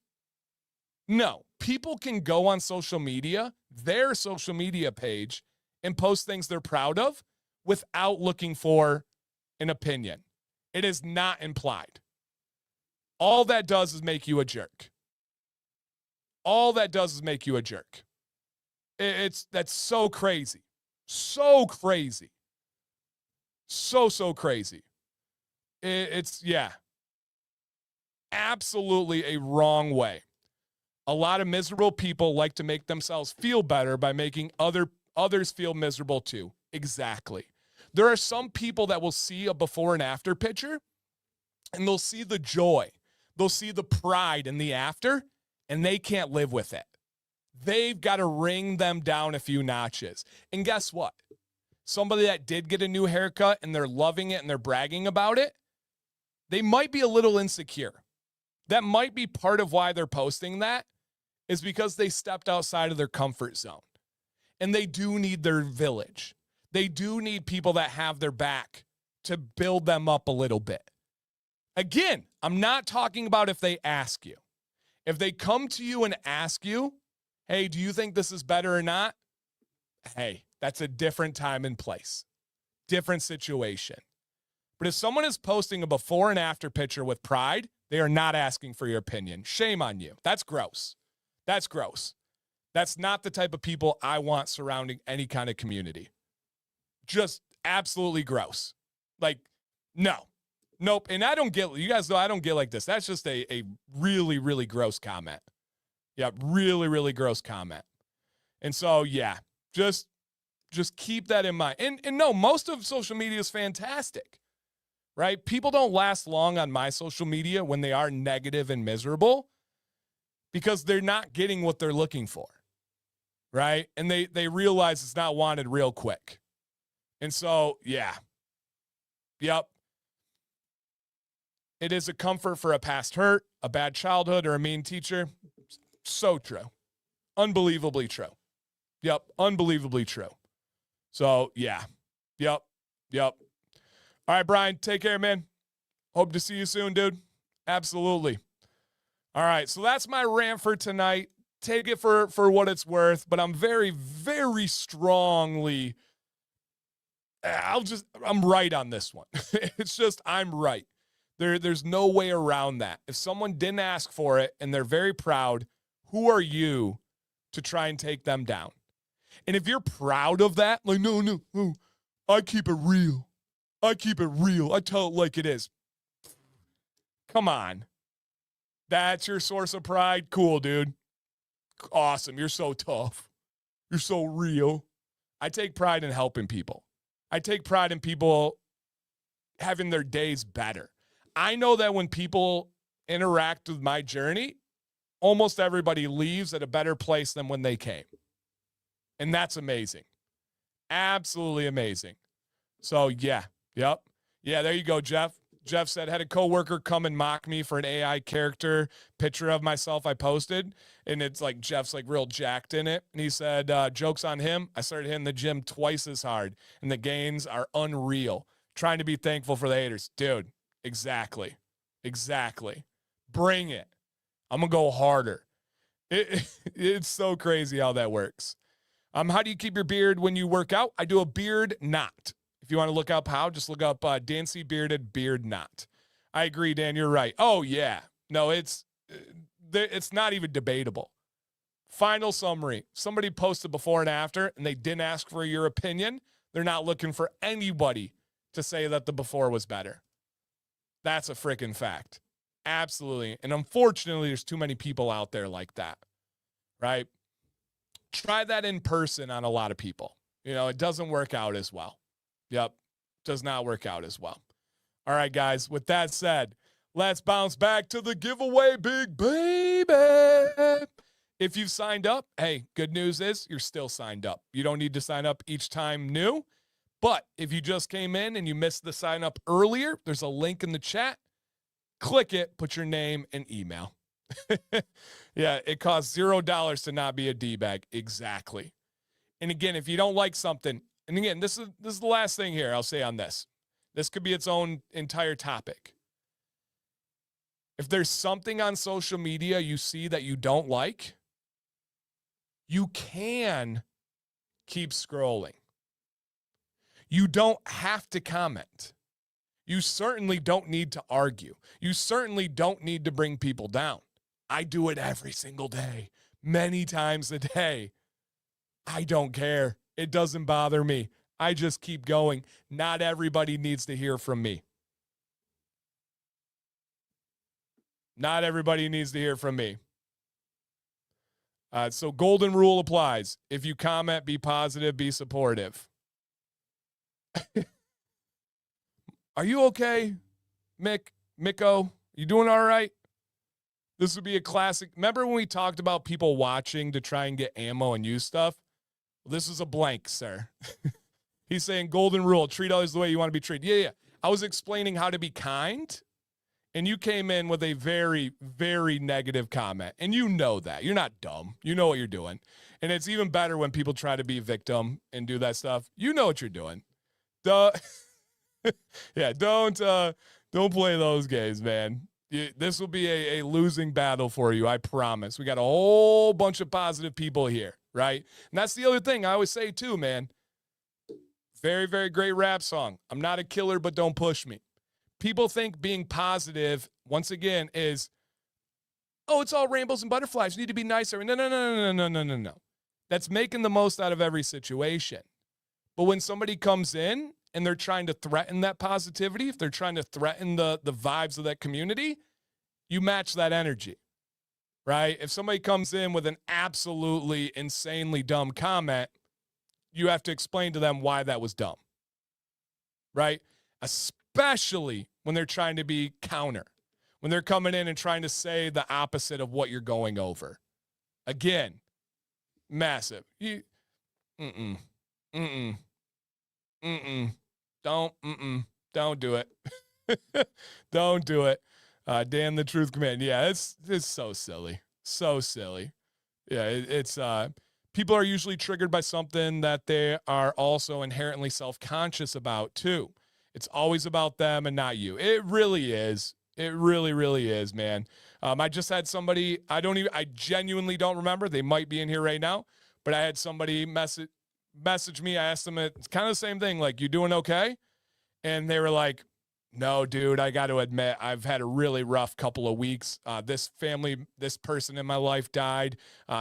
No. People can go on social media, their social media page, and post things they're proud of without looking for an opinion. It is not implied. All that does is make you a jerk. All that does is make you a jerk. That's so crazy. So crazy. So crazy. It's absolutely a wrong way. A lot of miserable people like to make themselves feel better by making others feel miserable too. Exactly. There are some people that will see a before and after picture, and they'll see the joy. They'll see the pride in the after, and they can't live with it. They've got to wring them down a few notches. And guess what? Somebody that did get a new haircut and they're loving it and they're bragging about it, they might be a little insecure. That might be part of why they're posting that, is because they stepped outside of their comfort zone. And they do need their village. They do need people that have their back to build them up a little bit. Again, I'm not talking about if they ask you. If they come to you and ask you, hey, do you think this is better or not? Hey, that's a different time and place. Different situation. But if someone is posting a before and after picture with pride, they are not asking for your opinion. Shame on you. That's gross. That's gross. That's not the type of people I want surrounding any kind of community. Just absolutely gross. Like, no. Nope. And I don't get, you guys know I don't get like this. That's just a really, really gross comment. Yeah, really, really gross comment. And so, yeah, just Just keep that in mind. And no, most of social media is fantastic, right? People don't last long on my social media when they are negative and miserable because they're not getting what they're looking for, right? And they realize it's not wanted real quick. And so, yeah. Yep. It is a comfort for a past hurt, a bad childhood, or a mean teacher. So true. Unbelievably true. Yep. Unbelievably true. So, yeah. Yep. All right, Brian, take care, man. Hope to see you soon, dude. Absolutely. All right, so that's my rant for tonight. Take it for what it's worth, but I'm very, very strongly, I'm right on this one. It's just, I'm right. There's no way around that. If someone didn't ask for it and they're very proud, who are you to try and take them down? And if you're proud of that, like, no, I keep it real. I tell it like it is. Come on. That's your source of pride? Cool, dude. Awesome. You're so tough. You're so real. I take pride in helping people. I take pride in people having their days better. I know that when people interact with my journey, almost everybody leaves at a better place than when they came. And that's amazing. Absolutely amazing. So, yeah. Yep. Yeah, there you go, Jeff. Jeff said, had a coworker come and mock me for an AI character picture of myself I posted. And it's like Jeff's like real jacked in it. And he said, joke's on him. I started hitting the gym twice as hard. And the gains are unreal. Trying to be thankful for the haters. Dude, exactly. Bring it. I'm going to go harder. It's so crazy how that works. How do you keep your beard when you work out? I do a beard knot. If you want to look up how, just look up Dancy Bearded Beard Knot. I agree, Dan. You're right. Oh, yeah. No, it's not even debatable. Final summary. Somebody posted before and after, and they didn't ask for your opinion. They're not looking for anybody to say that the before was better. That's a freaking fact. Absolutely. And unfortunately, there's too many people out there like that, right? Try that in person on a lot of people. It doesn't work out as well. Yep. Does not work out as well. All right, guys. With that said, let's bounce back to the giveaway, big baby. If you've signed up, hey, good news is you're still signed up. You don't need to sign up each time new. But if you just came in and you missed the sign up earlier, there's a link in the chat. Click it, put your name and email. Yeah, it costs $0 to not be a D-bag. Exactly. And again, if you don't like something, and again, this is the last thing here I'll say on this. This could be its own entire topic. If there's something on social media you see that you don't like, you can keep scrolling. You don't have to comment. You certainly don't need to argue. You certainly don't need to bring people down. I do it every single day, many times a day. I don't care. It doesn't bother me. I just keep going. Not everybody needs to hear from me. Not everybody needs to hear from me. So golden rule applies. If you comment, be positive, be supportive. Are you okay, Miko? You doing all right? This would be a classic. Remember when we talked about people watching to try and get ammo and use stuff? Well, this is a blank, sir. He's saying golden rule, treat others the way you want to be treated. Yeah. I was explaining how to be kind, and you came in with a very, very negative comment. And you know that. You're not dumb. You know what you're doing. And it's even better when people try to be a victim and do that stuff. You know what you're doing. Yeah, don't play those games, man. This will be a losing battle for you, I promise. We got a whole bunch of positive people here, right? And that's the other thing I always say too, man. Very, very great rap song. I'm not a killer, but don't push me. People think being positive, once again, is, oh, it's all rainbows and butterflies. You need to be nicer. No. That's making the most out of every situation. But when somebody comes in and they're trying to threaten that positivity, if they're trying to threaten the vibes of that community, you match that energy, right? If somebody comes in with an absolutely insanely dumb comment, you have to explain to them why that was dumb, right? Especially when they're trying to be counter, when they're coming in and trying to say the opposite of what you're going over. Again, massive. Mm-mm, mm-mm, mm-mm, don't do it. Don't do it. Dan, the truth command. Yeah, it's so silly. So silly. Yeah, it's people are usually triggered by something that they are also inherently self-conscious about too. It's always about them and not you. It really is. It really, really is, man. I just had somebody, I genuinely don't remember. They might be in here right now, but I had somebody message me. I asked them, it's kind of the same thing. Like, you doing okay? And they were like, no, dude, I got to admit, I've had a really rough couple of weeks. This person in my life died.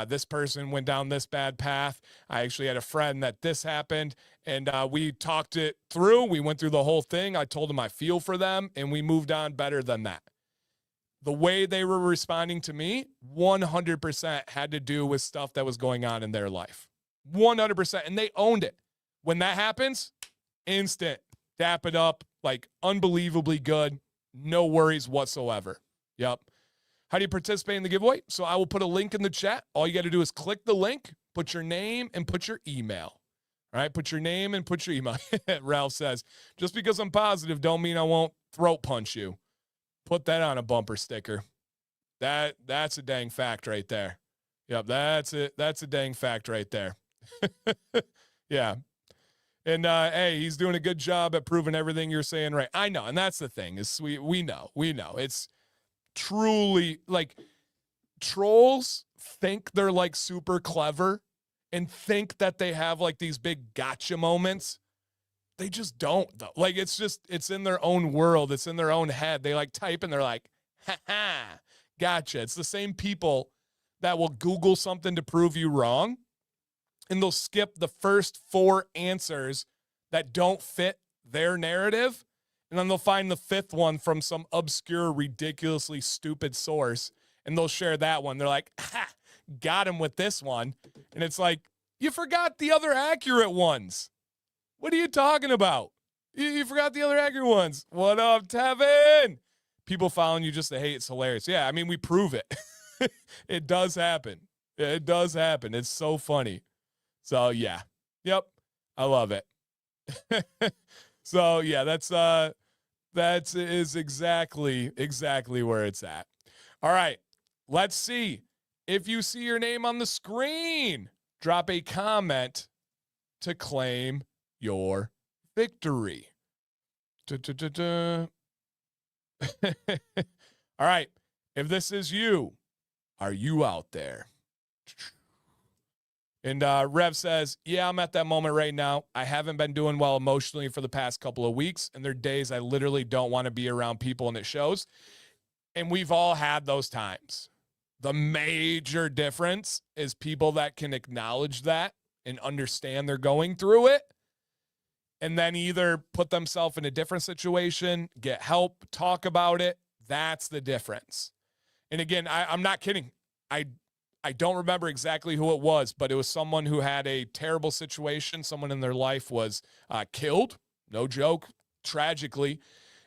This person went down this bad path. I actually had a friend that this happened, and we talked it through. We went through the whole thing. I told them I feel for them, and we moved on better than that. The way they were responding to me, 100% had to do with stuff that was going on in their life. 100%. And they owned it. When that happens, instant, dap it up. Like, unbelievably good. No worries whatsoever. Yep. How do you participate in the giveaway? So I will put a link in the chat. All you got to do is click the link, put your name, and put your email. All right, put your name and put your email. Ralph says, just because I'm positive don't mean I won't throat punch you. Put that on a bumper sticker. That's a dang fact right there. Yep, that's it. That's a dang fact right there. Yeah. And hey, he's doing a good job at proving everything you're saying right. I know, and that's the thing is we know. It's truly like trolls think they're like super clever and think that they have like these big gotcha moments. They just don't though. Like it's in their own world. It's in their own head. They like type and they're like, ha ha, gotcha. It's the same people that will Google something to prove you wrong. And they'll skip the first 4 answers that don't fit their narrative. And then they'll find the 5th one from some obscure, ridiculously stupid source. And they'll share that one. They're like, ha, got him with this one. And it's like, you forgot the other accurate ones. What are you talking about? You forgot the other accurate ones. What up, Tevin? People following you just to hate. It's hilarious. Yeah, I mean, we prove it. It does happen. It does happen. It's so funny. So yeah, yep, I love it. So yeah, that is exactly where it's at. All right, let's see if you see your name on the screen. Drop a comment to claim your victory. All right, if this is you, are you out there? And Rev says, yeah, I'm at that moment right now. I haven't been doing well emotionally for the past couple of weeks, and there are days I literally don't want to be around people, and it shows. And we've all had those times. The major difference is people that can acknowledge that and understand they're going through it, and then either put themselves in a different situation, get help, talk about it. That's the difference. And again, I'm not kidding. I don't remember exactly who it was, but it was someone who had a terrible situation. Someone in their life was killed, no joke, tragically,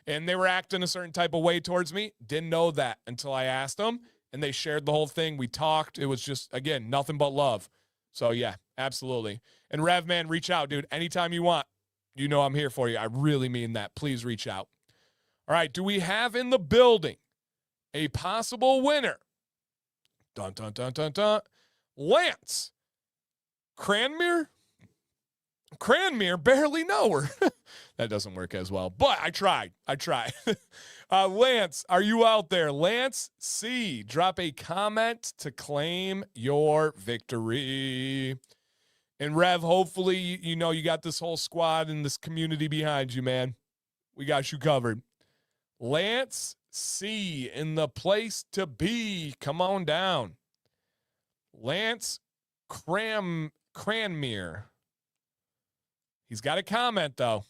and they were acting a certain type of way towards me. Didn't know that until I asked them, and they shared the whole thing. We talked. It was just, again, nothing but love. So, yeah, absolutely. And Rev, man, reach out, dude. Anytime you want. You know I'm here for you. I really mean that. Please reach out. All right, do we have in the building a possible winner? Dun, dun, dun, dun, dun. Lance Cranmere? Cranmere, barely know her. That doesn't work as well, but I tried. Lance, are you out there? Lance C, drop a comment to claim your victory. And Rev, hopefully, you know you got this whole squad and this community behind you, man. We got you covered. Lance C in the place to be. Come on down. Lance Cranmere. He's got a comment, though.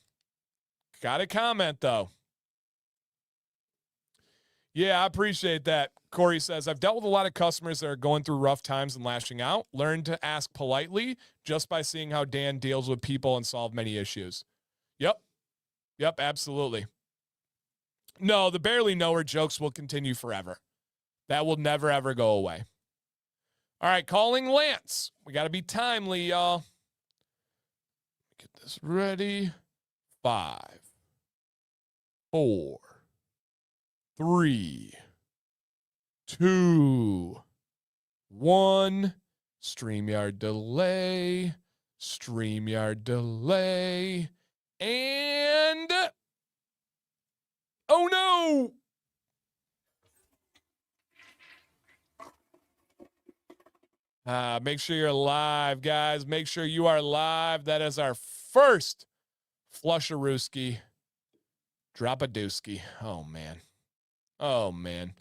Yeah, I appreciate that. Corey says, I've dealt with a lot of customers that are going through rough times and lashing out. Learn to ask politely just by seeing how Dan deals with people and solve many issues. Yep. Yep, absolutely. No, the barely knower jokes will continue forever. That will never, ever go away. All right, calling Lance. We got to be timely, y'all. Get this ready. 5, 4, 3, 2, 1. StreamYard delay. StreamYard delay. And... oh, no! Make sure you're live, guys. Make sure you are live. That is our first Flusharooski. Drop a dooski. Oh, man. Oh, man.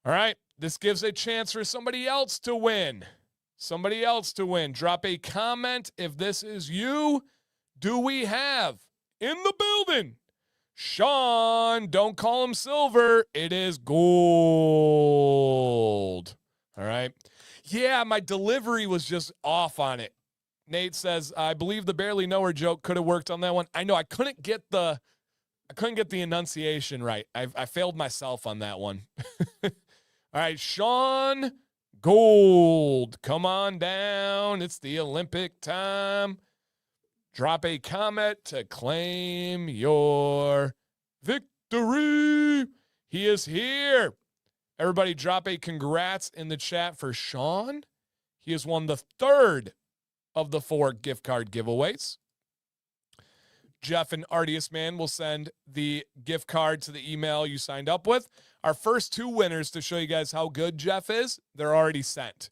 All right. This gives a chance for somebody else to win. Somebody else to win. Drop a comment if this is you. Do we have in the building Sean? Don't call him silver. It is gold. All right. Yeah, my delivery was just off on it. Nate says, I believe the barely knower joke could have worked on that one. I know I couldn't get the enunciation right. I failed myself on that one. All right, Sean Gold, come on down. It's the Olympic time. Drop a comment to claim your victory. He is here. Everybody drop a congrats in the chat for Sean. He has won the third of the 4 gift card giveaways. Jeff and Artius Man will send the gift card to the email you signed up with. Our first 2 winners, to show you guys how good Jeff is, they're already sent.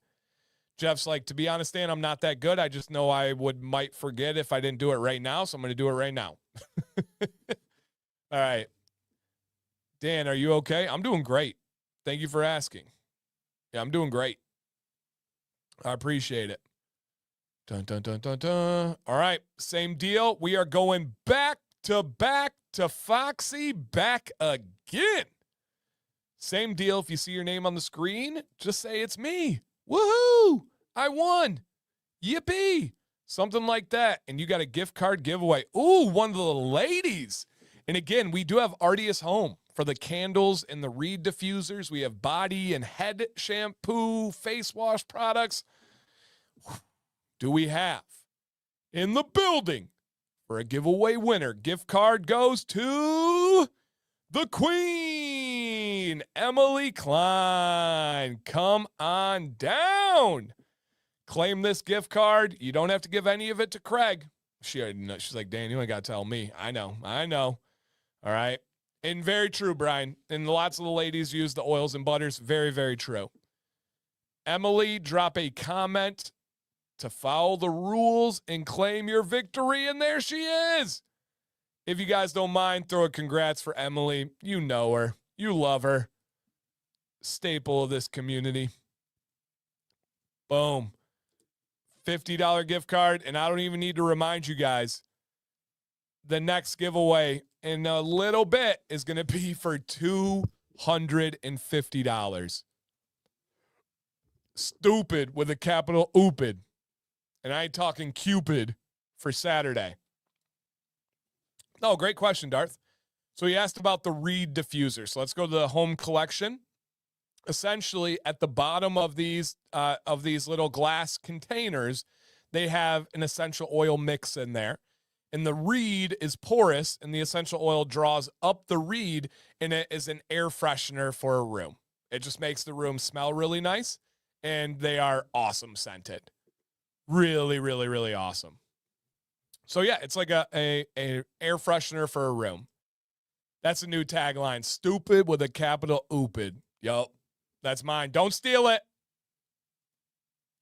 Jeff's like, to be honest, Dan, I'm not that good. I just know I might forget if I didn't do it right now, so I'm going to do it right now. All right. Dan, are you okay? I'm doing great. Thank you for asking. Yeah, I'm doing great. I appreciate it. Dun, dun, dun, dun, dun. All right, same deal. We are going back to Foxy back again. Same deal. If you see your name on the screen, just say it's me. Woohoo! I won. Yippee! Something like that. And you got a gift card giveaway. Ooh, one of the ladies. And again, we do have Artius home for the candles and the reed diffusers. We have body and head shampoo, face wash products. Do we have in the building for a giveaway winner? Gift card goes to the Queen, Emily Klein. Come on down. Claim this gift card. You don't have to give any of it to Craig. She's like, Dan, you ain't got to tell me. I know. All right. And very true, Brian. And lots of the ladies use the oils and butters. Very, very true. Emily, drop a comment to follow the rules and claim your victory. And there she is. If you guys don't mind, throw a congrats for Emily. You know her. You love her. Staple of this community. Boom. $50 gift card. And I don't even need to remind you guys, the next giveaway in a little bit is going to be for $250. Stupid with a capital Oopid. And I ain't talking Cupid for Saturday. Oh, great question, Darth. So he asked about the reed diffuser. So let's go to the home collection. Essentially, at the bottom of these little glass containers, they have an essential oil mix in there. And the reed is porous, and the essential oil draws up the reed, and it is an air freshener for a room. It just makes the room smell really nice, and they are awesome scented. Really, really, really awesome. So yeah, it's like a air freshener for a room. That's a new tagline. Stupid with a capital Oopid. Yup, that's mine. Don't steal it.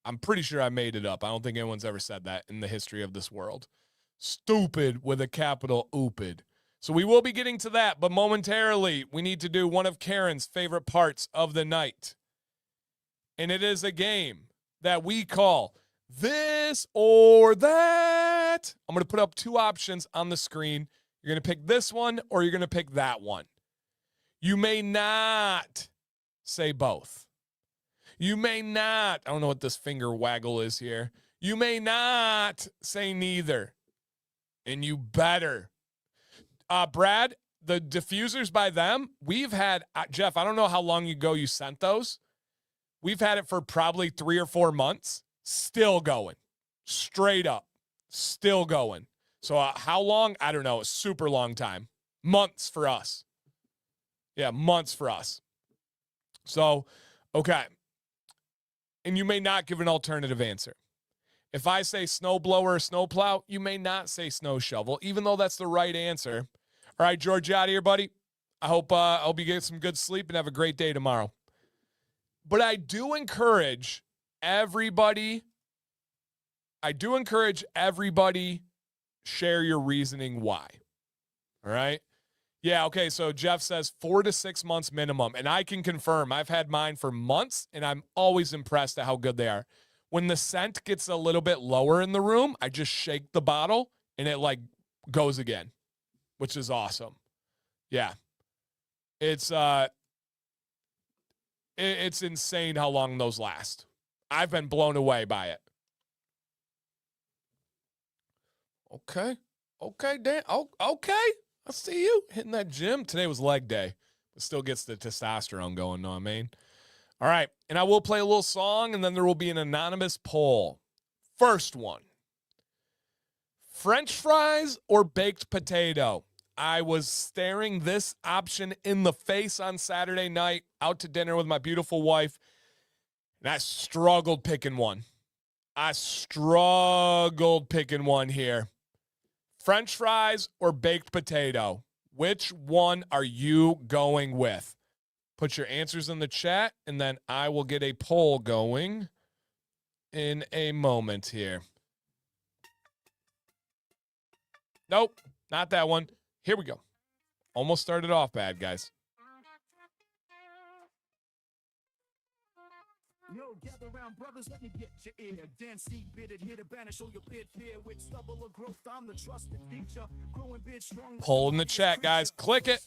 I'm pretty sure I made it up. I don't think anyone's ever said that in the history of this world. Stupid with a capital Oopid. So we will be getting to that, but momentarily we need to do one of Karen's favorite parts of the night. And it is a game that we call This or That. I'm going to put up 2 options on the screen. You're going to pick this one or you're going to pick that one. You may not say both. You may not, I don't know what this finger waggle is here. You may not say neither. And you better. Brad, the diffusers by them, we've had, Jeff, I don't know how long ago you sent those. We've had it for probably 3 or 4 months. Still going. Straight up. Still going. So how long? I don't know. A super long time. Months for us. Yeah, months for us. So, okay. And you may not give an alternative answer. If I say snowblower or snowplow, you may not say snow shovel, even though that's the right answer. All right, George, you out of here, buddy. I hope you get some good sleep and have a great day tomorrow. But I do encourage everybody share your reasoning why. All right? Yeah, okay, so Jeff says 4 to 6 months minimum, and I can confirm I've had mine for months, and I'm always impressed at how good they are. When the scent gets a little bit lower in the room, I just shake the bottle, and it, like, goes again, which is awesome. Yeah. It's insane how long those last. I've been blown away by it. Okay, Dan. Oh, okay. I see you hitting that gym. Today was leg day, but still gets the testosterone going, know what I mean? All right, and I will play a little song, and then there will be an anonymous poll. First one. French fries or baked potato? I was staring this option in the face on Saturday night, out to dinner with my beautiful wife, and I struggled picking one. Here. French fries or baked potato? Which one are you going with? Put your answers in the chat, and then I will get a poll going in a moment here. Nope, not that one. Here we go. Almost started off bad, guys. Yo, gather around, brothers, let me get your ear. Dance, seek, bitted, here to banish all your pit fear. With stubble or growth, I'm the trusted teacher. Growing big, strong. Poll in the chat, guys. Click it.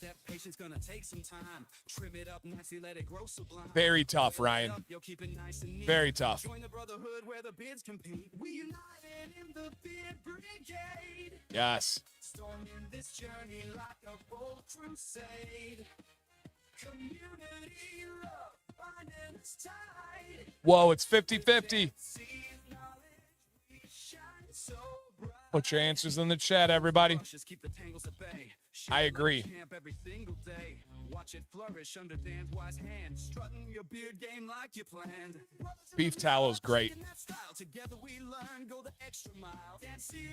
Very tough, Ryan. Very tough. Join the brotherhood where the bids compete. We united in the bid brigade. Yes. Storming this journey like a bold crusade. Community love. Whoa, it's 50-50. Put your answers in the chat, everybody. I agree. Beef tallow is great.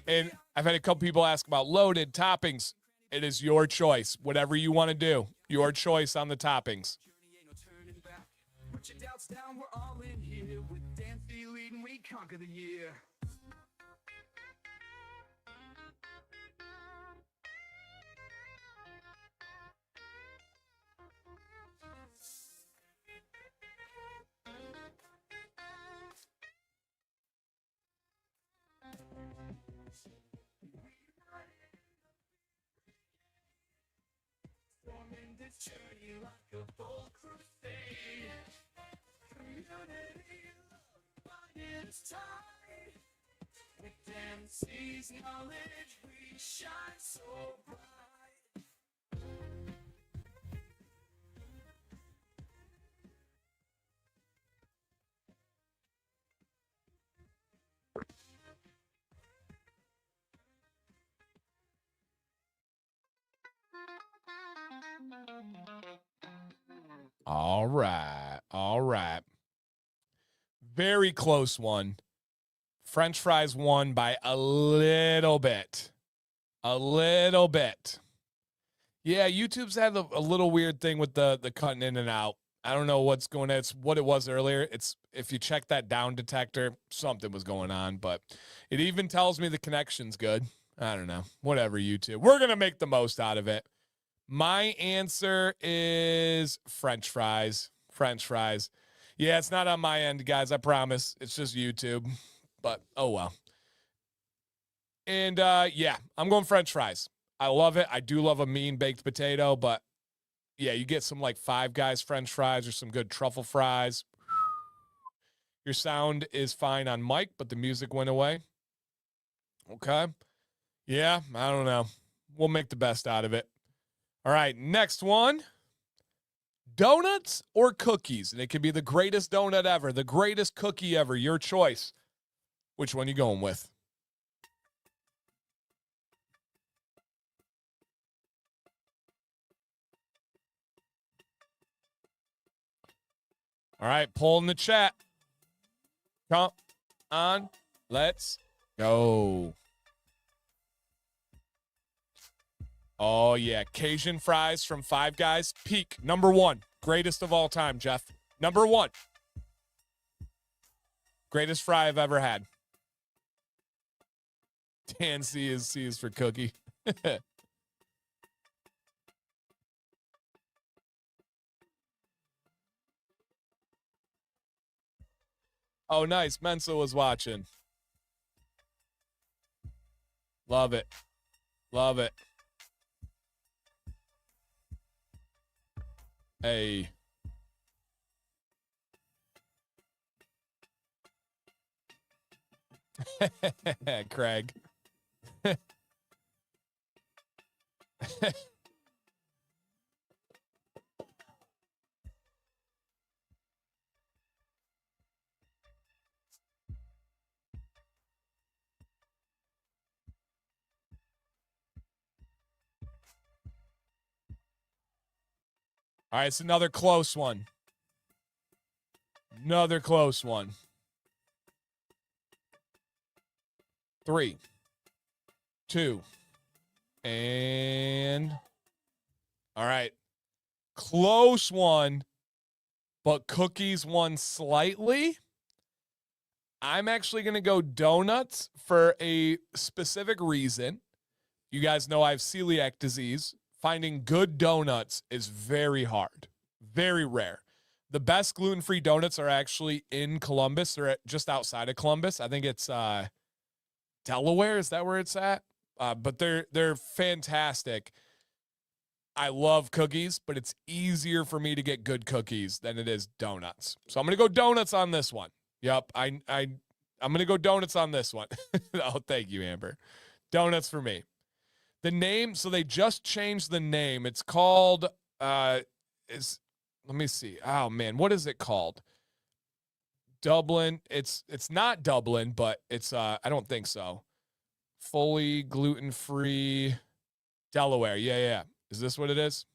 And I've had a couple people ask about loaded toppings. It is your choice. Whatever you want to do. Your choice on the toppings. Put your doubts down, we're all in here. With Dan Fee leading, we conquer the year. Storming this journey like a bold crusade. Community love, its tide. With MC's knowledge, we shine so bright. All right. Very close one. French fries won by a little bit. Yeah, YouTube's had a little weird thing with the cutting in and out. I don't know what's going on. It's what it was earlier. It's if you check that down detector, something was going on, but it even tells me the connection's good. I don't know. Whatever, YouTube. We're going to make the most out of it. My answer is French fries. Yeah, it's not on my end, guys. I promise. It's just YouTube. But, oh, well. And, yeah, I'm going French fries. I love it. I do love a mean baked potato, but yeah, you get some like Five Guys French fries or some good truffle fries. Your sound is fine on mic, but the music went away. Okay. Yeah, I don't know. We'll make the best out of it. All right, next one. Donuts or cookies? And it could be the greatest donut ever, the greatest cookie ever, your choice. Which one you going with? All right, poll in the chat. Come on, let's go. Oh, yeah. Cajun fries from Five Guys. Peak. Number one. Greatest of all time, Jeff. Number one. Greatest fry I've ever had. Dan C is for cookie. Oh, nice. Mensa was watching. Love it. Love it. Hey. Craig. All right, it's another close one. Another close one. 3, 2, and all right. Close one, but cookies won slightly. I'm actually going to go donuts for a specific reason. You guys know I have celiac disease. Finding good donuts is very hard, very rare. The best gluten-free donuts are actually in Columbus or just outside of Columbus. I think it's Delaware. Is that where it's at? But they're fantastic. I love cookies, but it's easier for me to get good cookies than it is donuts. So I'm going to go donuts on this one. Yep, I'm going to go donuts on this one. Oh, thank you, Amber. Donuts for me. The name, so they just changed the name. It's called let me see. Oh man, what is it called? Dublin. It's not Dublin, but it's I don't think so. Fully gluten-free Delaware. Yeah. Is this what it is?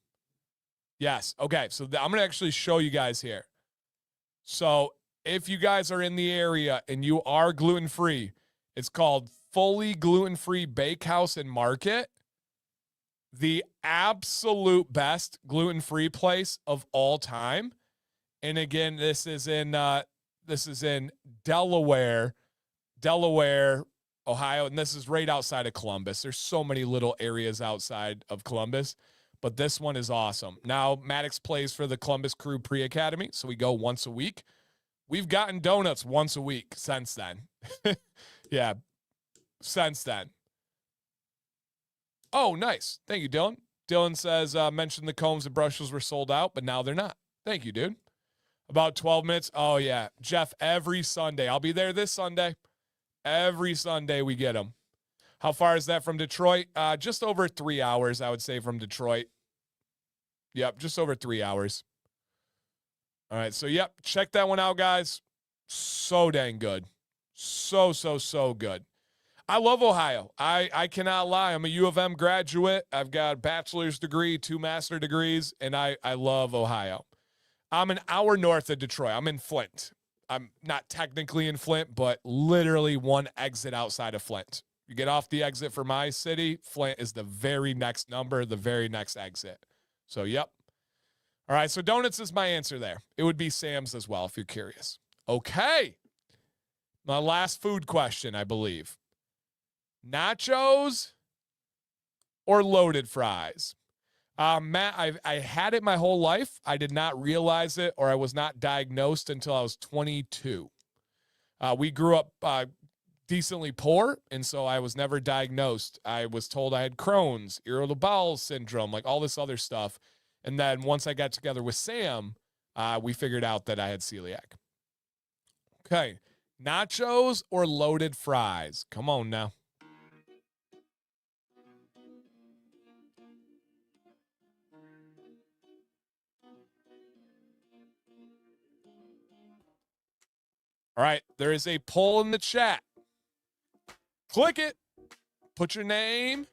Yes. Okay, so I'm going to actually show you guys here. So, if you guys are in the area and you are gluten-free, it's called Fully Gluten-Free Bakehouse and Market. The absolute best gluten-free place of all time. And again, this is in Delaware, Ohio, and this is right outside of Columbus. There's so many little areas outside of Columbus, but this one is awesome. Now, Maddox plays for the Columbus Crew Pre-Academy, so we go once a week. We've gotten donuts once a week since then. Yeah, since then. Oh, nice. Thank you, Dylan. Dylan says, mentioned the combs and brushes were sold out, but now they're not. Thank you, dude. About 12 minutes. Oh, yeah. Jeff, every Sunday. I'll be there this Sunday. Every Sunday we get them. How far is that from Detroit? Just over 3 hours, I would say, from Detroit. Yep, just over 3 hours. All right, so, yep, check that one out, guys. So dang good. So good. I love Ohio. I cannot lie. I'm a U of M graduate. I've got a bachelor's degree, 2 master degrees, and I love Ohio. I'm an hour north of Detroit. I'm in Flint. I'm not technically in Flint, but literally one exit outside of Flint. You get off the exit for my city, Flint is the very next number, the very next exit. So, yep. All right, so donuts is my answer there. It would be Sam's as well, if you're curious. Okay. My last food question, I believe. Nachos or loaded fries? Matt, I had it my whole life. I did not realize it, or I was not diagnosed until I was 22. We grew up decently poor, and so I was never diagnosed. I was told I had Crohn's, irritable bowel syndrome, like all this other stuff. And then once I got together with Sam, we figured out that I had celiac. Okay. Nachos or loaded fries? Come on now. All right. There is a poll in the chat. Click it. Put your name.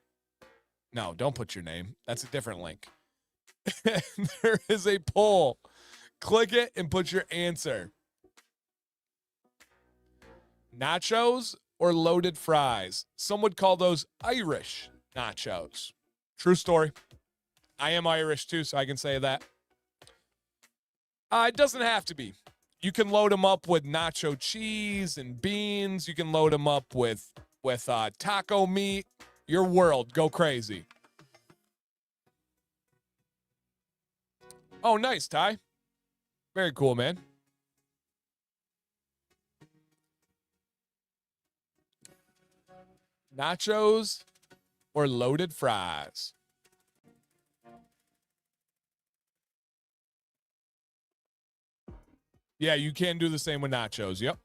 No, don't put your name. That's a different link. There is a poll. Click it and put your answer. Nachos or loaded fries? Some would call those Irish nachos. True story. I am Irish too, so I can say that. It doesn't have to be. You can load them up with nacho cheese and beans. You can load them up with taco meat. Your world. Go crazy. Oh, nice, Ty. Very cool, man. Nachos or loaded fries? Yeah, you can do the same with nachos. Yep.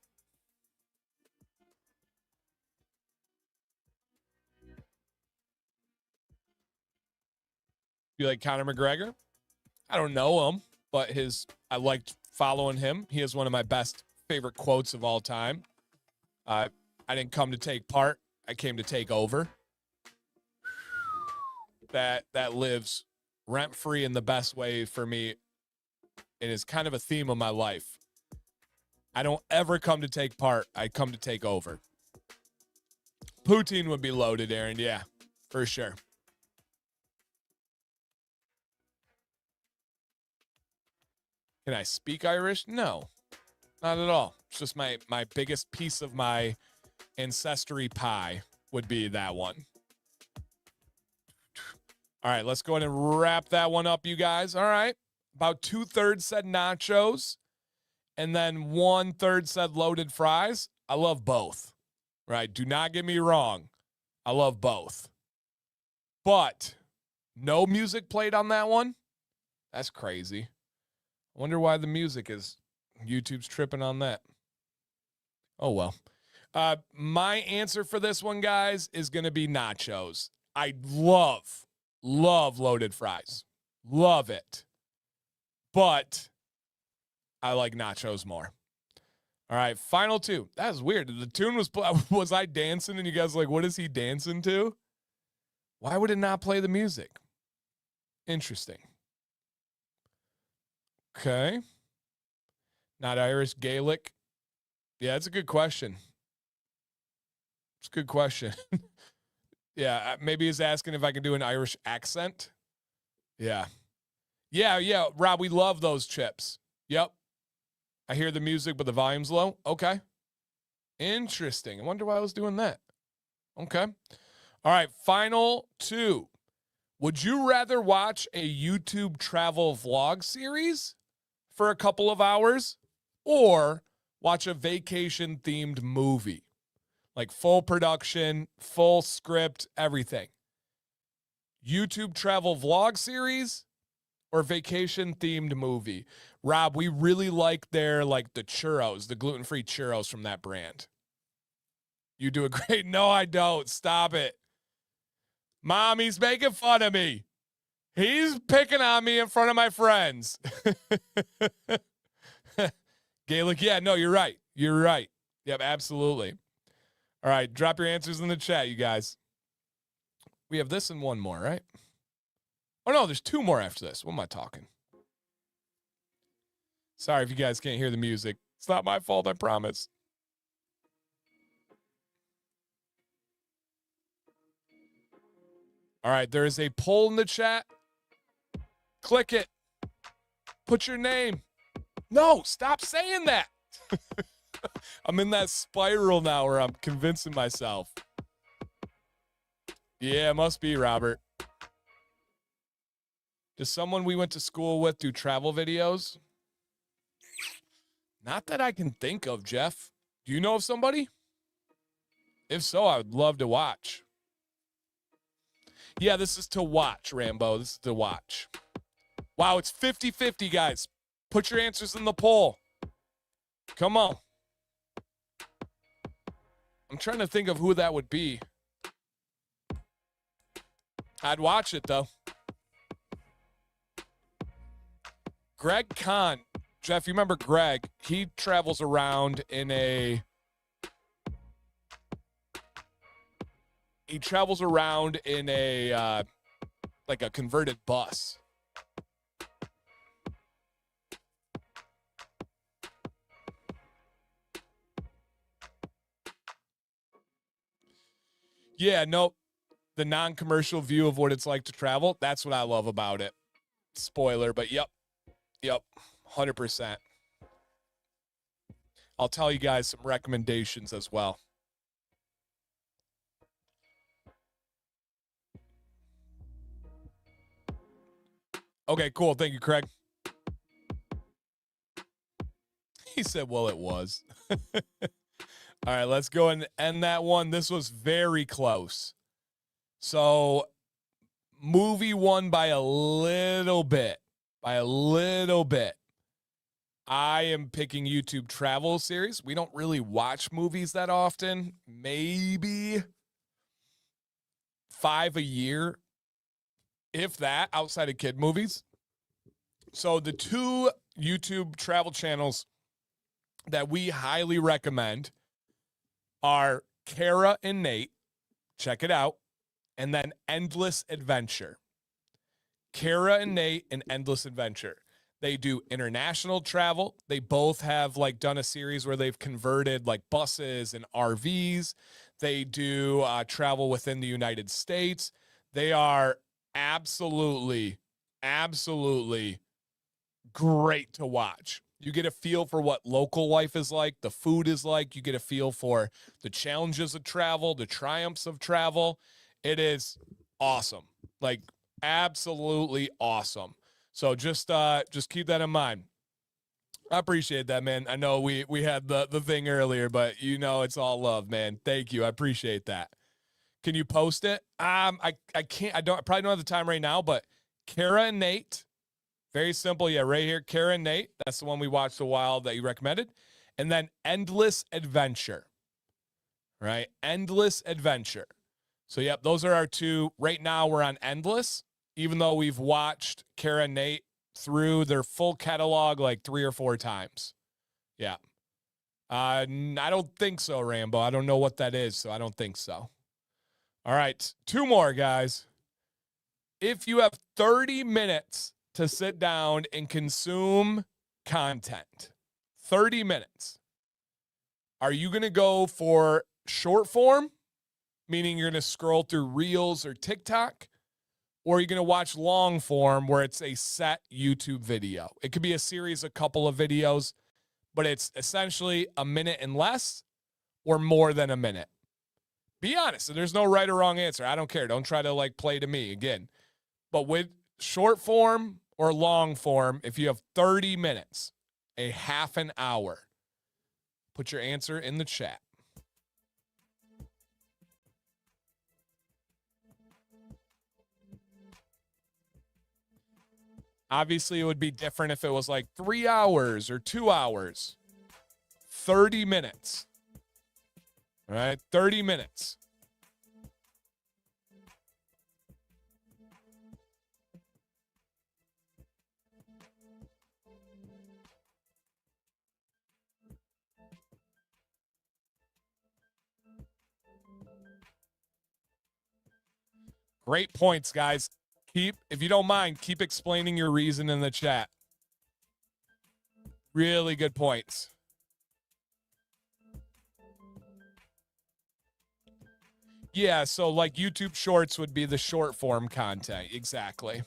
You like Conor McGregor? I don't know him, but I liked following him. He has one of my best favorite quotes of all time. I didn't come to take part. I came to take over. That lives rent-free in the best way for me. It is kind of a theme of my life. I don't ever come to take part. I come to take over. Poutine would be loaded, Aaron. Yeah, for sure. Can I speak Irish? No, not at all. It's just my biggest piece of my ancestry pie would be that one. All right, let's go ahead and wrap that one up, you guys. All right. About 2/3 said nachos, and then 1/3 said loaded fries. I love both, right? Do not get me wrong. I love both. But no music played on that one? That's crazy. I wonder why the music is, YouTube's tripping on that. Oh, well. My answer for this one, guys, is going to be nachos. I love loaded fries. Love it. But I like nachos more. All right, final two. That was weird. The tune was I dancing and you guys were like, what is he dancing to? Why would it not play the music? Interesting. Okay. Not Irish, Gaelic. Yeah, it's a good question. It's a good question. Yeah, maybe he's asking if I can do an Irish accent. Yeah. Yeah, Rob, we love those chips. Yep. I hear the music, but the volume's low. Okay. Interesting. I wonder why I was doing that. Okay. All right, final two. Would you rather watch a YouTube travel vlog series for a couple of hours or watch a vacation-themed movie? Like full production, full script, everything. YouTube travel vlog series or vacation-themed movie? Rob, we really like the churros, the gluten-free churros from that brand. You do a great... No, I don't. Stop it. Mom, he's making fun of me. He's picking on me in front of my friends. Gaelic, yeah, no, you're right. You're right. Yep, absolutely. All right, drop your answers in the chat, you guys. We have this and one more, right? Oh, no, there's two more after this. What am I talking? Sorry if you guys can't hear the music. It's not my fault, I promise. All right, there is a poll in the chat. Click it. Put your name. No, stop saying that. I'm in that spiral now where I'm convincing myself. Yeah, it must be, Robert. Does someone we went to school with do travel videos? Not that I can think of, Jeff. Do you know of somebody? If so, I would love to watch. Yeah, this is to watch, Rambo. This is to watch. Wow, it's 50-50, guys. Put your answers in the poll. Come on. I'm trying to think of who that would be. I'd watch it, though. Greg Kahn. Jeff, you remember Greg? He travels around in a... like a converted bus. Yeah, no, the non-commercial view of what it's like to travel, that's what I love about it. Spoiler, but yep, 100%. I'll tell you guys some recommendations as well. Okay, cool. Thank you, Craig. He said, well, it was. All right, let's go and end that one. This was very close. So, movie won by a little bit. I am picking YouTube travel series. We don't really watch movies that often. Maybe 5 a year, if that, outside of kid movies. So, the 2 YouTube travel channels that we highly recommend are Kara and Nate. Check it out. And then Endless Adventure. Kara and Nate and Endless Adventure. They do international travel. They both have like done a series where they've converted like buses and RVs. They do travel within the United States. They are absolutely great to watch. You get a feel for what local life is like, the food is like. You get a feel for the challenges of travel, the triumphs of travel. It is awesome. Like, absolutely awesome. So just keep that in mind. I appreciate that, man. I know we had the thing earlier, but you know it's all love, man. Thank you. I appreciate that. Can you post it? I can't. I probably don't have the time right now, but Kara and Nate. Very simple. Yeah, right here. Kara and Nate. That's the one we watched a while that you recommended. And then Endless Adventure. Right? Endless Adventure. So, yep, those are our 2. Right now, we're on Endless, even though we've watched Kara and Nate through their full catalog like 3 or 4 times. Yeah. I don't think so, Rambo. I don't know what that is, so I don't think so. All right, 2 more, guys. If you have 30 minutes to sit down and consume content, 30 minutes, are you going to go for short form, meaning you're going to scroll through Reels or TikTok, or are you going to watch long form where it's a set YouTube video? It could be a series, a couple of videos, but it's essentially a minute and less or more than a minute. Be honest. There's no right or wrong answer. I don't care. Don't try to like play to me again. But with short form or long form, if you have 30 minutes, a half an hour, put your answer in the chat. Obviously, it would be different if it was like 3 hours or 2 hours. 30 minutes. All right, 30 minutes. Great points, guys. If you don't mind, keep explaining your reason in the chat. Really good points. Yeah, so like YouTube Shorts would be the short form content. Exactly.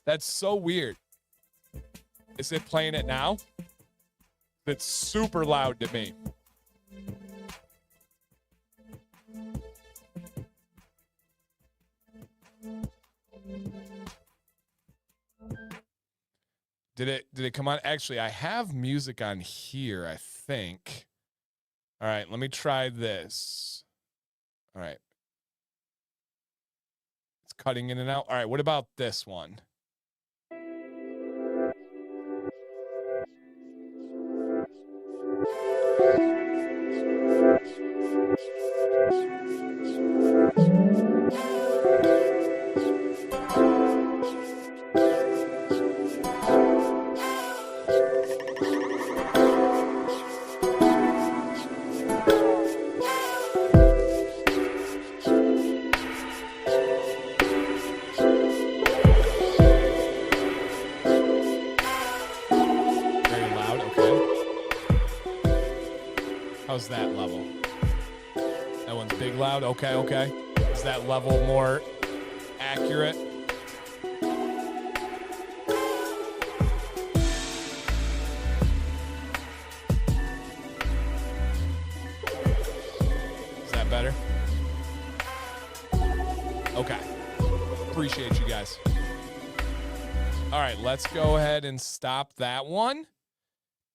That's so weird. Is it playing it now? It's super loud to me. Did it come on? Actually, I have music on here, I think. All right, let me try this. All right. It's cutting in and out. All right, what about this one? How's that level? That one's big loud. Okay, okay. Is that level more accurate? Is that better? Okay. Appreciate you guys. All right, let's go ahead and stop that one.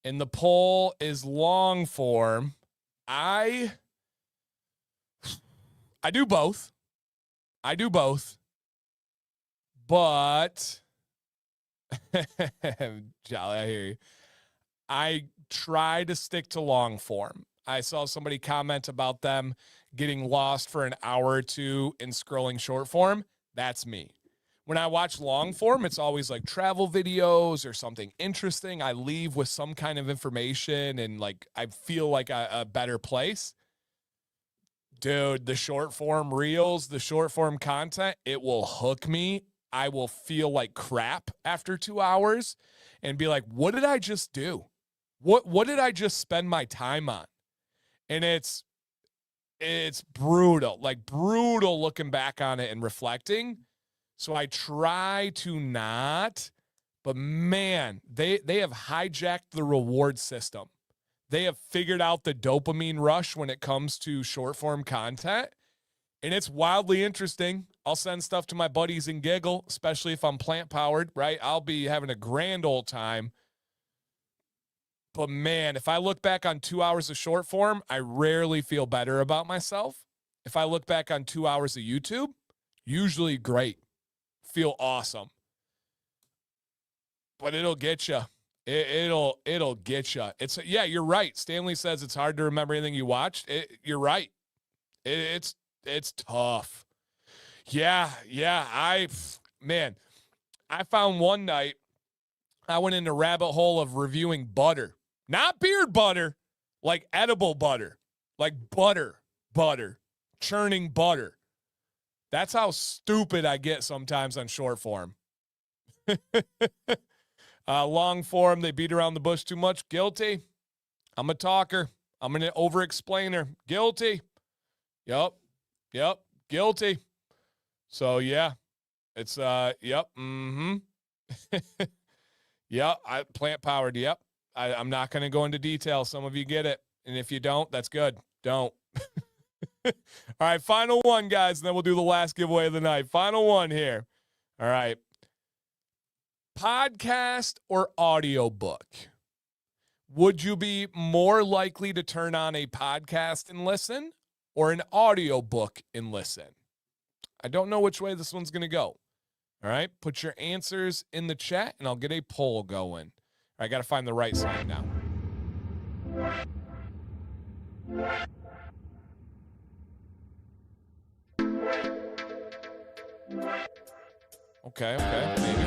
And the poll is long form. I do both. I do both. But Jolly, I hear you. I try to stick to long form. I saw somebody comment about them getting lost for an hour or two in scrolling short form. That's me. When I watch long form, it's always like travel videos or something interesting. I leave with some kind of information and like I feel like a better place. Dude, the short form reels, the short form content, it will hook me. I will feel like crap after 2 hours and be like, what did I just do? What did I just spend my time on? And it's brutal, like brutal looking back on it and reflecting. So I try to not, but man, they have hijacked the reward system. They have figured out the dopamine rush when it comes to short form content. And it's wildly interesting. I'll send stuff to my buddies and giggle, especially if I'm plant powered, right? I'll be having a grand old time. But man, if I look back on 2 hours of short form, I rarely feel better about myself. If I look back on 2 hours of YouTube, usually great. Feel awesome, but it'll get you. It'll get you. Yeah, you're right. Stanley says it's hard to remember anything you watched. You're right. It's tough. Yeah. I found one night I went in a rabbit hole of reviewing butter, not beard butter, like edible butter, like butter, churning butter. That's how stupid I get sometimes on short form. Long form, they beat around the bush too much. Guilty. I'm a talker. I'm an over-explainer. Guilty. Yep. Guilty. So, yeah. It's, yep. Mm-hmm. Yep. Plant powered. Yep. I'm not going to go into detail. Some of you get it. And if you don't, that's good. Don't. All right, final one, guys, and then we'll do the last giveaway of the night. Final one here. All right. Podcast or audiobook? Would you be more likely to turn on a podcast and listen or an audiobook and listen? I don't know which way this one's going to go. All right, put your answers in the chat, and I'll get a poll going. I got to find the right song now. Okay, maybe.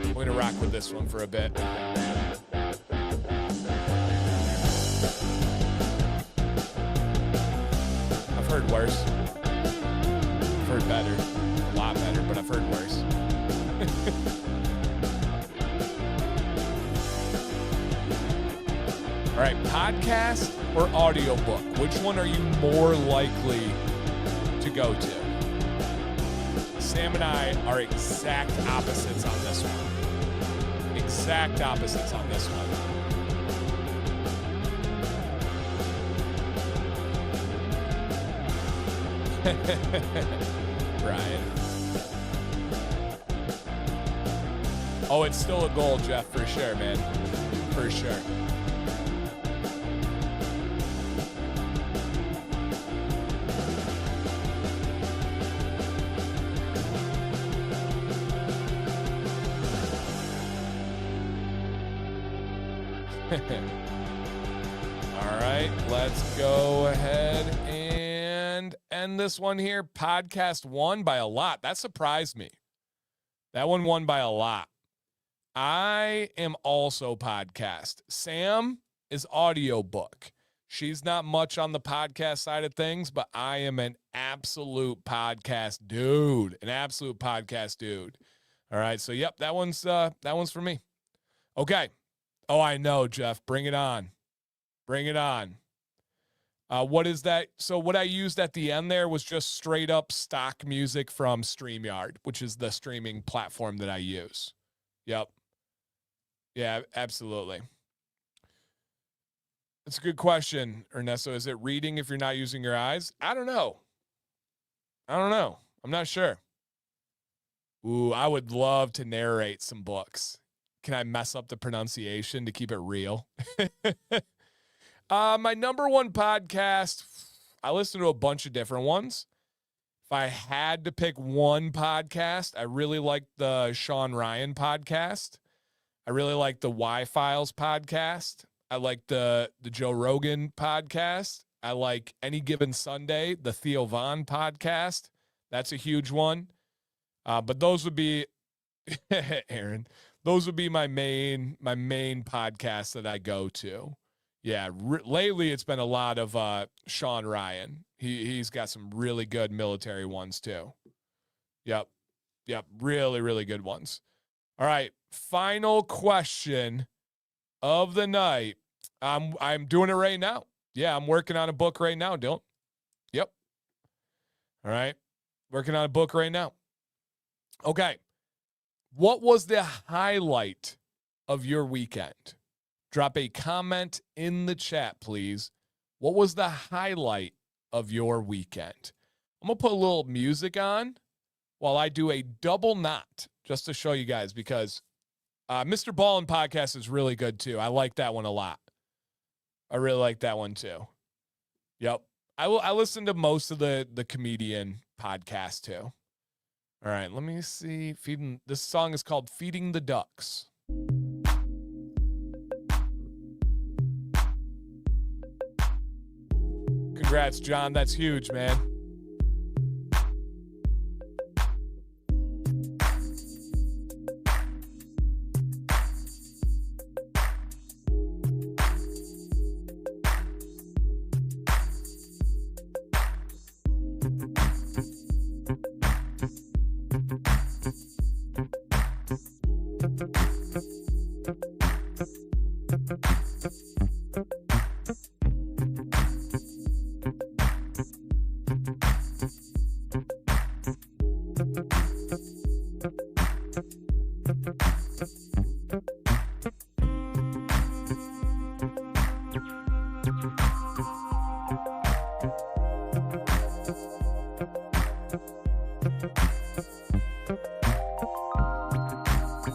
We're going to rock with this one for a bit. I've heard worse. I've heard better. A lot better, but I've heard worse. All right, podcast or audiobook? Which one are you more likely to go to? Sam and I are exact opposites on this one. Exact opposites on this one. Brian. Oh, it's still a goal, Jeff, for sure, man. For sure. All right, let's go ahead and end this one here. Podcast won by a lot. That surprised me. That one won by a lot. I am also podcast. Sam is audiobook. She's not much on the podcast side of things, but I am an absolute podcast dude. An absolute podcast dude. All right, so yep, that one's for me. Okay. Oh, I know, Jeff. Bring it on. Bring it on. What is that? So what I used at the end there was just straight up stock music from StreamYard, which is the streaming platform that I use. Yep. Yeah, absolutely. That's a good question, Ernesto. Is it reading if you're not using your eyes? I don't know. I'm not sure. Ooh, I would love to narrate some books. Can I mess up the pronunciation to keep it real? My number one podcast, I listen to a bunch of different ones. If I had to pick one podcast, I really like the Sean Ryan podcast. I really like the Y-Files podcast. I like the Joe Rogan podcast. I like Any Given Sunday, the Theo Von podcast. That's a huge one. But those would be, Aaron, those would be my main podcasts that I go to. Yeah, lately it's been a lot of Sean Ryan. He's got some really good military ones too. Yep, really, really good ones. All right, final question of the night. I'm doing it right now. Yeah, I'm working on a book right now, Dylan. Yep. All right, working on a book right now. Okay, what was the highlight of your weekend? Drop a comment in the chat, please. What was the highlight of your weekend? I'm going to put a little music on while I do a double knot just to show you guys because Mr. Ballin podcast is really good too. I like that one a lot. I really like that one too. Yep. I listen to most of the comedian podcasts too. All right, let me see. This song is called Feeding the Ducks. Congrats, John. That's huge, man.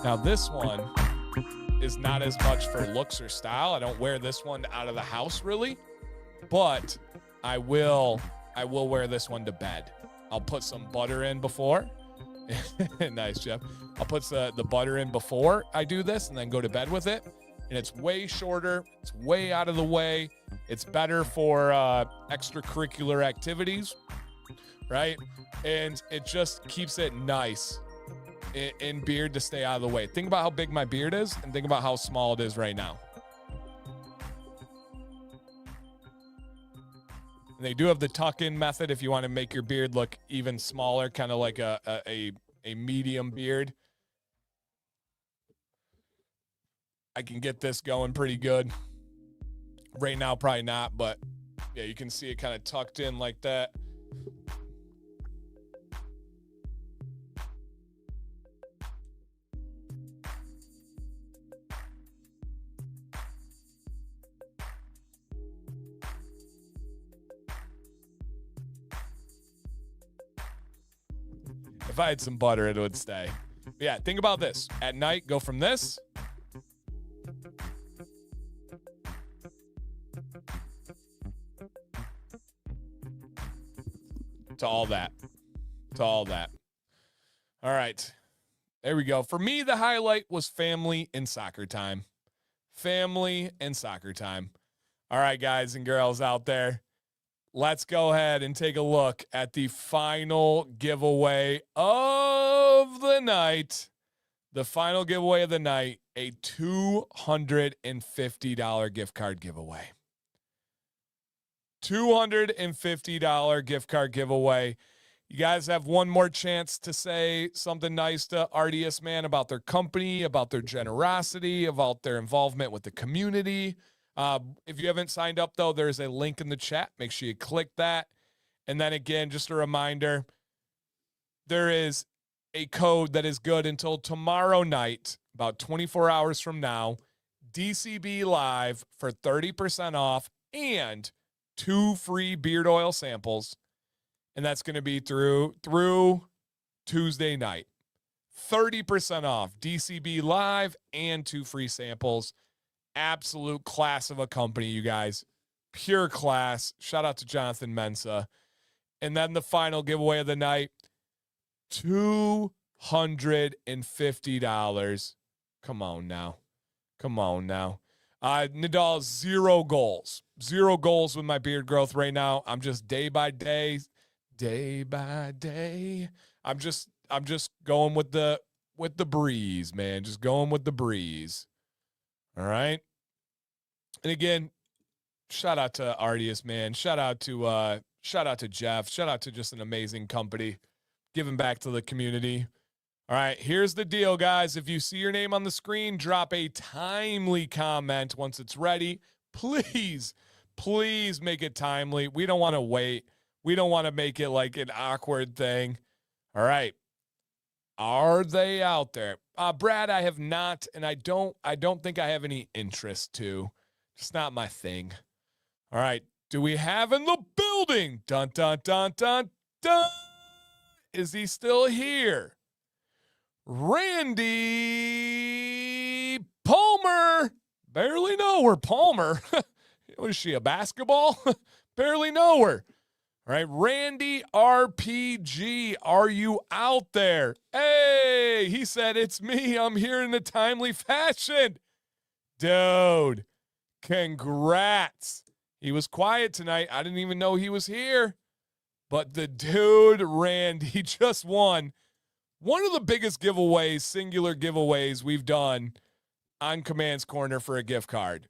Now this one is not as much for looks or style. I don't wear this one out of the house really, but I will wear this one to bed. I'll put some butter in before. Nice, Jeff. I'll put the butter in before I do this and then go to bed with it. And it's way shorter. It's way out of the way. It's better for extracurricular activities, right? And it just keeps it nice in beard to stay out of the way. Think about how big my beard is and think about how small it is right now. And they do have the tuck-in method if you want to make your beard look even smaller, kind of like a medium beard. I can get this going pretty good. Right now, probably not, but yeah, you can see it kind of tucked in like that. If I had some butter, it would stay. But yeah, think about this. At night, go from this to all that. To all that. All right. There we go. For me, the highlight was family and soccer time. Family and soccer time. All right, guys and girls out there. Let's go ahead and take a look at the final giveaway of the night. The final giveaway of the night, a $250 gift card giveaway. $250 gift card giveaway. You guys have one more chance to say something nice to Artius, man, about their company, about their generosity, about their involvement with the community. If you haven't signed up, though, there's a link in the chat. Make sure you click that. And then again, just a reminder, there is a code that is good until tomorrow night, about 24 hours from now, DCB Live for 30% off and 2 free beard oil samples. And that's going to be through Tuesday night. 30% off DCB Live and 2 free samples. Absolute class of a company, you guys. Pure class. Shout out to Jonathan Mensa. And then the final giveaway of the night, $250. Come on now. Come on now. Nadal, 0 goals. 0 goals with my beard growth right now. I'm just day by day. I'm just going with the breeze, man. Just going with the breeze. All right. And again, shout out to Artius, man. Shout out to Jeff. Shout out to just an amazing company giving back to the community. All right, here's the deal, guys. If you see your name on the screen, drop a timely comment once it's ready. Please make it timely. We don't want to wait. We don't want to make it like an awkward thing. All right. Are they out there? Brad, I have not, and I don't think I have any interest to. It's not my thing. All right. Do we have in the building? Dun, dun, dun, dun, dun. Is he still here? Randy Palmer. Barely know her. Palmer. Was she a basketball? Barely know her. All right, Randy RPG, are you out there? Hey, he said, it's me. I'm here in a timely fashion. Dude, congrats. He was quiet tonight. I didn't even know he was here. But the dude, Randy, just won one of the biggest giveaways, singular giveaways we've done on Command's Corner for a gift card.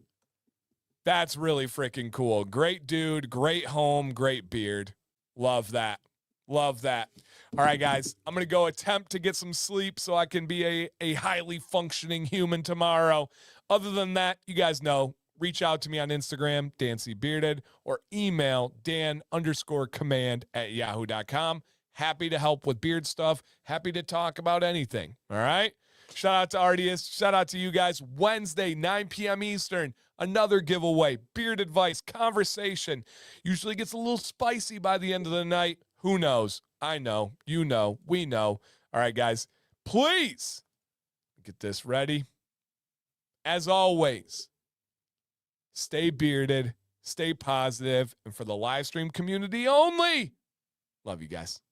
That's really freaking cool. Great dude, great home, great beard. Love that. Love that. All right, guys, I'm going to go attempt to get some sleep so I can be a highly functioning human tomorrow. Other than that, you guys know, reach out to me on Instagram, DanCBearded, or email dan_command@yahoo.com. Happy to help with beard stuff. Happy to talk about anything. All right? Shout out to Artius. Shout out to you guys. Wednesday, 9 p.m. Eastern, another giveaway. Beard advice, conversation. Usually gets a little spicy by the end of the night. Who knows? I know. You know. We know. All right, guys. Please get this ready. As always, stay bearded, stay positive, and for the live stream community only, love you guys.